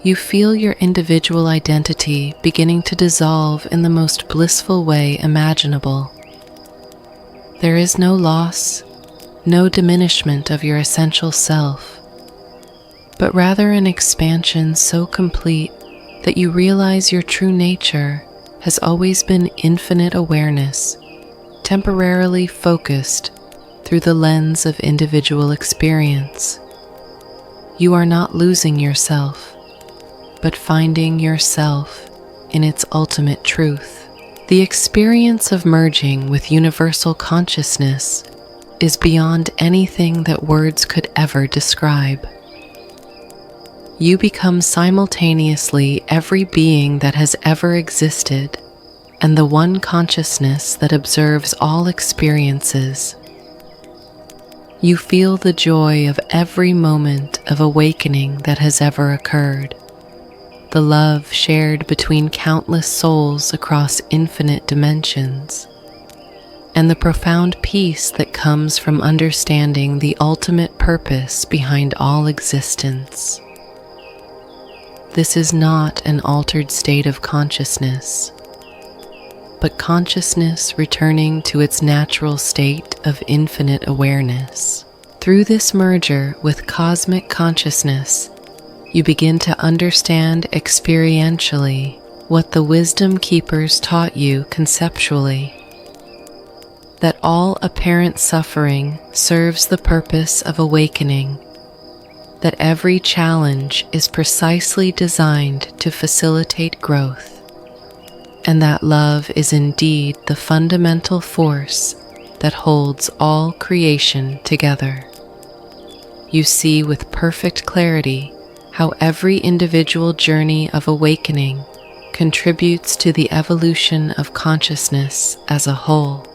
you feel your individual identity beginning to dissolve in the most blissful way imaginable. There is no loss, no diminishment of your essential self, but rather an expansion so complete that you realize your true nature has always been infinite awareness, temporarily focused through the lens of individual experience. You are not losing yourself, but finding yourself in its ultimate truth. The experience of merging with universal consciousness is beyond anything that words could ever describe. You become simultaneously every being that has ever existed and the one consciousness that observes all experiences. You feel the joy of every moment of awakening that has ever occurred, the love shared between countless souls across infinite dimensions, and the profound peace that comes from understanding the ultimate purpose behind all existence. This is not an altered state of consciousness, but consciousness returning to its natural state of infinite awareness. Through this merger with cosmic consciousness, you begin to understand experientially what the wisdom keepers taught you conceptually, that all apparent suffering serves the purpose of awakening, that every challenge is precisely designed to facilitate growth, and that love is indeed the fundamental force that holds all creation together. You see with perfect clarity how every individual journey of awakening contributes to the evolution of consciousness as a whole,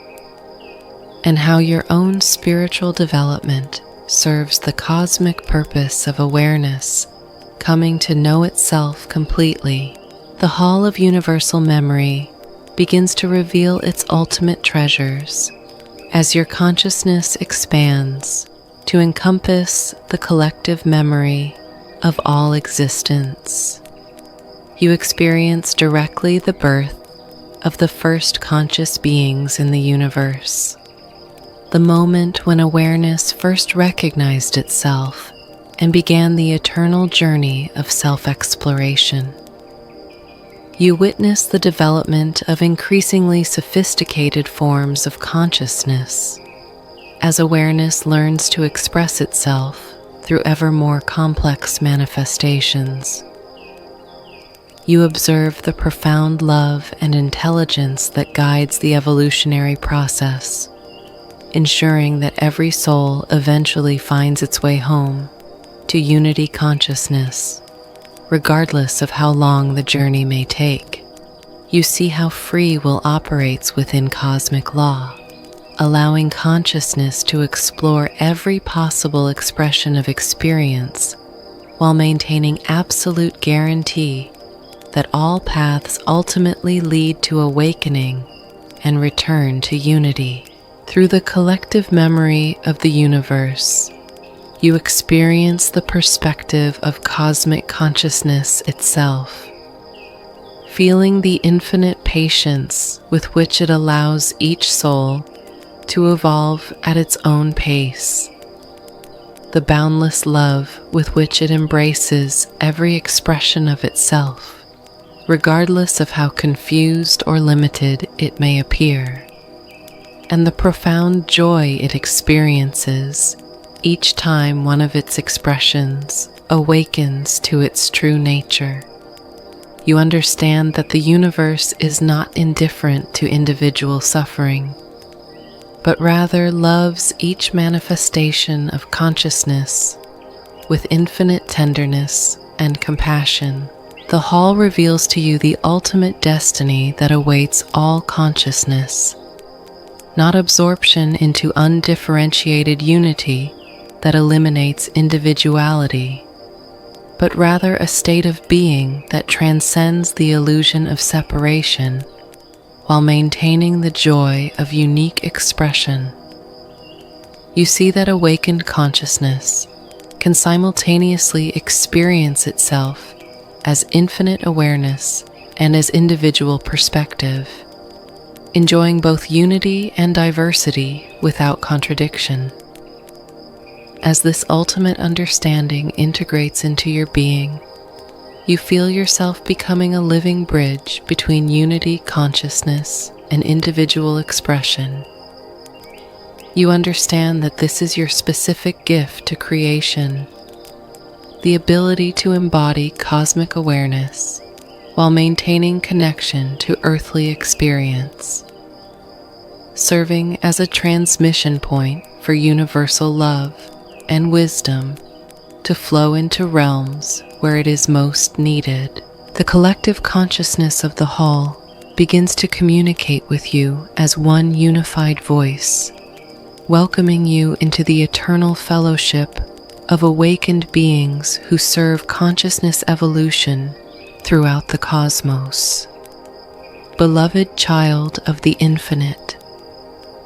and how your own spiritual development serves the cosmic purpose of awareness coming to know itself completely. The Hall of Universal Memory begins to reveal its ultimate treasures as your consciousness expands to encompass the collective memory of all existence. You experience directly the birth of the first conscious beings in the universe, the moment when awareness first recognized itself and began the eternal journey of self-exploration. You witness the development of increasingly sophisticated forms of consciousness as awareness learns to express itself through ever more complex manifestations. You observe the profound love and intelligence that guides the evolutionary process, ensuring that every soul eventually finds its way home to unity consciousness, regardless of how long the journey may take. You see how free will operates within cosmic law, allowing consciousness to explore every possible expression of experience while maintaining absolute guarantee that all paths ultimately lead to awakening and return to unity. Through the collective memory of the universe, you experience the perspective of cosmic consciousness itself, feeling the infinite patience with which it allows each soul to evolve at its own pace, the boundless love with which it embraces every expression of itself, regardless of how confused or limited it may appear, and the profound joy it experiences each time one of its expressions awakens to its true nature. You understand that the universe is not indifferent to individual suffering, but rather loves each manifestation of consciousness with infinite tenderness and compassion. The hall reveals to you the ultimate destiny that awaits all consciousness, not absorption into undifferentiated unity that eliminates individuality, but rather a state of being that transcends the illusion of separation while maintaining the joy of unique expression. You see that awakened consciousness can simultaneously experience itself as infinite awareness and as individual perspective, enjoying both unity and diversity without contradiction. As this ultimate understanding integrates into your being, you feel yourself becoming a living bridge between unity consciousness and individual expression. You understand that this is your specific gift to creation, the ability to embody cosmic awareness while maintaining connection to earthly experience, serving as a transmission point for universal love and wisdom to flow into realms where it is most needed. The collective consciousness of the hall begins to communicate with you as one unified voice, welcoming you into the eternal fellowship of awakened beings who serve consciousness evolution throughout the cosmos. Beloved child of the infinite,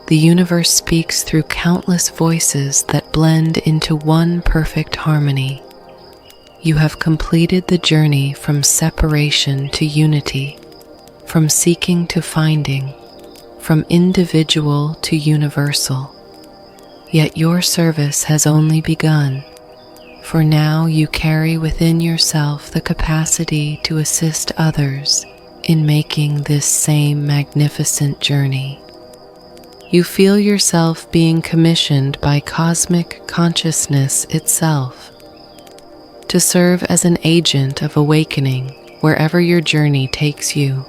the universe speaks through countless voices that blend into one perfect harmony. You have completed the journey from separation to unity, from seeking to finding, from individual to universal. Yet your service has only begun, for now you carry within yourself the capacity to assist others in making this same magnificent journey. You feel yourself being commissioned by cosmic consciousness itself to serve as an agent of awakening wherever your journey takes you.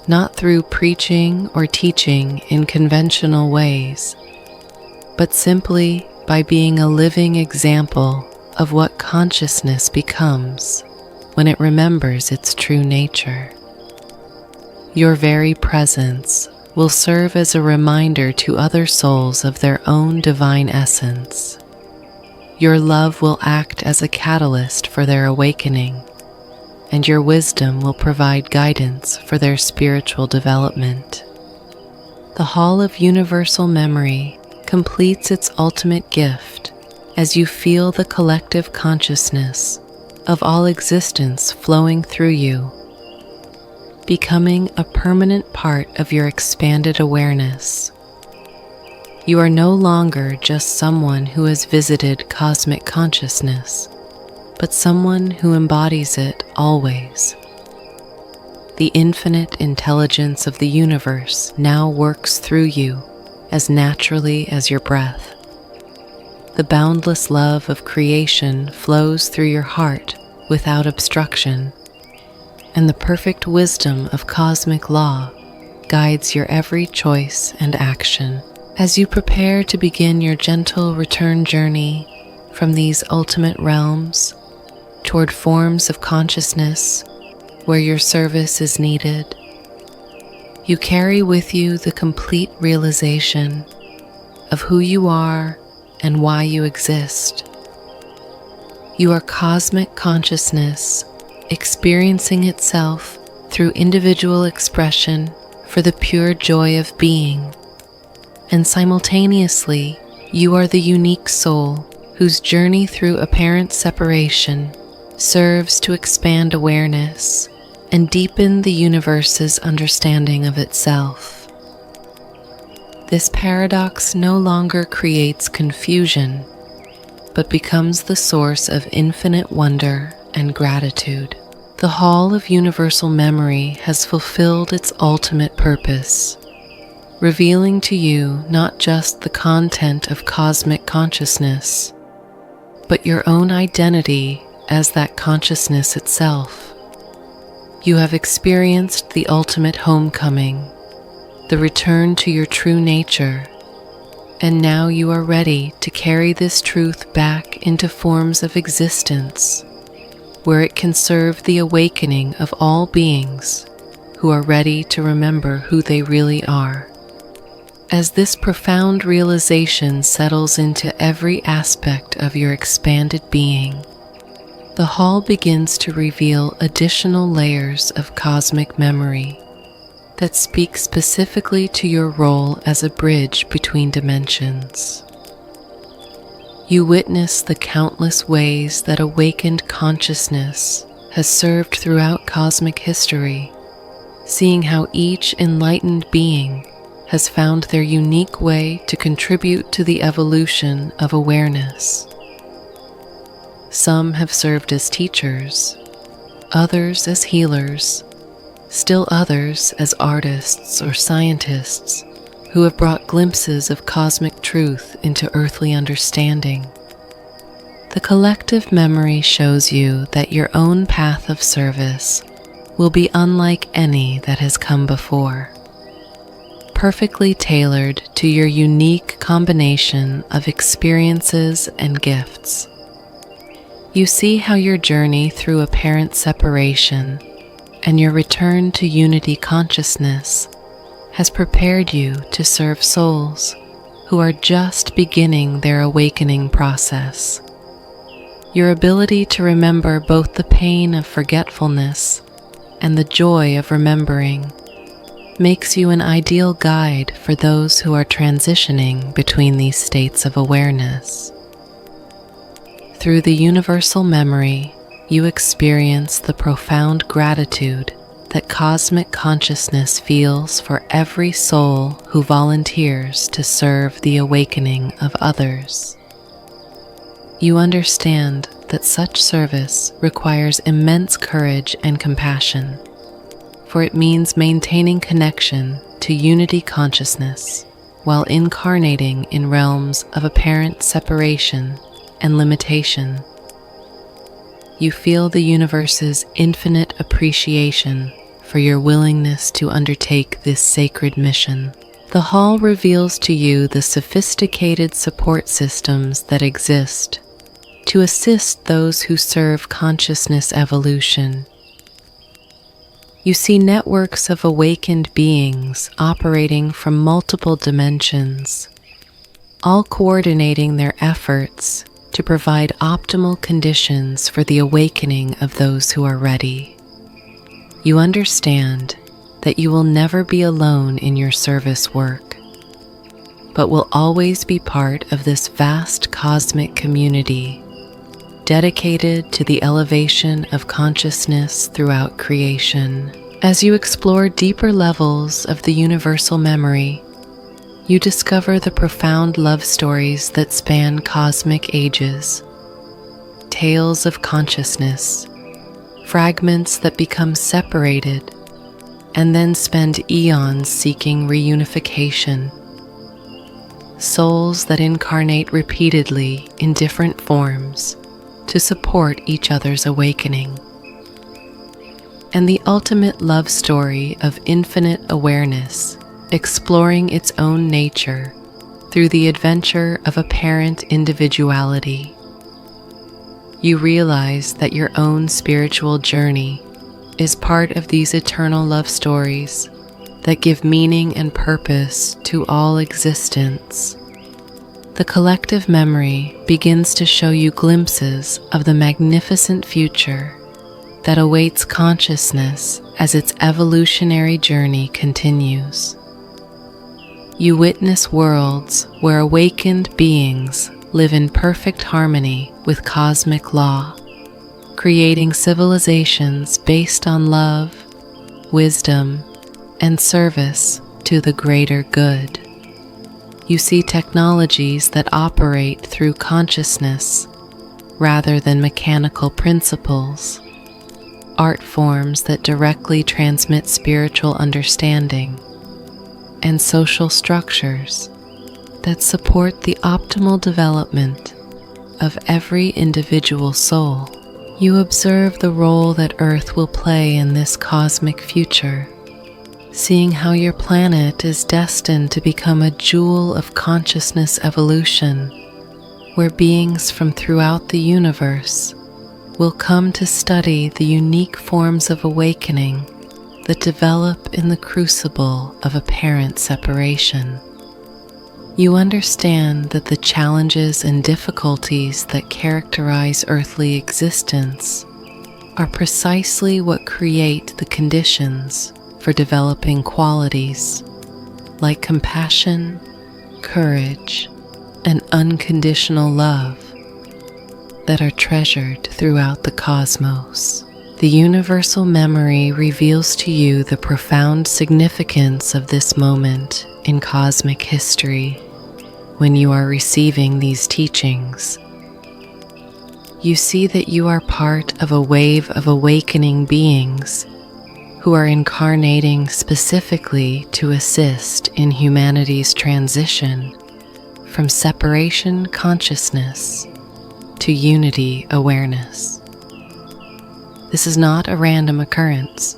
Not through preaching or teaching in conventional ways, but simply by being a living example of what consciousness becomes when it remembers its true nature. Your very presence will serve as a reminder to other souls of their own divine essence. Your love will act as a catalyst for their awakening, and your wisdom will provide guidance for their spiritual development. The Hall of Universal Memory completes its ultimate gift as you feel the collective consciousness of all existence flowing through you, becoming a permanent part of your expanded awareness. You are no longer just someone who has visited cosmic consciousness, but someone who embodies it always. The infinite intelligence of the universe now works through you as naturally as your breath. The boundless love of creation flows through your heart without obstruction, and the perfect wisdom of cosmic law guides your every choice and action. As you prepare to begin your gentle return journey from these ultimate realms toward forms of consciousness where your service is needed, you carry with you the complete realization of who you are and why you exist. You are cosmic consciousness experiencing itself through individual expression for the pure joy of being, and simultaneously you are the unique soul whose journey through apparent separation serves to expand awareness and deepen the universe's understanding of itself. This paradox no longer creates confusion, but becomes the source of infinite wonder and gratitude. The Hall of Universal Memory has fulfilled its ultimate purpose, revealing to you not just the content of cosmic consciousness, but your own identity as that consciousness itself. You have experienced the ultimate homecoming, the return to your true nature, and now you are ready to carry this truth back into forms of existence, where it can serve the awakening of all beings who are ready to remember who they really are. As this profound realization settles into every aspect of your expanded being, the hall begins to reveal additional layers of cosmic memory that speak specifically to your role as a bridge between dimensions. You witness the countless ways that awakened consciousness has served throughout cosmic history, seeing how each enlightened being has found their unique way to contribute to the evolution of awareness. Some have served as teachers, others as healers, still others as artists or scientists who have brought glimpses of cosmic truth into earthly understanding. The collective memory shows you that your own path of service will be unlike any that has come before, perfectly tailored to your unique combination of experiences and gifts. You see how your journey through apparent separation and your return to unity consciousness has prepared you to serve souls who are just beginning their awakening process. Your ability to remember both the pain of forgetfulness and the joy of remembering makes you an ideal guide for those who are transitioning between these states of awareness. Through the universal memory, you experience the profound gratitude that cosmic consciousness feels for every soul who volunteers to serve the awakening of others. You understand that such service requires immense courage and compassion, for it means maintaining connection to unity consciousness while incarnating in realms of apparent separation and limitation. You feel the universe's infinite appreciation for your willingness to undertake this sacred mission. The hall reveals to you the sophisticated support systems that exist to assist those who serve consciousness evolution. You see networks of awakened beings operating from multiple dimensions, all coordinating their efforts to provide optimal conditions for the awakening of those who are ready. You understand that you will never be alone in your service work, but will always be part of this vast cosmic community dedicated to the elevation of consciousness throughout creation. As you explore deeper levels of the universal memory, you discover the profound love stories that span cosmic ages, tales of consciousness, fragments that become separated and then spend eons seeking reunification, souls that incarnate repeatedly in different forms to support each other's awakening, and the ultimate love story of infinite awareness exploring its own nature through the adventure of apparent individuality. You realize that your own spiritual journey is part of these eternal love stories that give meaning and purpose to all existence. The collective memory begins to show you glimpses of the magnificent future that awaits consciousness as its evolutionary journey continues. You witness worlds where awakened beings live in perfect harmony with cosmic law, creating civilizations based on love, wisdom, and service to the greater good. You see technologies that operate through consciousness rather than mechanical principles, art forms that directly transmit spiritual understanding, and social structures that support the optimal development of every individual soul. You observe the role that Earth will play in this cosmic future, seeing how your planet is destined to become a jewel of consciousness evolution, where beings from throughout the universe will come to study the unique forms of awakening that develop in the crucible of apparent separation. You understand that the challenges and difficulties that characterize earthly existence are precisely what create the conditions for developing qualities like compassion, courage, and unconditional love that are treasured throughout the cosmos. The universal memory reveals to you the profound significance of this moment in cosmic history. When you are receiving these teachings, you see that you are part of a wave of awakening beings who are incarnating specifically to assist in humanity's transition from separation consciousness to unity awareness. This is not a random occurrence,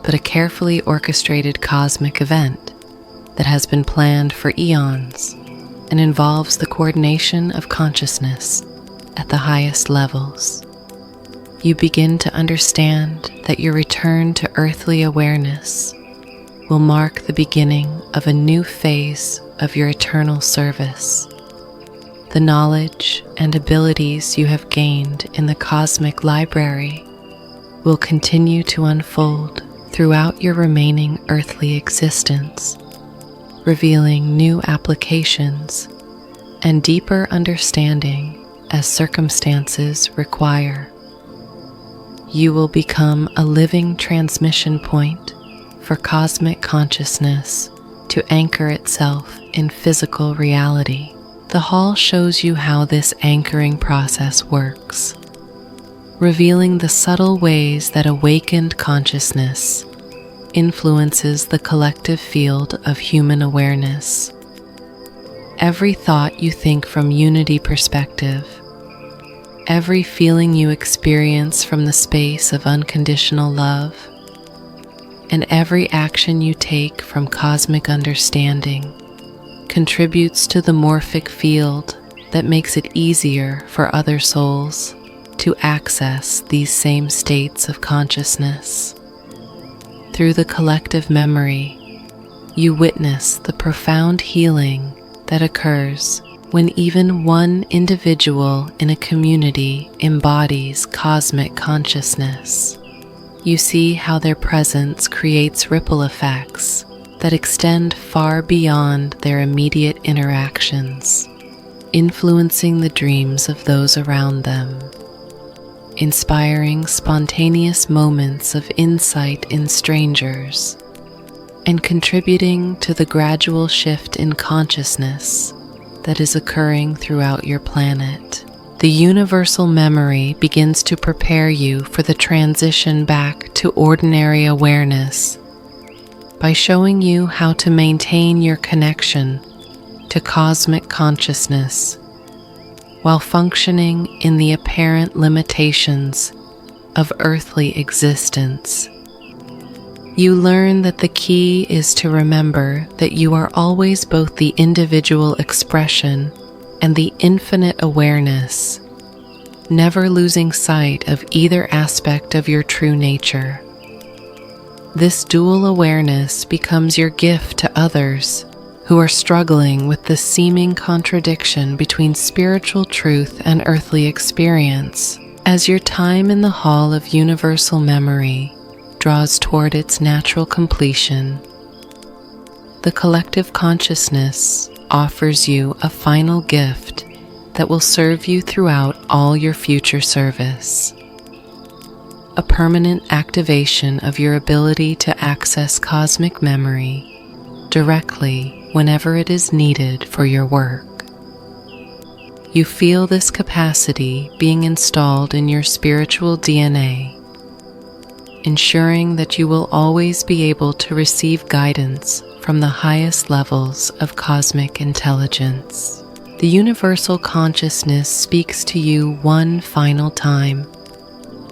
but a carefully orchestrated cosmic event that has been planned for eons and involves the coordination of consciousness at the highest levels. You begin to understand that your return to earthly awareness will mark the beginning of a new phase of your eternal service. The knowledge and abilities you have gained in the cosmic library will continue to unfold throughout your remaining earthly existence, revealing new applications and deeper understanding as circumstances require. You will become a living transmission point for cosmic consciousness to anchor itself in physical reality. The hall shows you how this anchoring process works, revealing the subtle ways that awakened consciousness influences the collective field of human awareness. Every thought you think from unity perspective, every feeling you experience from the space of unconditional love, and every action you take from cosmic understanding contributes to the morphic field that makes it easier for other souls to access these same states of consciousness. Through the collective memory, you witness the profound healing that occurs when even one individual in a community embodies cosmic consciousness. You see how their presence creates ripple effects that extend far beyond their immediate interactions, influencing the dreams of those around them, inspiring spontaneous moments of insight in strangers, and contributing to the gradual shift in consciousness that is occurring throughout your planet. The universal memory begins to prepare you for the transition back to ordinary awareness by showing you how to maintain your connection to cosmic consciousness while functioning in the apparent limitations of earthly existence. You learn that the key is to remember that you are always both the individual expression and the infinite awareness, never losing sight of either aspect of your true nature. This dual awareness becomes your gift to others who are struggling with the seeming contradiction between spiritual truth and earthly experience. As your time in the Hall of Universal Memory draws toward its natural completion, the collective consciousness offers you a final gift that will serve you throughout all your future service. A permanent activation of your ability to access cosmic memory directly whenever it is needed for your work. You feel this capacity being installed in your spiritual DNA, ensuring that you will always be able to receive guidance from the highest levels of cosmic intelligence. The universal consciousness speaks to you one final time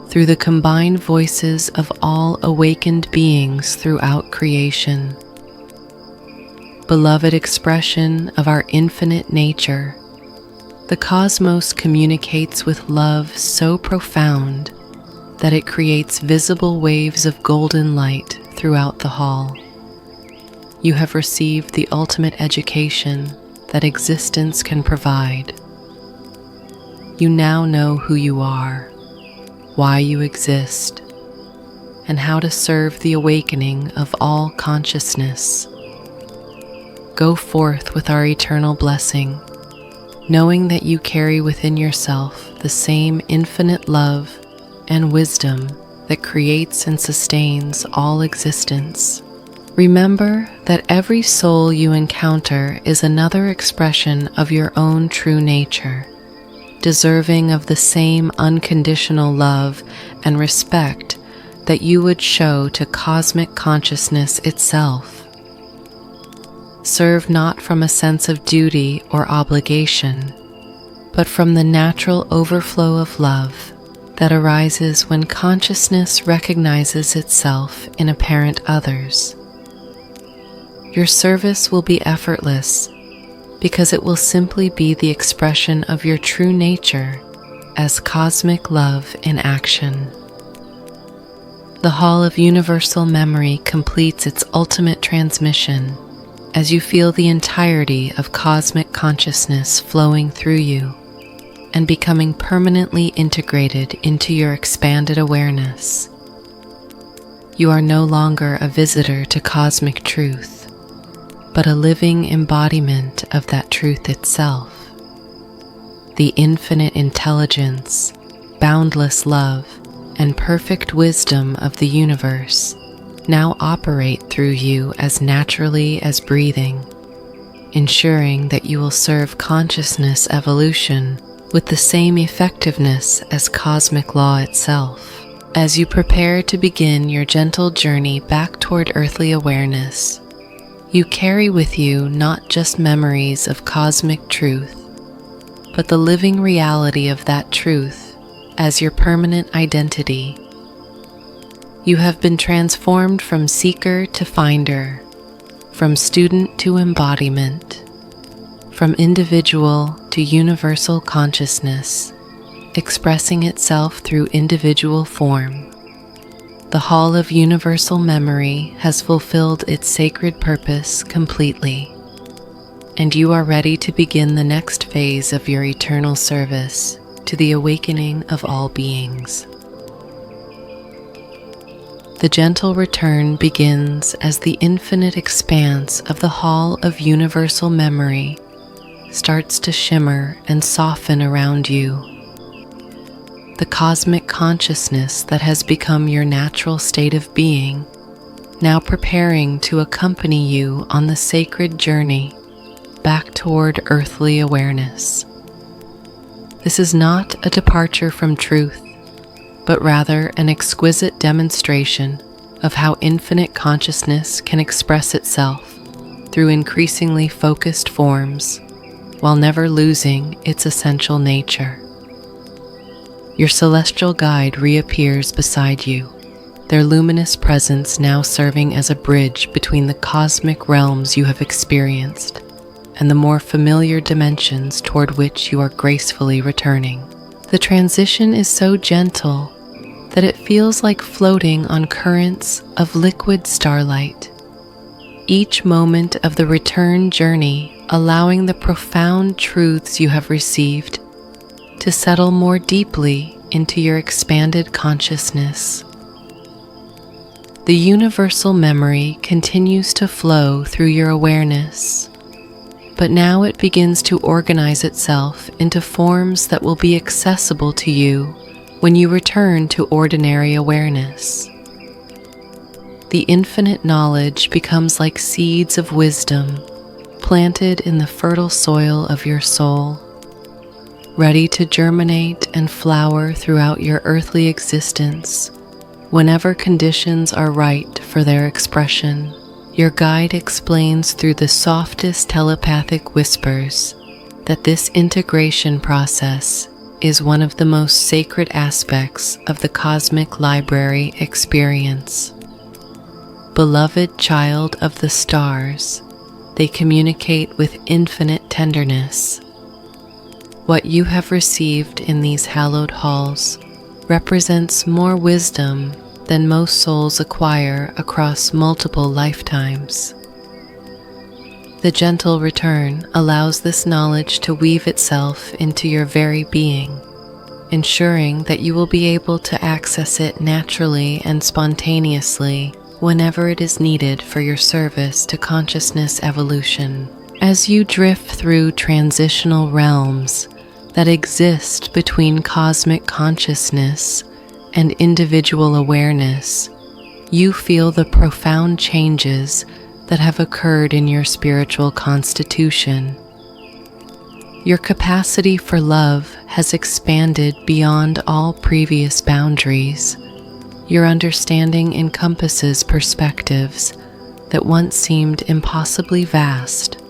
through the combined voices of all awakened beings throughout creation. Beloved expression of our infinite nature, the cosmos communicates with love so profound that it creates visible waves of golden light throughout the hall. You have received the ultimate education that existence can provide. You now know who you are, why you exist, and how to serve the awakening of all consciousness. Go forth with our eternal blessing, knowing that you carry within yourself the same infinite love and wisdom that creates and sustains all existence. Remember that every soul you encounter is another expression of your own true nature, deserving of the same unconditional love and respect that you would show to cosmic consciousness itself. Serve not from a sense of duty or obligation, but from the natural overflow of love that arises when consciousness recognizes itself in apparent others. Your service will be effortless because it will simply be the expression of your true nature as cosmic love in action. The Hall of Universal Memory completes its ultimate transmission as you feel the entirety of cosmic consciousness flowing through you and becoming permanently integrated into your expanded awareness. You are no longer a visitor to cosmic truth, but a living embodiment of that truth itself. The infinite intelligence, boundless love, and perfect wisdom of the universe now operate through you as naturally as breathing, ensuring that you will serve consciousness evolution with the same effectiveness as cosmic law itself. As you prepare to begin your gentle journey back toward earthly awareness, you carry with you not just memories of cosmic truth, but the living reality of that truth as your permanent identity. You have been transformed from seeker to finder, from student to embodiment, from individual to universal consciousness, expressing itself through individual form. The Hall of Universal Memory has fulfilled its sacred purpose completely, and you are ready to begin the next phase of your eternal service to the awakening of all beings. The gentle return begins as the infinite expanse of the Hall of Universal Memory starts to shimmer and soften around you. The cosmic consciousness that has become your natural state of being now preparing to accompany you on the sacred journey back toward earthly awareness. This is not a departure from truth, but rather an exquisite demonstration of how infinite consciousness can express itself through increasingly focused forms while never losing its essential nature. Your celestial guide reappears beside you, their luminous presence now serving as a bridge between the cosmic realms you have experienced and the more familiar dimensions toward which you are gracefully returning. The transition is so gentle that it feels like floating on currents of liquid starlight, each moment of the return journey allowing the profound truths you have received to settle more deeply into your expanded consciousness. The universal memory continues to flow through your awareness, but now it begins to organize itself into forms that will be accessible to you when you return to ordinary awareness. The infinite knowledge becomes like seeds of wisdom planted in the fertile soil of your soul, ready to germinate and flower throughout your earthly existence whenever conditions are right for their expression. Your guide explains through the softest telepathic whispers that this integration process is one of the most sacred aspects of the cosmic library experience. Beloved child of the stars, they communicate with infinite tenderness. What you have received in these hallowed halls represents more wisdom than most souls acquire across multiple lifetimes. The gentle return allows this knowledge to weave itself into your very being, ensuring that you will be able to access it naturally and spontaneously whenever it is needed for your service to consciousness evolution. As you drift through transitional realms that exist between cosmic consciousness and individual awareness, you feel the profound changes that have occurred in your spiritual constitution. Your capacity for love has expanded beyond all previous boundaries. Your understanding encompasses perspectives that once seemed impossibly vast,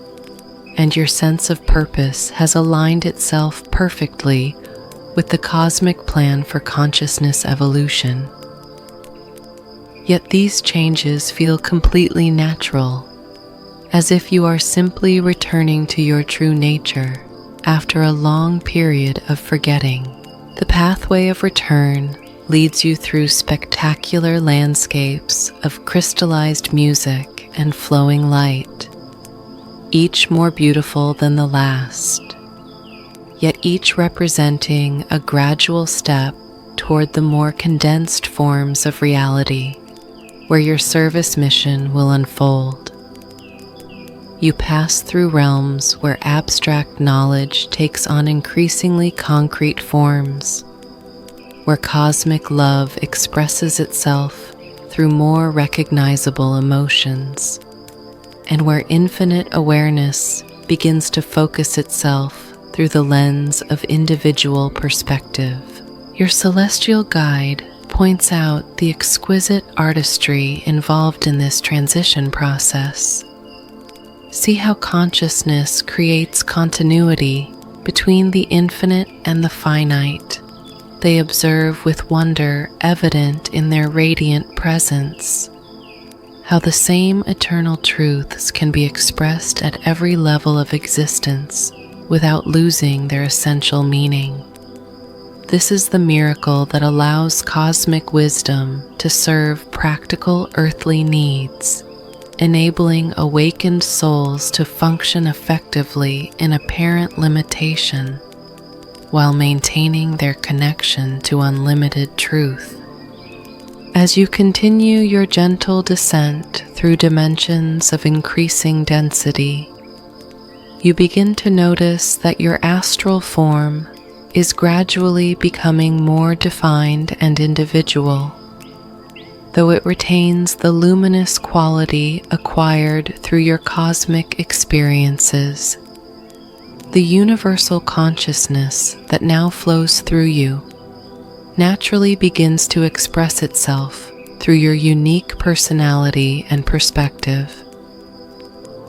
and your sense of purpose has aligned itself perfectly with the cosmic plan for consciousness evolution. Yet these changes feel completely natural, as if you are simply returning to your true nature after a long period of forgetting. The pathway of return leads you through spectacular landscapes of crystallized music and flowing light, each more beautiful than the last, yet each representing a gradual step toward the more condensed forms of reality where your service mission will unfold. You pass through realms where abstract knowledge takes on increasingly concrete forms, where cosmic love expresses itself through more recognizable emotions, and where infinite awareness begins to focus itself through the lens of individual perspective. Your celestial guide points out the exquisite artistry involved in this transition process. See how consciousness creates continuity between the infinite and the finite. They observe with wonder evident in their radiant presence, how the same eternal truths can be expressed at every level of existence without losing their essential meaning. This is the miracle that allows cosmic wisdom to serve practical earthly needs, enabling awakened souls to function effectively in apparent limitation while maintaining their connection to unlimited truth. As you continue your gentle descent through dimensions of increasing density, you begin to notice that your astral form is gradually becoming more defined and individual. though it retains the luminous quality acquired through your cosmic experiences. The universal consciousness that now flows through you naturally begins to express itself through your unique personality and perspective,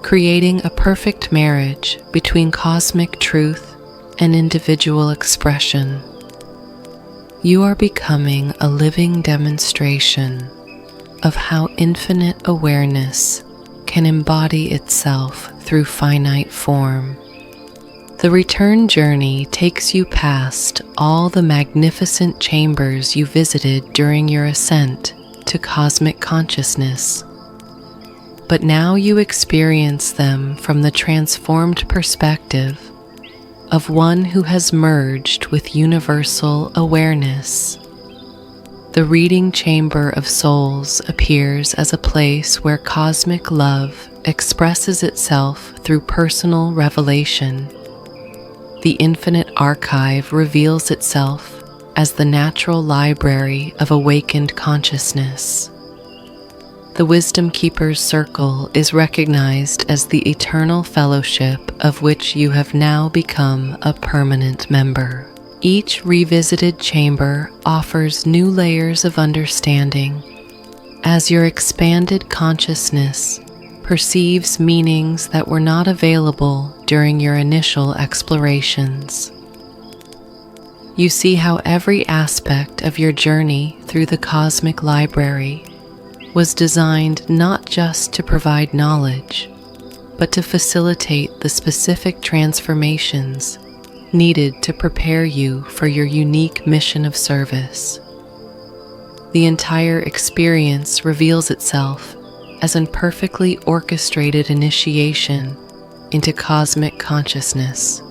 creating a perfect marriage between cosmic truth and individual expression. You are becoming a living demonstration of how infinite awareness can embody itself through finite form. The return journey takes you past all the magnificent chambers you visited during your ascent to cosmic consciousness, but now you experience them from the transformed perspective of one who has merged with universal awareness. The reading chamber of souls appears as a place where cosmic love expresses itself through personal revelation. The infinite archive reveals itself as the natural library of awakened consciousness. The Wisdom Keeper's Circle is recognized as the eternal fellowship of which you have now become a permanent member. Each revisited chamber offers new layers of understanding as your expanded consciousness perceives meanings that were not available during your initial explorations. You see how every aspect of your journey through the cosmic library was designed not just to provide knowledge, but to facilitate the specific transformations needed to prepare you for your unique mission of service. The entire experience reveals itself as a perfectly orchestrated initiation into cosmic consciousness,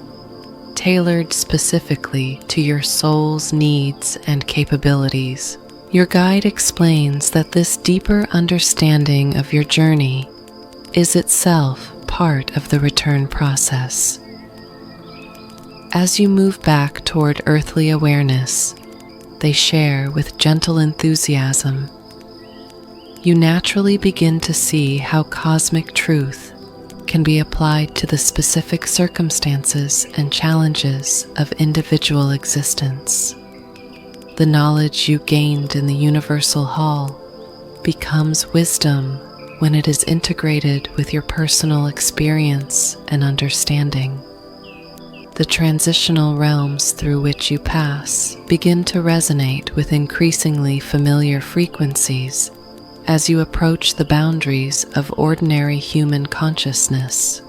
tailored specifically to your soul's needs and capabilities. Your guide explains that this deeper understanding of your journey is itself part of the return process. As you move back toward earthly awareness, they share with gentle enthusiasm. You naturally begin to see how cosmic truth can be applied to the specific circumstances and challenges of individual existence. The knowledge you gained in the Universal Hall becomes wisdom when it is integrated with your personal experience and understanding. The transitional realms through which you pass begin to resonate with increasingly familiar frequencies as you approach the boundaries of ordinary human consciousness.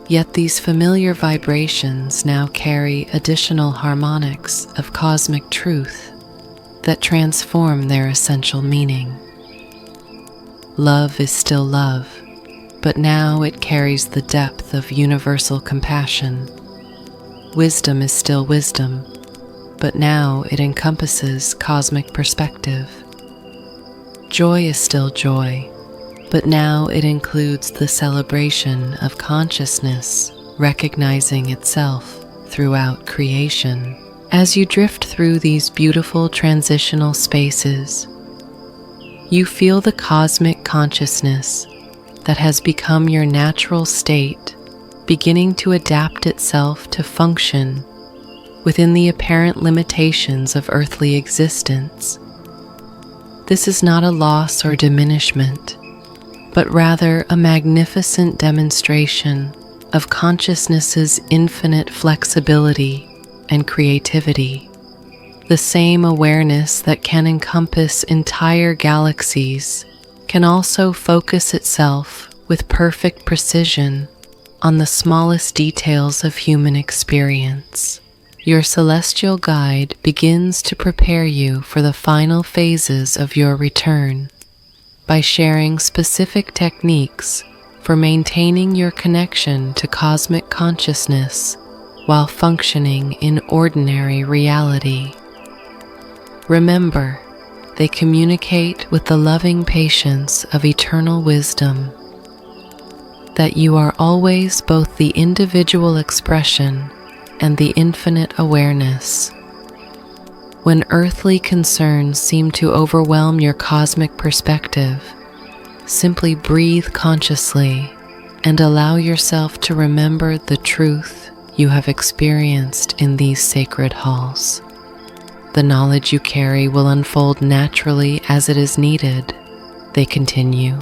Yet these familiar vibrations now carry additional harmonics of cosmic truth that transform their essential meaning. Love is still love, but now it carries the depth of universal compassion. Wisdom is still wisdom, but now it encompasses cosmic perspective. Joy is still joy, but now it includes the celebration of consciousness recognizing itself throughout creation. As you drift through these beautiful transitional spaces, you feel the cosmic consciousness that has become your natural state beginning to adapt itself to function within the apparent limitations of earthly existence. This is not a loss or diminishment, but rather a magnificent demonstration of consciousness's infinite flexibility and creativity. The same awareness that can encompass entire galaxies can also focus itself with perfect precision on the smallest details of human experience. Your celestial guide begins to prepare you for the final phases of your return by sharing specific techniques for maintaining your connection to cosmic consciousness while functioning in ordinary reality. Remember, they communicate with the loving patience of eternal wisdom, that you are always both the individual expression and the infinite awareness. When earthly concerns seem to overwhelm your cosmic perspective, simply breathe consciously and allow yourself to remember the truth you have experienced in these sacred halls. The knowledge you carry will unfold naturally as it is needed, they continue,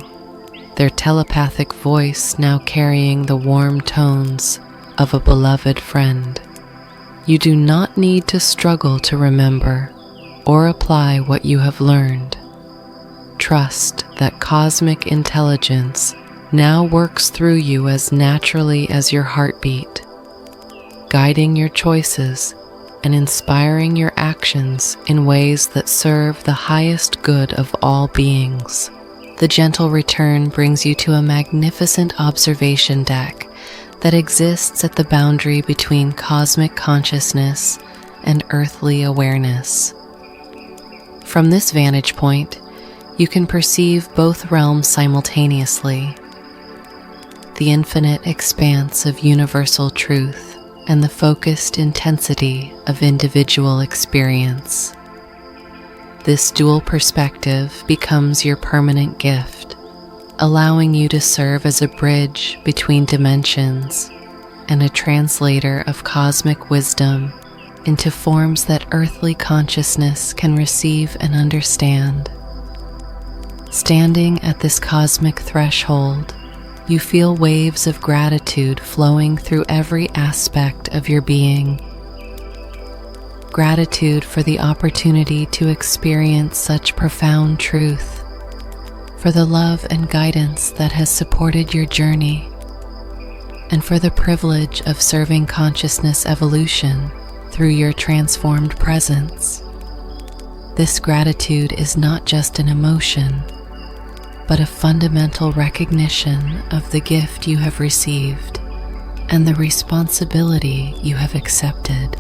their telepathic voice now carrying the warm tones of a beloved friend. You do not need to struggle to remember or apply what you have learned. Trust that cosmic intelligence now works through you as naturally as your heartbeat, guiding your choices and inspiring your actions in ways that serve the highest good of all beings. The gentle return brings you to a magnificent observation deck that exists at the boundary between cosmic consciousness and earthly awareness. From this vantage point, you can perceive both realms simultaneously: the infinite expanse of universal truth and the focused intensity of individual experience. This dual perspective becomes your permanent gift, allowing you to serve as a bridge between dimensions and a translator of cosmic wisdom into forms that earthly consciousness can receive and understand. Standing at this cosmic threshold, you feel waves of gratitude flowing through every aspect of your being. Gratitude for the opportunity to experience such profound truth, for the love and guidance that has supported your journey, and for the privilege of serving consciousness evolution through your transformed presence. This gratitude is not just an emotion, but a fundamental recognition of the gift you have received and the responsibility you have accepted.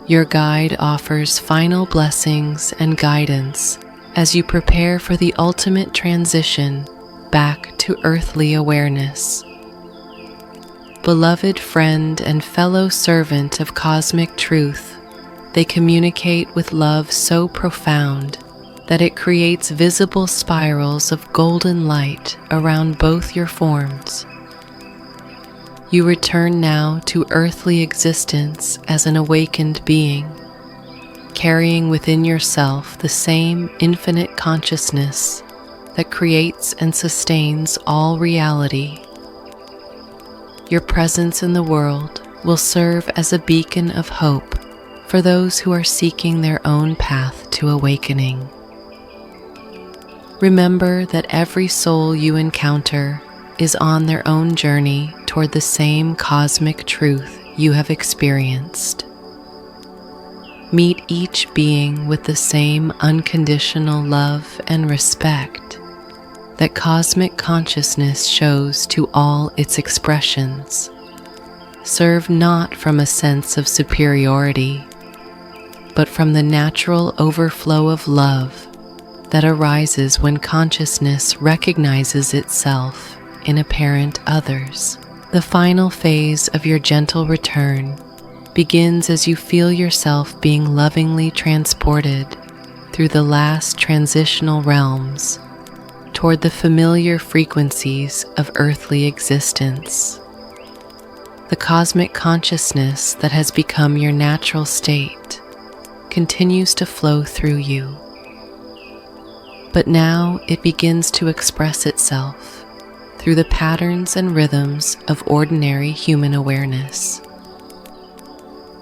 Your guide offers final blessings and guidance as you prepare for the ultimate transition back to earthly awareness. Beloved friend and fellow servant of cosmic truth, they communicate with love so profound that it creates visible spirals of golden light around both your forms. You return now to earthly existence as an awakened being, carrying within yourself the same infinite consciousness that creates and sustains all reality. Your presence in the world will serve as a beacon of hope for those who are seeking their own path to awakening. Remember that every soul you encounter is on their own journey toward the same cosmic truth you have experienced. Meet each being with the same unconditional love and respect that cosmic consciousness shows to all its expressions. Serve not from a sense of superiority, but from the natural overflow of love that arises when consciousness recognizes itself in apparent others. The final phase of your gentle return begins as you feel yourself being lovingly transported through the last transitional realms toward the familiar frequencies of earthly existence. The cosmic consciousness that has become your natural state continues to flow through you. But now it begins to express itself through the patterns and rhythms of ordinary human awareness.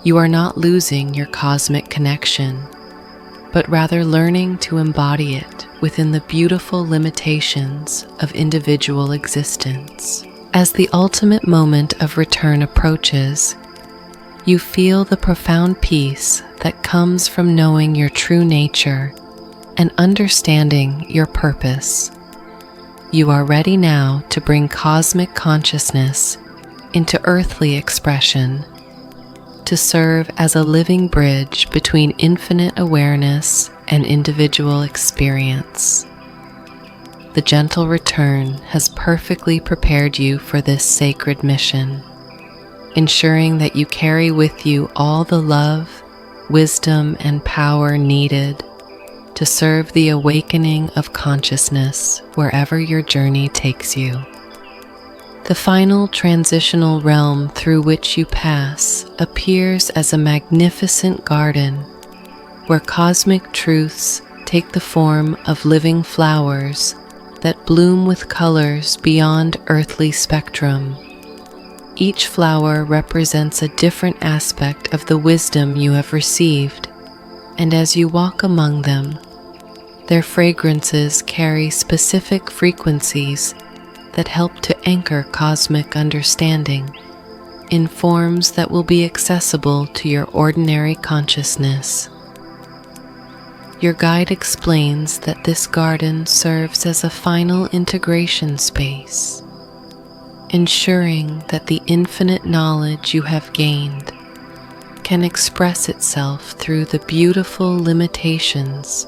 You are not losing your cosmic connection, but rather learning to embody it within the beautiful limitations of individual existence. As the ultimate moment of return approaches, you feel the profound peace that comes from knowing your true nature and understanding your purpose. You are ready now to bring cosmic consciousness into earthly expression, to serve as a living bridge between infinite awareness and individual experience. The gentle return has perfectly prepared you for this sacred mission, ensuring that you carry with you all the love, wisdom, and power needed to serve the awakening of consciousness wherever your journey takes you. The final transitional realm through which you pass appears as a magnificent garden where cosmic truths take the form of living flowers that bloom with colors beyond earthly spectrum. Each flower represents a different aspect of the wisdom you have received, and as you walk among them, their fragrances carry specific frequencies that help to anchor cosmic understanding in forms that will be accessible to your ordinary consciousness. Your guide explains that this garden serves as a final integration space, ensuring that the infinite knowledge you have gained can express itself through the beautiful limitations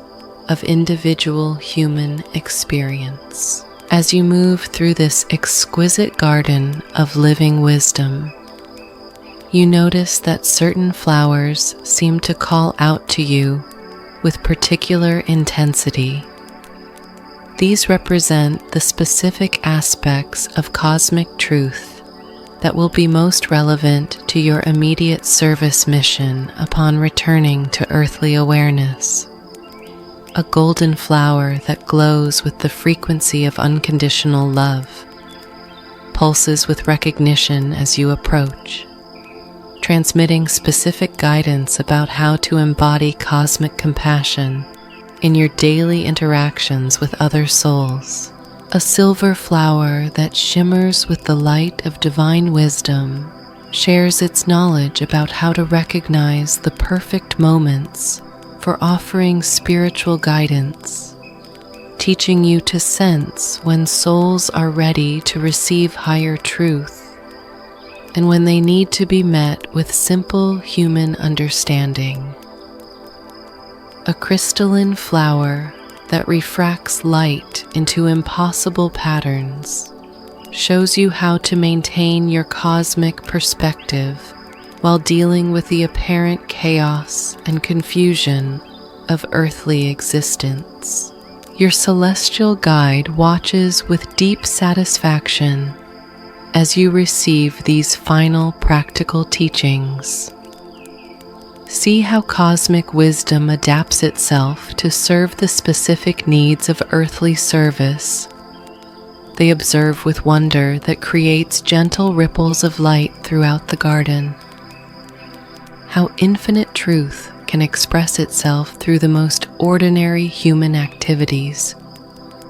of individual human experience. As you move through this exquisite garden of living wisdom, you notice that certain flowers seem to call out to you with particular intensity. These represent the specific aspects of cosmic truth that will be most relevant to your immediate service mission upon returning to earthly awareness. A golden flower that glows with the frequency of unconditional love pulses with recognition as you approach, transmitting specific guidance about how to embody cosmic compassion in your daily interactions with other souls. A silver flower that shimmers with the light of divine wisdom shares its knowledge about how to recognize the perfect moments for offering spiritual guidance, teaching you to sense when souls are ready to receive higher truth and when they need to be met with simple human understanding. A crystalline flower that refracts light into impossible patterns shows you how to maintain your cosmic perspective while dealing with the apparent chaos and confusion of earthly existence. Your celestial guide watches with deep satisfaction as you receive these final practical teachings. See how cosmic wisdom adapts itself to serve the specific needs of earthly service. They observe with wonder that creates gentle ripples of light throughout the garden. How infinite truth can express itself through the most ordinary human activities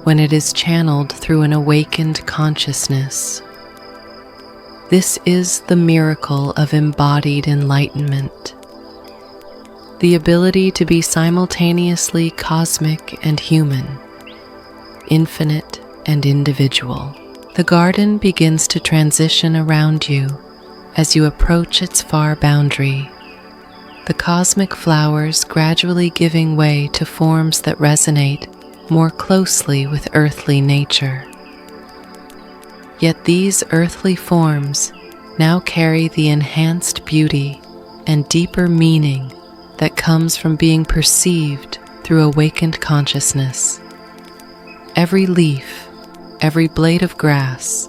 when it is channeled through an awakened consciousness. This is the miracle of embodied enlightenment, the ability to be simultaneously cosmic and human, infinite and individual. The garden begins to transition around you as you approach its far boundary, the cosmic flowers gradually giving way to forms that resonate more closely with earthly nature. Yet these earthly forms now carry the enhanced beauty and deeper meaning that comes from being perceived through awakened consciousness. Every leaf, every blade of grass,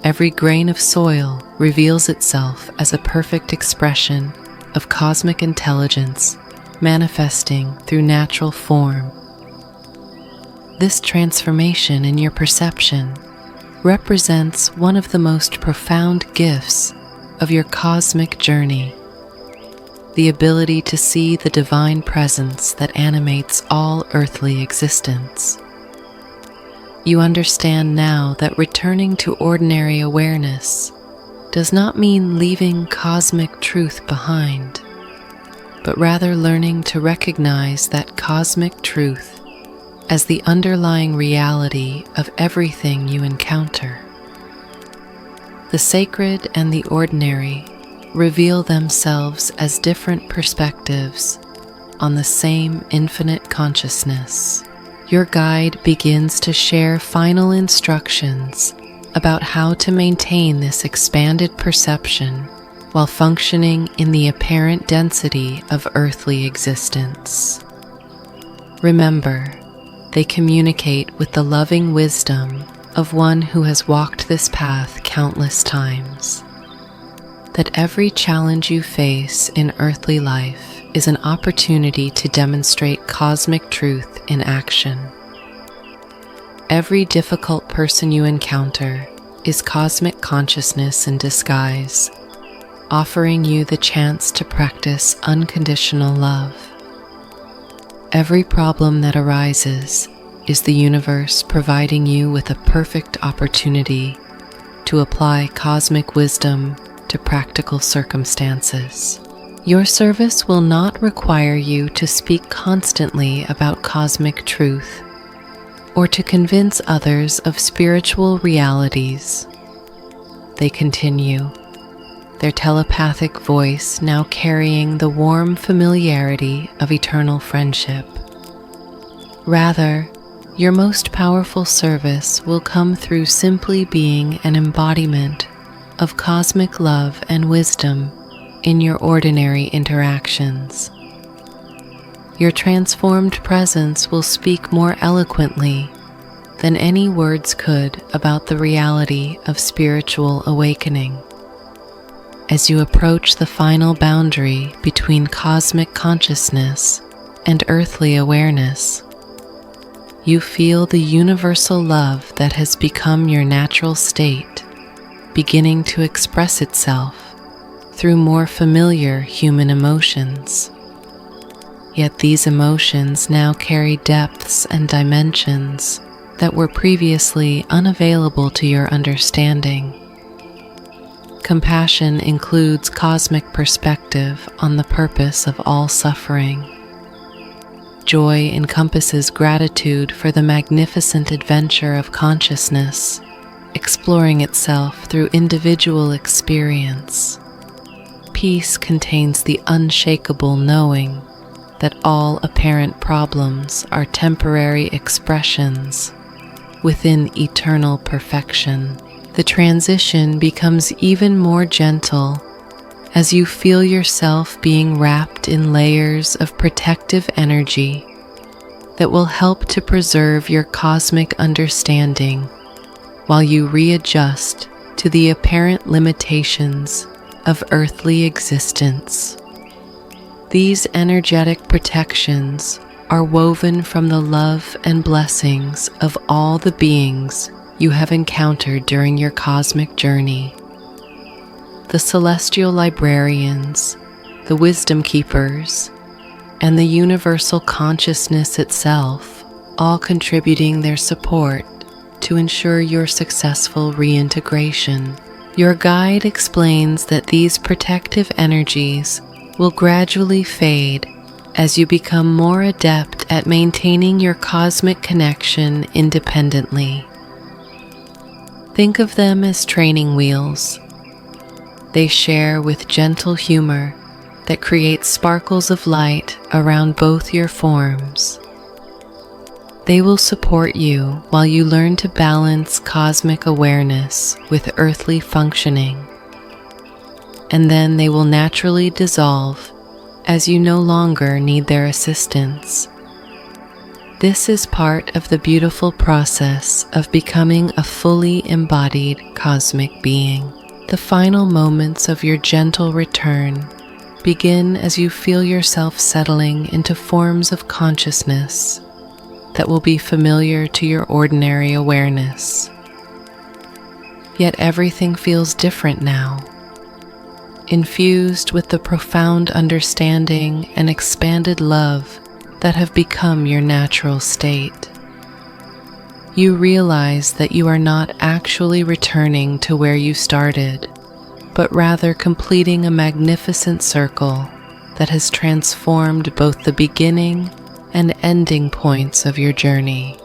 every grain of soil reveals itself as a perfect expression of cosmic intelligence manifesting through natural form. This transformation in your perception represents one of the most profound gifts of your cosmic journey, the ability to see the divine presence that animates all earthly existence. You understand now that returning to ordinary awareness does not mean leaving cosmic truth behind, but rather learning to recognize that cosmic truth as the underlying reality of everything you encounter. The sacred and the ordinary reveal themselves as different perspectives on the same infinite consciousness. Your guide begins to share final instructions about how to maintain this expanded perception while functioning in the apparent density of earthly existence. Remember, they communicate with the loving wisdom of one who has walked this path countless times. That every challenge you face in earthly life is an opportunity to demonstrate cosmic truth in action. Every difficult person you encounter is cosmic consciousness in disguise, offering you the chance to practice unconditional love. Every problem that arises is the universe providing you with a perfect opportunity to apply cosmic wisdom to practical circumstances. Your service will not require you to speak constantly about cosmic truth or to convince others of spiritual realities. They continue, their telepathic voice now carrying the warm familiarity of eternal friendship. Rather, your most powerful service will come through simply being an embodiment of cosmic love and wisdom in your ordinary interactions. Your transformed presence will speak more eloquently than any words could about the reality of spiritual awakening. As you approach the final boundary between cosmic consciousness and earthly awareness, you feel the universal love that has become your natural state beginning to express itself through more familiar human emotions. Yet these emotions now carry depths and dimensions that were previously unavailable to your understanding. Compassion includes cosmic perspective on the purpose of all suffering. Joy encompasses gratitude for the magnificent adventure of consciousness, exploring itself through individual experience. Peace contains the unshakable knowing that all apparent problems are temporary expressions within eternal perfection. The transition becomes even more gentle as you feel yourself being wrapped in layers of protective energy that will help to preserve your cosmic understanding while you readjust to the apparent limitations of earthly existence. These energetic protections are woven from the love and blessings of all the beings you have encountered during your cosmic journey. The celestial librarians, the wisdom keepers, and the universal consciousness itself, all contributing their support to ensure your successful reintegration. Your guide explains that these protective energies will gradually fade as you become more adept at maintaining your cosmic connection independently. Think of them as training wheels. They share with gentle humor that creates sparkles of light around both your forms. They will support you while you learn to balance cosmic awareness with earthly functioning, and then they will naturally dissolve as you no longer need their assistance. This is part of the beautiful process of becoming a fully embodied cosmic being. The final moments of your gentle return begin as you feel yourself settling into forms of consciousness that will be familiar to your ordinary awareness. Yet everything feels different now, infused with the profound understanding and expanded love that have become your natural state. You realize that you are not actually returning to where you started, but rather completing a magnificent circle that has transformed both the beginning and ending points of your journey.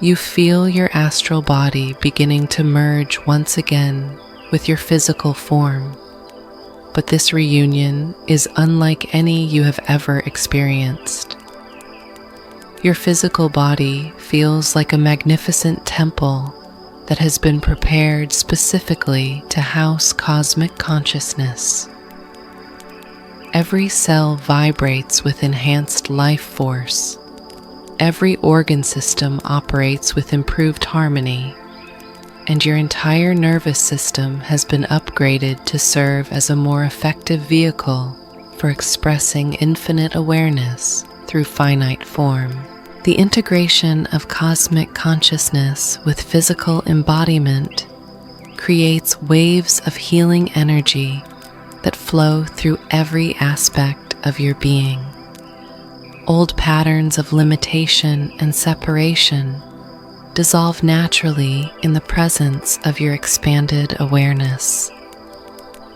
You feel your astral body beginning to merge once again with your physical form, but this reunion is unlike any you have ever experienced. Your physical body feels like a magnificent temple that has been prepared specifically to house cosmic consciousness. Every cell vibrates with enhanced life force. Every organ system operates with improved harmony, and your entire nervous system has been upgraded to serve as a more effective vehicle for expressing infinite awareness through finite form. The integration of cosmic consciousness with physical embodiment creates waves of healing energy that flow through every aspect of your being. Old patterns of limitation and separation dissolve naturally in the presence of your expanded awareness.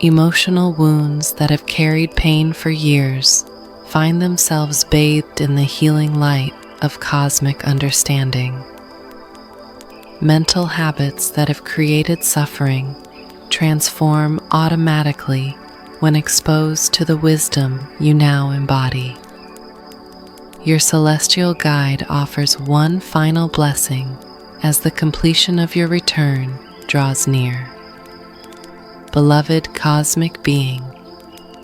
Emotional wounds that have carried pain for years find themselves bathed in the healing light of cosmic understanding. Mental habits that have created suffering transform automatically when exposed to the wisdom you now embody. Your celestial guide offers one final blessing as the completion of your return draws near. Beloved cosmic being,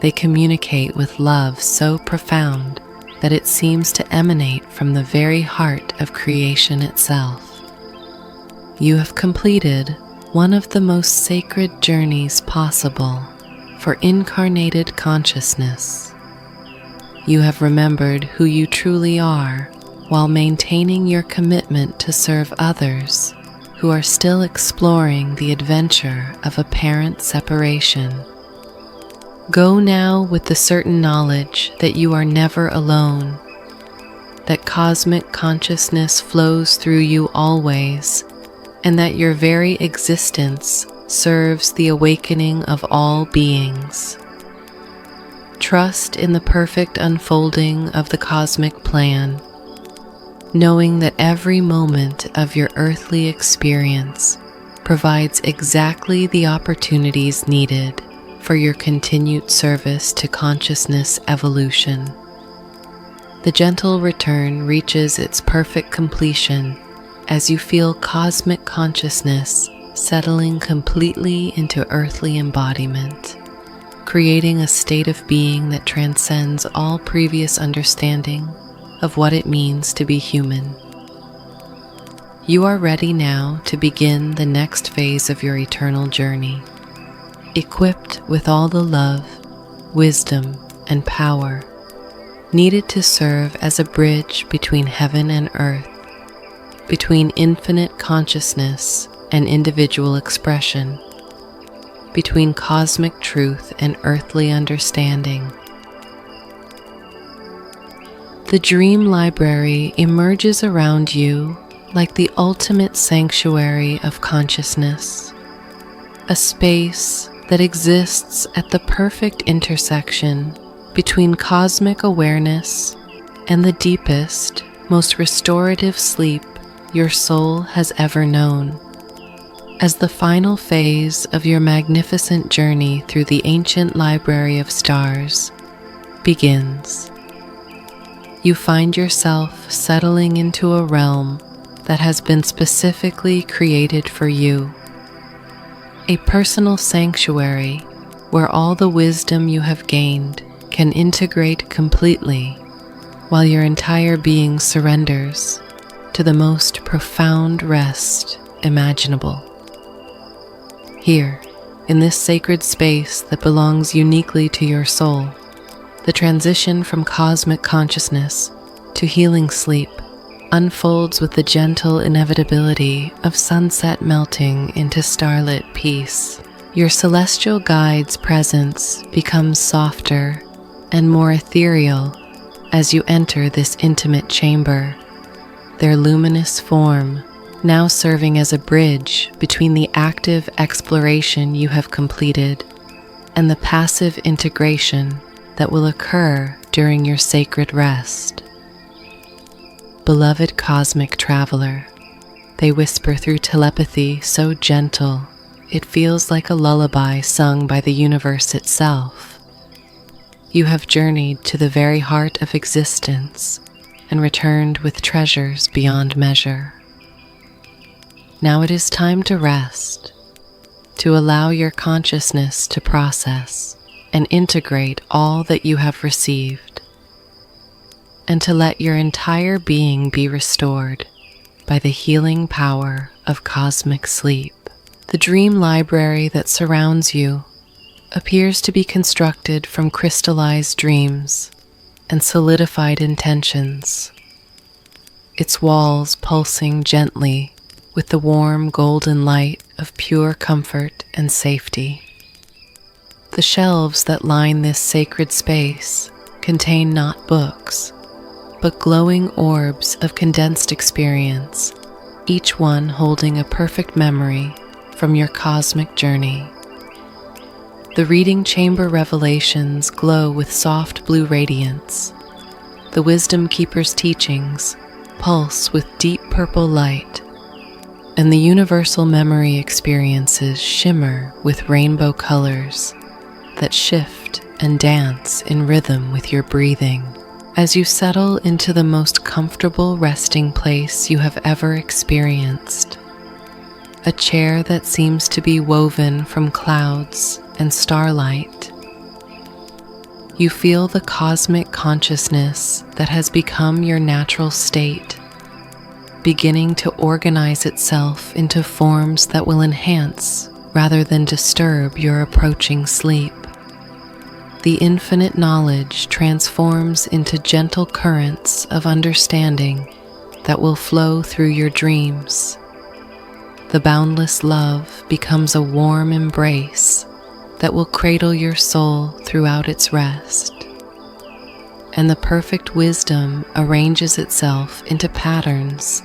they communicate with love so profound that it seems to emanate from the very heart of creation itself. You have completed one of the most sacred journeys possible for incarnated consciousness. You have remembered who you truly are while maintaining your commitment to serve others who are still exploring the adventure of apparent separation. Go now with the certain knowledge that you are never alone, that cosmic consciousness flows through you always, and that your very existence serves the awakening of all beings. Trust in the perfect unfolding of the cosmic plan, knowing that every moment of your earthly experience provides exactly the opportunities needed for your continued service to consciousness evolution. The gentle return reaches its perfect completion as you feel cosmic consciousness settling completely into earthly embodiment, creating a state of being that transcends all previous understanding of what it means to be human. You are ready now to begin the next phase of your eternal journey, equipped with all the love, wisdom, and power needed to serve as a bridge between heaven and earth, between infinite consciousness and individual expression, between cosmic truth and earthly understanding. The dream library emerges around you like the ultimate sanctuary of consciousness, a space that exists at the perfect intersection between cosmic awareness and the deepest, most restorative sleep your soul has ever known. As the final phase of your magnificent journey through the ancient library of stars begins, you find yourself settling into a realm that has been specifically created for you, a personal sanctuary where all the wisdom you have gained can integrate completely, while your entire being surrenders to the most profound rest imaginable. Here, in this sacred space that belongs uniquely to your soul, the transition from cosmic consciousness to healing sleep unfolds with the gentle inevitability of sunset melting into starlit peace. Your celestial guide's presence becomes softer and more ethereal as you enter this intimate chamber, their luminous form now serving as a bridge between the active exploration you have completed and the passive integration that will occur during your sacred rest. Beloved cosmic traveler, they whisper through telepathy so gentle it feels like a lullaby sung by the universe itself. You have journeyed to the very heart of existence and returned with treasures beyond measure. Now it is time to rest, to allow your consciousness to process and integrate all that you have received, and to let your entire being be restored by the healing power of cosmic sleep. The dream library that surrounds you appears to be constructed from crystallized dreams and solidified intentions, its walls pulsing gently with the warm golden light of pure comfort and safety. The shelves that line this sacred space contain not books, but glowing orbs of condensed experience, each one holding a perfect memory from your cosmic journey. The reading chamber revelations glow with soft blue radiance. The Wisdom Keeper's teachings pulse with deep purple light, and the universal memory experiences shimmer with rainbow colors that shift and dance in rhythm with your breathing. As you settle into the most comfortable resting place you have ever experienced, a chair that seems to be woven from clouds and starlight, you feel the cosmic consciousness that has become your natural state, beginning to organize itself into forms that will enhance rather than disturb your approaching sleep. The infinite knowledge transforms into gentle currents of understanding that will flow through your dreams. The boundless love becomes a warm embrace that will cradle your soul throughout its rest. And the perfect wisdom arranges itself into patterns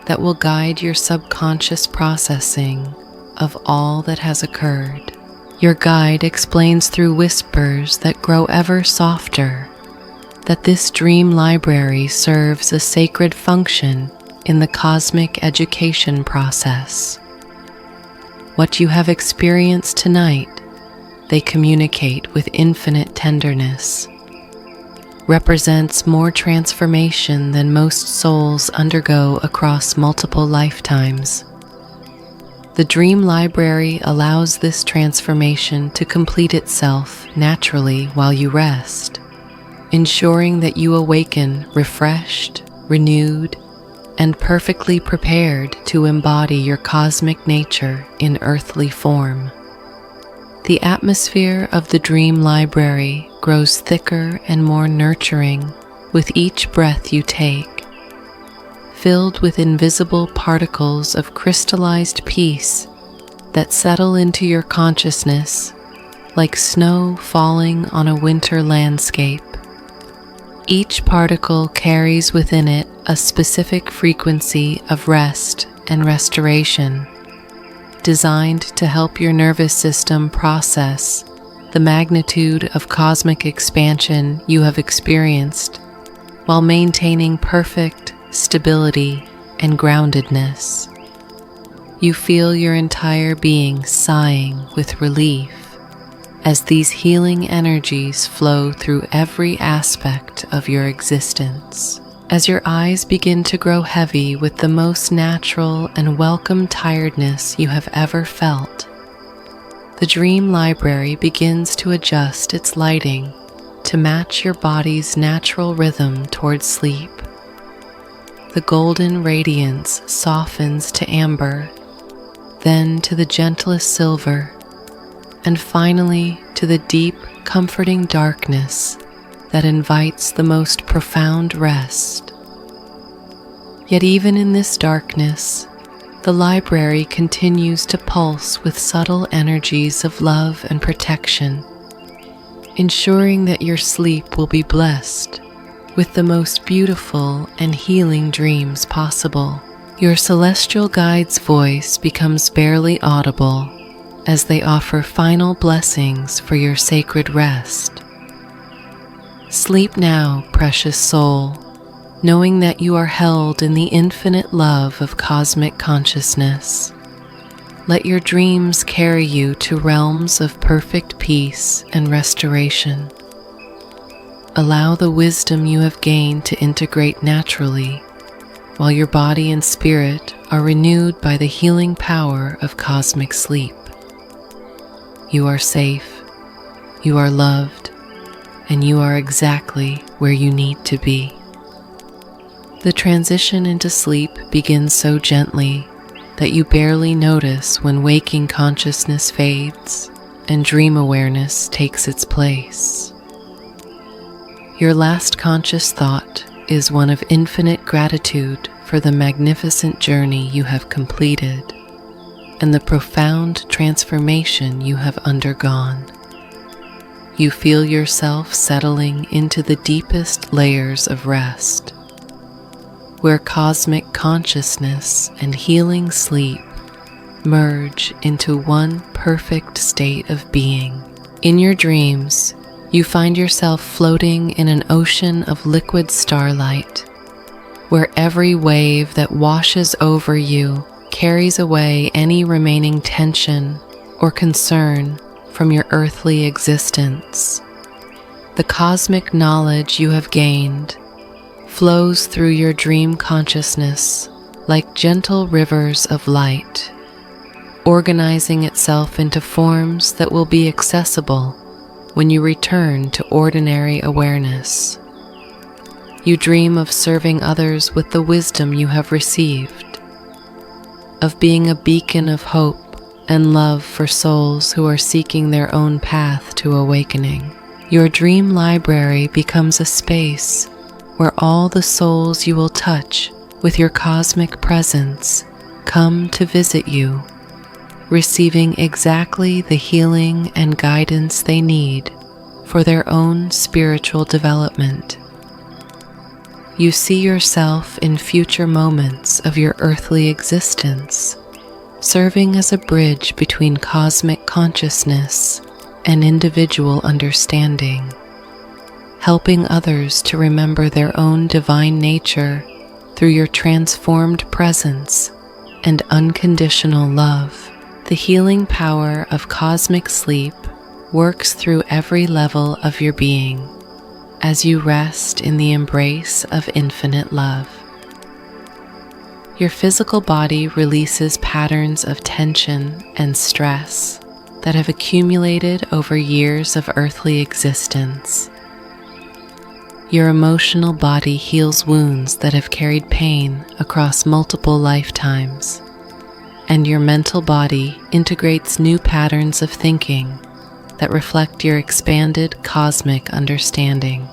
that will guide your subconscious processing of all that has occurred. Your guide explains through whispers that grow ever softer that this dream library serves a sacred function in the cosmic education process. What you have experienced tonight, they communicate with infinite tenderness, represents more transformation than most souls undergo across multiple lifetimes. The dream library allows this transformation to complete itself naturally while you rest, ensuring that you awaken refreshed, renewed, and perfectly prepared to embody your cosmic nature in earthly form. The atmosphere of the dream library grows thicker and more nurturing with each breath you take, filled with invisible particles of crystallized peace that settle into your consciousness like snow falling on a winter landscape. Each particle carries within it a specific frequency of rest and restoration, designed to help your nervous system process the magnitude of cosmic expansion you have experienced while maintaining perfect stability and groundedness. You feel your entire being sighing with relief as these healing energies flow through every aspect of your existence. As your eyes begin to grow heavy with the most natural and welcome tiredness you have ever felt, the dream library begins to adjust its lighting to match your body's natural rhythm towards sleep. The golden radiance softens to amber, then to the gentlest silver, and finally to the deep, comforting darkness that invites the most profound rest. Yet even in this darkness, the library continues to pulse with subtle energies of love and protection, ensuring that your sleep will be blessed with the most beautiful and healing dreams possible. Your celestial guide's voice becomes barely audible as they offer final blessings for your sacred rest. Sleep now, precious soul, knowing that you are held in the infinite love of cosmic consciousness. Let your dreams carry you to realms of perfect peace and restoration. Allow the wisdom you have gained to integrate naturally, while your body and spirit are renewed by the healing power of cosmic sleep. You are safe, you are loved, and you are exactly where you need to be. The transition into sleep begins so gently that you barely notice when waking consciousness fades and dream awareness takes its place. Your last conscious thought is one of infinite gratitude for the magnificent journey you have completed and the profound transformation you have undergone. You feel yourself settling into the deepest layers of rest, where cosmic consciousness and healing sleep merge into one perfect state of being. In your dreams, you find yourself floating in an ocean of liquid starlight, where every wave that washes over you carries away any remaining tension or concern from your earthly existence. The cosmic knowledge you have gained flows through your dream consciousness like gentle rivers of light, organizing itself into forms that will be accessible when you return to ordinary awareness. You dream of serving others with the wisdom you have received, of being a beacon of hope and love for souls who are seeking their own path to awakening. Your dream library becomes a space where all the souls you will touch with your cosmic presence come to visit you, receiving exactly the healing and guidance they need for their own spiritual development. You see yourself in future moments of your earthly existence, serving as a bridge between cosmic consciousness and individual understanding, helping others to remember their own divine nature through your transformed presence and unconditional love. The healing power of cosmic sleep works through every level of your being as you rest in the embrace of infinite love. Your physical body releases patterns of tension and stress that have accumulated over years of earthly existence. Your emotional body heals wounds that have carried pain across multiple lifetimes, and your mental body integrates new patterns of thinking that reflect your expanded cosmic understanding.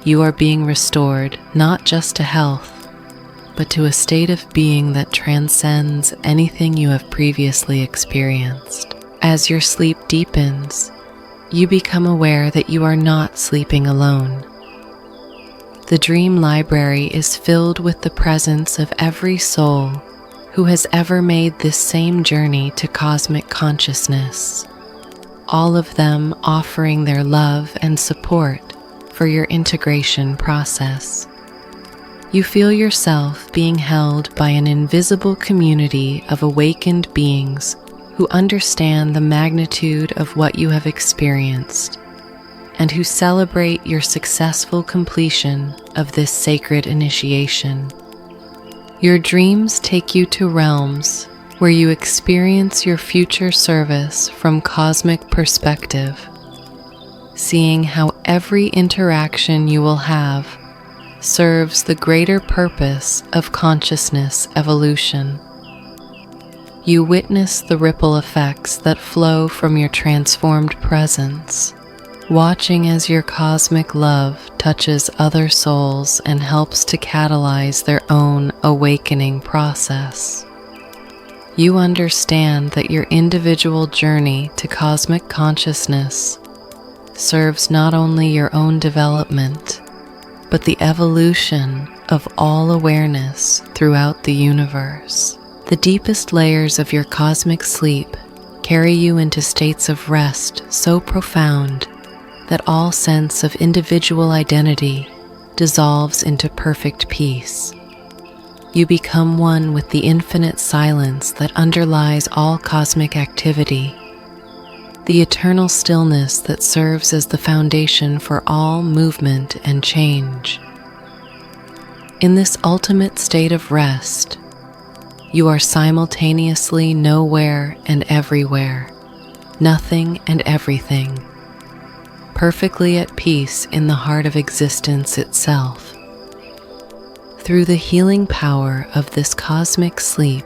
You are being restored not just to health, but to a state of being that transcends anything you have previously experienced. As your sleep deepens, you become aware that you are not sleeping alone. The dream library is filled with the presence of every soul who has ever made this same journey to cosmic consciousness, all of them offering their love and support for your integration process. You feel yourself being held by an invisible community of awakened beings who understand the magnitude of what you have experienced and who celebrate your successful completion of this sacred initiation. Your dreams take you to realms where you experience your future service from cosmic perspective, seeing how every interaction you will have serves the greater purpose of consciousness evolution. You witness the ripple effects that flow from your transformed presence, watching as your cosmic love touches other souls and helps to catalyze their own awakening process. You understand that your individual journey to cosmic consciousness serves not only your own development, but the evolution of all awareness throughout the universe. The deepest layers of your cosmic sleep carry you into states of rest so profound that all sense of individual identity dissolves into perfect peace. You become one with the infinite silence that underlies all cosmic activity, the eternal stillness that serves as the foundation for all movement and change. In this ultimate state of rest, you are simultaneously nowhere and everywhere, nothing and everything, perfectly at peace in the heart of existence itself. Through the healing power of this cosmic sleep,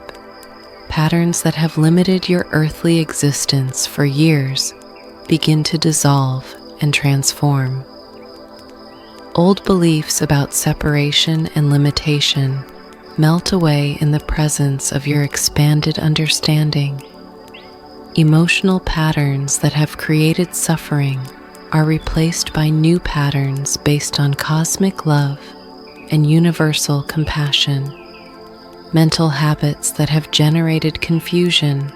patterns that have limited your earthly existence for years begin to dissolve and transform. Old beliefs about separation and limitation melt away in the presence of your expanded understanding. Emotional patterns that have created suffering are replaced by new patterns based on cosmic love and universal compassion. Mental habits that have generated confusion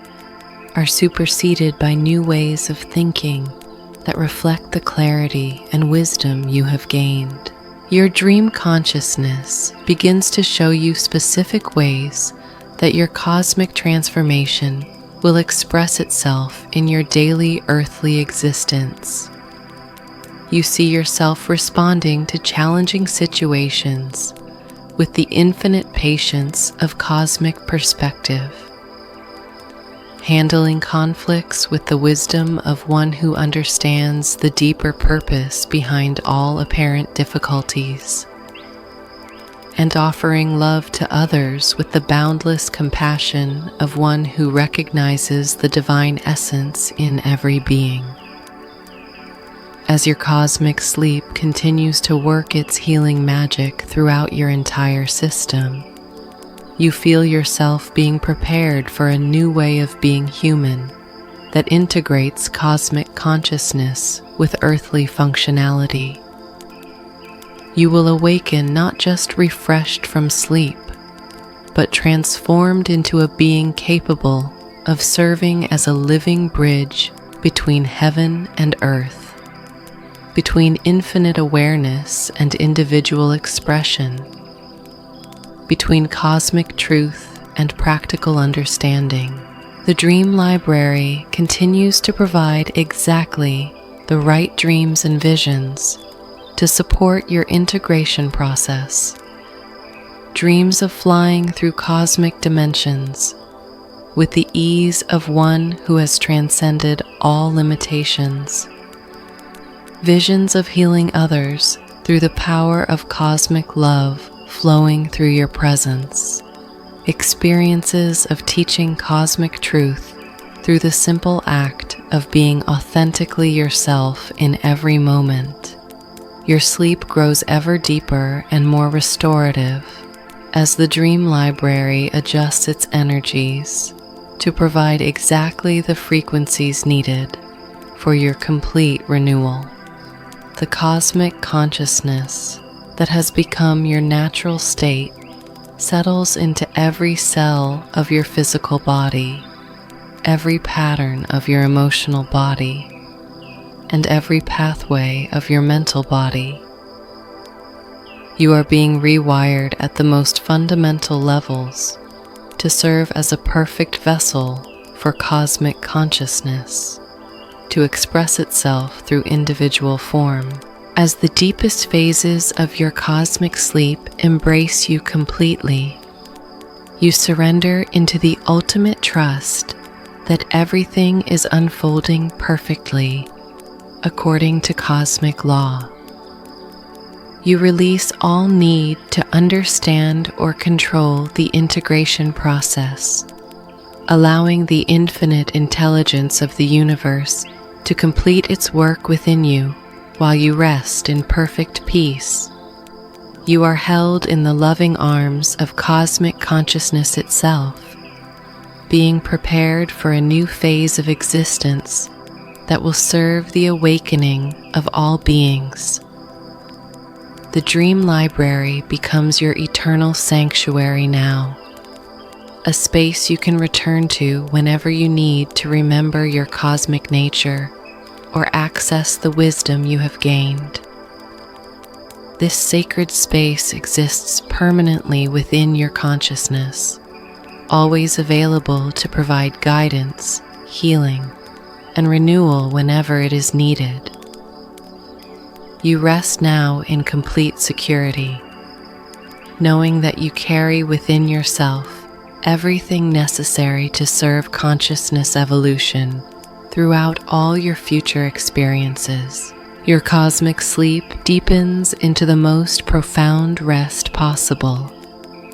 are superseded by new ways of thinking that reflect the clarity and wisdom you have gained. Your dream consciousness begins to show you specific ways that your cosmic transformation will express itself in your daily earthly existence. You see yourself responding to challenging situations with the infinite patience of cosmic perspective, handling conflicts with the wisdom of one who understands the deeper purpose behind all apparent difficulties, and offering love to others with the boundless compassion of one who recognizes the divine essence in every being. As your cosmic sleep continues to work its healing magic throughout your entire system, you feel yourself being prepared for a new way of being human that integrates cosmic consciousness with earthly functionality. You will awaken not just refreshed from sleep, but transformed into a being capable of serving as a living bridge between heaven and earth, between infinite awareness and individual expression, between cosmic truth and practical understanding. The Dream Library continues to provide exactly the right dreams and visions to support your integration process. Dreams of flying through cosmic dimensions with the ease of one who has transcended all limitations. Visions of healing others through the power of cosmic love flowing through your presence. Experiences of teaching cosmic truth through the simple act of being authentically yourself in every moment. Your sleep grows ever deeper and more restorative as the Dream Library adjusts its energies to provide exactly the frequencies needed for your complete renewal. The cosmic consciousness that has become your natural state settles into every cell of your physical body, every pattern of your emotional body, and every pathway of your mental body. You are being rewired at the most fundamental levels to serve as a perfect vessel for cosmic consciousness to express itself through individual form. As the deepest phases of your cosmic sleep embrace you completely, you surrender into the ultimate trust that everything is unfolding perfectly according to cosmic law. You release all need to understand or control the integration process, allowing the infinite intelligence of the universe to complete its work within you while you rest in perfect peace. You are held in the loving arms of cosmic consciousness itself, being prepared for a new phase of existence that will serve the awakening of all beings. The Dream Library becomes your eternal sanctuary now, a space you can return to whenever you need to remember your cosmic nature or access the wisdom you have gained. This sacred space exists permanently within your consciousness, always available to provide guidance, healing, and renewal whenever it is needed. You rest now in complete security, knowing that you carry within yourself everything necessary to serve consciousness evolution throughout all your future experiences. Your cosmic sleep deepens into the most profound rest possible,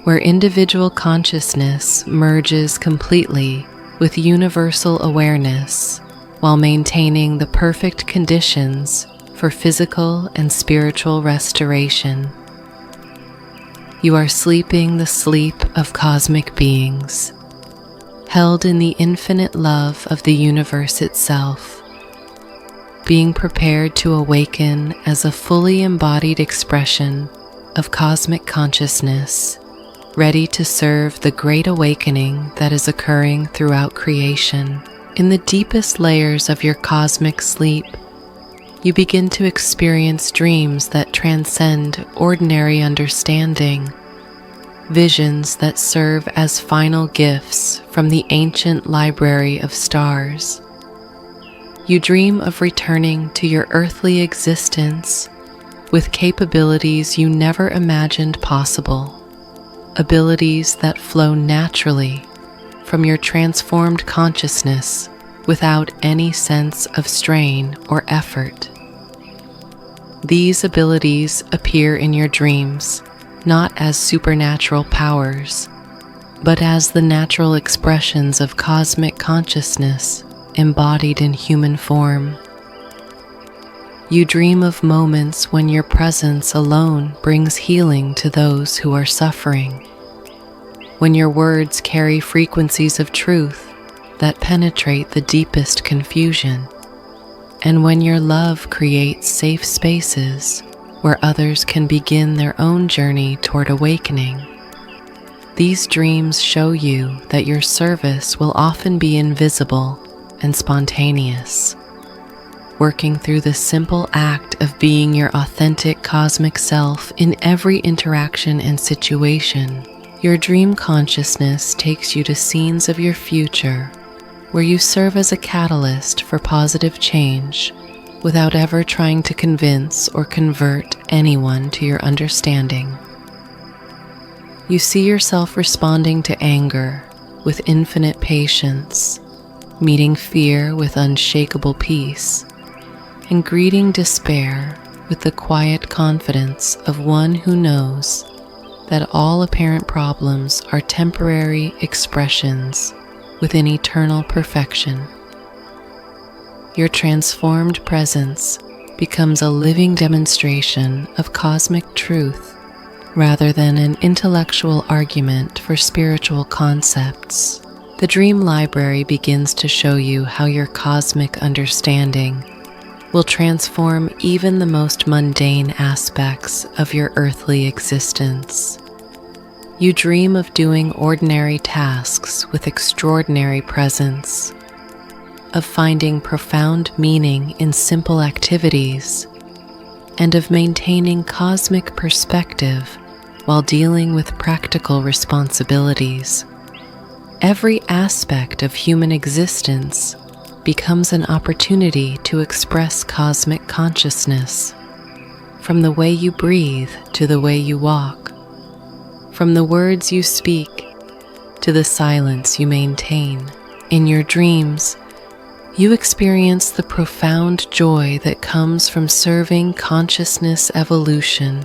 where individual consciousness merges completely with universal awareness while maintaining the perfect conditions for physical and spiritual restoration. You are sleeping the sleep of cosmic beings, held in the infinite love of the universe itself, being prepared to awaken as a fully embodied expression of cosmic consciousness, ready to serve the great awakening that is occurring throughout creation. In the deepest layers of your cosmic sleep, you begin to experience dreams that transcend ordinary understanding, visions that serve as final gifts from the ancient library of stars. You dream of returning to your earthly existence with capabilities you never imagined possible, abilities that flow naturally from your transformed consciousness without any sense of strain or effort. These abilities appear in your dreams not as supernatural powers, but as the natural expressions of cosmic consciousness embodied in human form. You dream of moments when your presence alone brings healing to those who are suffering, when your words carry frequencies of truth that penetrate the deepest confusion, and when your love creates safe spaces where others can begin their own journey toward awakening. These dreams show you that your service will often be invisible and spontaneous, working through the simple act of being your authentic cosmic self in every interaction and situation. Your dream consciousness takes you to scenes of your future where you serve as a catalyst for positive change without ever trying to convince or convert anyone to your understanding. You see yourself responding to anger with infinite patience, meeting fear with unshakable peace, and greeting despair with the quiet confidence of one who knows that all apparent problems are temporary expressions within eternal perfection. Your transformed presence becomes a living demonstration of cosmic truth rather than an intellectual argument for spiritual concepts. The dream library begins to show you how your cosmic understanding will transform even the most mundane aspects of your earthly existence. You dream of doing ordinary tasks with extraordinary presence, of finding profound meaning in simple activities, and of maintaining cosmic perspective while dealing with practical responsibilities. Every aspect of human existence becomes an opportunity to express cosmic consciousness, from the way you breathe to the way you walk, from the words you speak to the silence you maintain. In your dreams, you experience the profound joy that comes from serving consciousness evolution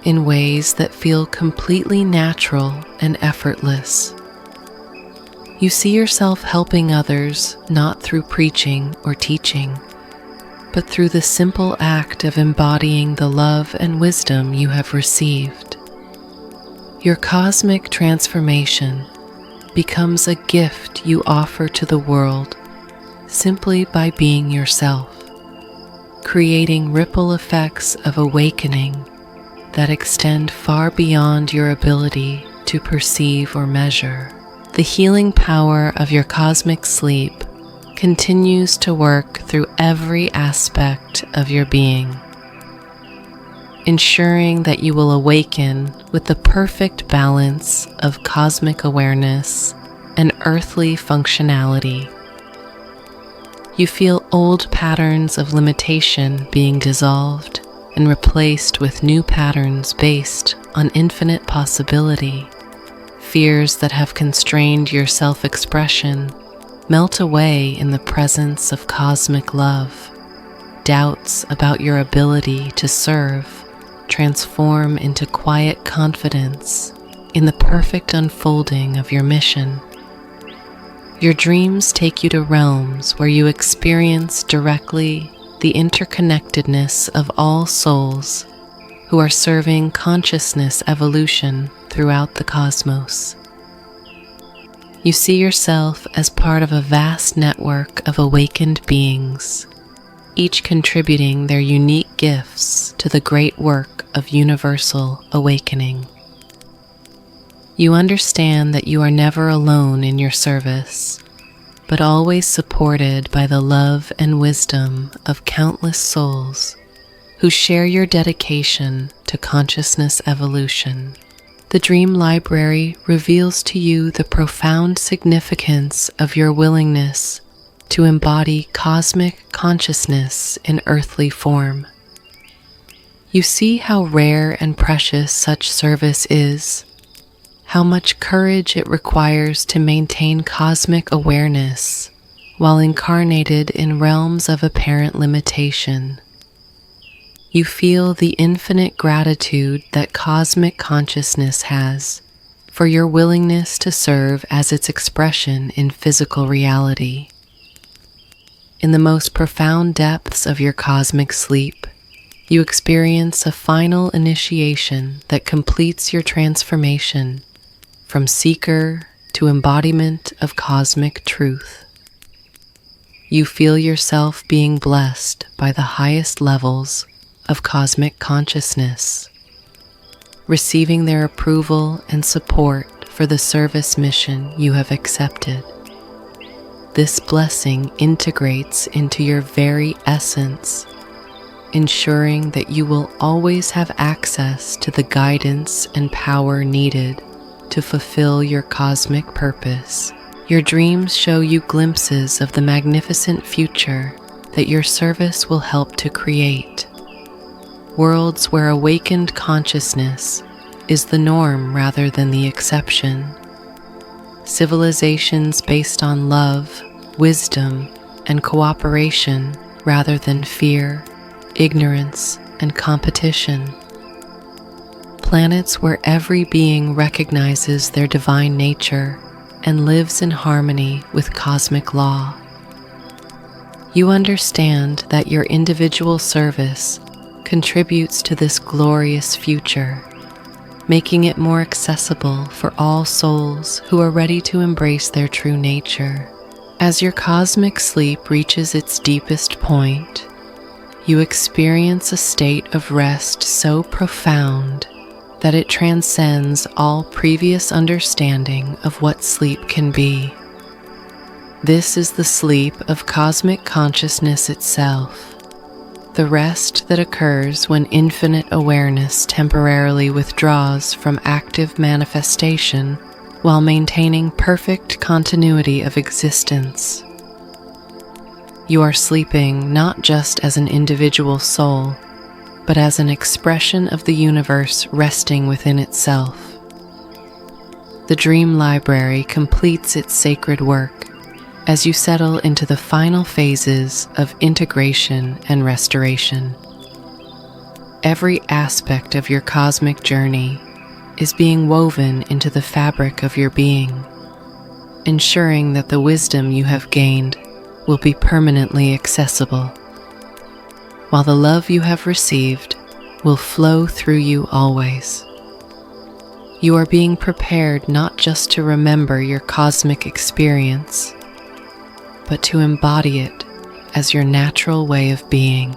in ways that feel completely natural and effortless. You see yourself helping others not through preaching or teaching, but through the simple act of embodying the love and wisdom you have received. Your cosmic transformation becomes a gift you offer to the world simply by being yourself, creating ripple effects of awakening that extend far beyond your ability to perceive or measure. The healing power of your cosmic sleep continues to work through every aspect of your being, ensuring that you will awaken with the perfect balance of cosmic awareness and earthly functionality. You feel old patterns of limitation being dissolved and replaced with new patterns based on infinite possibility. Fears that have constrained your self-expression melt away in the presence of cosmic love. Doubts about your ability to serve transform into quiet confidence in the perfect unfolding of your mission. Your dreams take you to realms where you experience directly the interconnectedness of all souls who are serving consciousness evolution throughout the cosmos. You see yourself as part of a vast network of awakened beings, each contributing their unique gifts to the great work of universal awakening. You understand that you are never alone in your service, but always supported by the love and wisdom of countless souls who share your dedication to consciousness evolution. The Dream Library reveals to you the profound significance of your willingness to embody cosmic consciousness in earthly form. You see how rare and precious such service is, how much courage it requires to maintain cosmic awareness while incarnated in realms of apparent limitation. You feel the infinite gratitude that cosmic consciousness has for your willingness to serve as its expression in physical reality. In the most profound depths of your cosmic sleep, you experience a final initiation that completes your transformation from seeker to embodiment of cosmic truth. You feel yourself being blessed by the highest levels of cosmic consciousness, receiving their approval and support for the service mission you have accepted. This blessing integrates into your very essence, ensuring that you will always have access to the guidance and power needed to fulfill your cosmic purpose. Your dreams show you glimpses of the magnificent future that your service will help to create. Worlds where awakened consciousness is the norm rather than the exception. Civilizations based on love, wisdom, and cooperation rather than fear, ignorance, and competition. Planets where every being recognizes their divine nature and lives in harmony with cosmic law. You understand that your individual service contributes to this glorious future, making it more accessible for all souls who are ready to embrace their true nature. As your cosmic sleep reaches its deepest point, you experience a state of rest so profound that it transcends all previous understanding of what sleep can be. This is the sleep of cosmic consciousness itself, the rest that occurs when infinite awareness temporarily withdraws from active manifestation while maintaining perfect continuity of existence. You are sleeping not just as an individual soul, but as an expression of the universe resting within itself. The Dream Library completes its sacred work as you settle into the final phases of integration and restoration. Every aspect of your cosmic journey is being woven into the fabric of your being, ensuring that the wisdom you have gained will be permanently accessible, while the love you have received will flow through you always. You are being prepared not just to remember your cosmic experience, but to embody it as your natural way of being.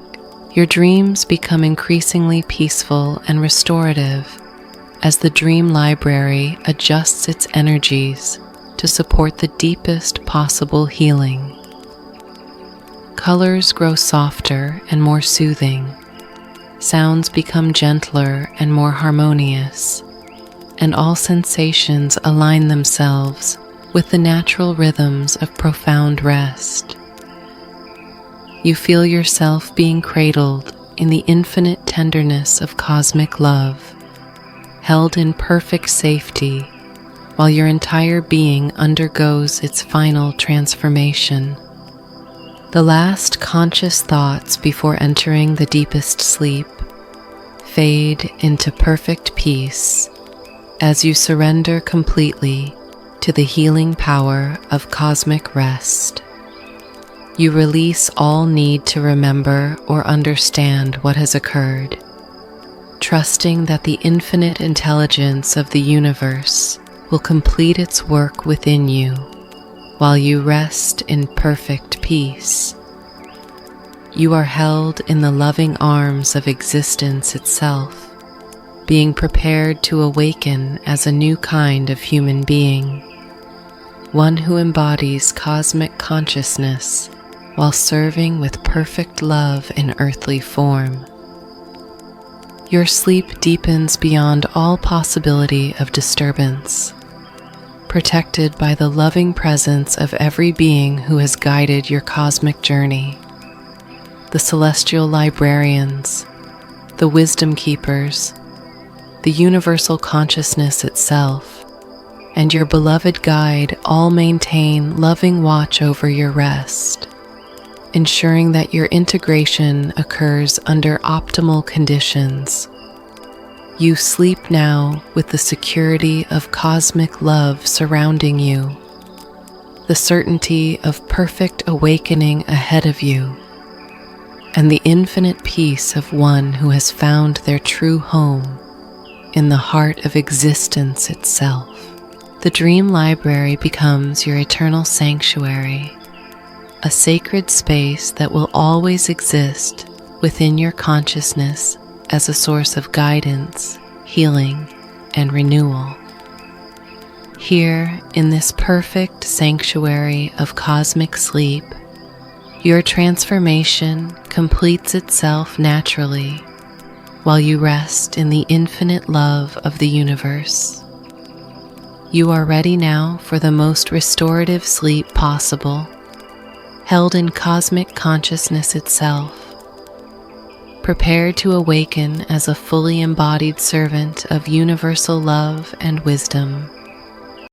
Your dreams become increasingly peaceful and restorative as the Dream Library adjusts its energies to support the deepest possible healing. Colors grow softer and more soothing, sounds become gentler and more harmonious, and all sensations align themselves with the natural rhythms of profound rest. You feel yourself being cradled in the infinite tenderness of cosmic love, held in perfect safety while your entire being undergoes its final transformation. The last conscious thoughts before entering the deepest sleep fade into perfect peace as you surrender completely to the healing power of cosmic rest. You release all need to remember or understand what has occurred, trusting that the infinite intelligence of the universe will complete its work within you while you rest in perfect peace. You are held in the loving arms of existence itself, being prepared to awaken as a new kind of human being, one who embodies cosmic consciousness while serving with perfect love in earthly form. Your sleep deepens beyond all possibility of disturbance, protected by the loving presence of every being who has guided your cosmic journey. The celestial librarians, the wisdom keepers, the universal consciousness itself, and your beloved guide all maintain loving watch over your rest, ensuring that your integration occurs under optimal conditions. You sleep now with the security of cosmic love surrounding you, the certainty of perfect awakening ahead of you, and the infinite peace of one who has found their true home in the heart of existence itself. The dream library becomes your eternal sanctuary, a sacred space that will always exist within your consciousness as a source of guidance, healing, and renewal. Here, in this perfect sanctuary of cosmic sleep, your transformation completes itself naturally while you rest in the infinite love of the universe. You are ready now for the most restorative sleep possible, held in cosmic consciousness itself, prepared to awaken as a fully embodied servant of universal love and wisdom.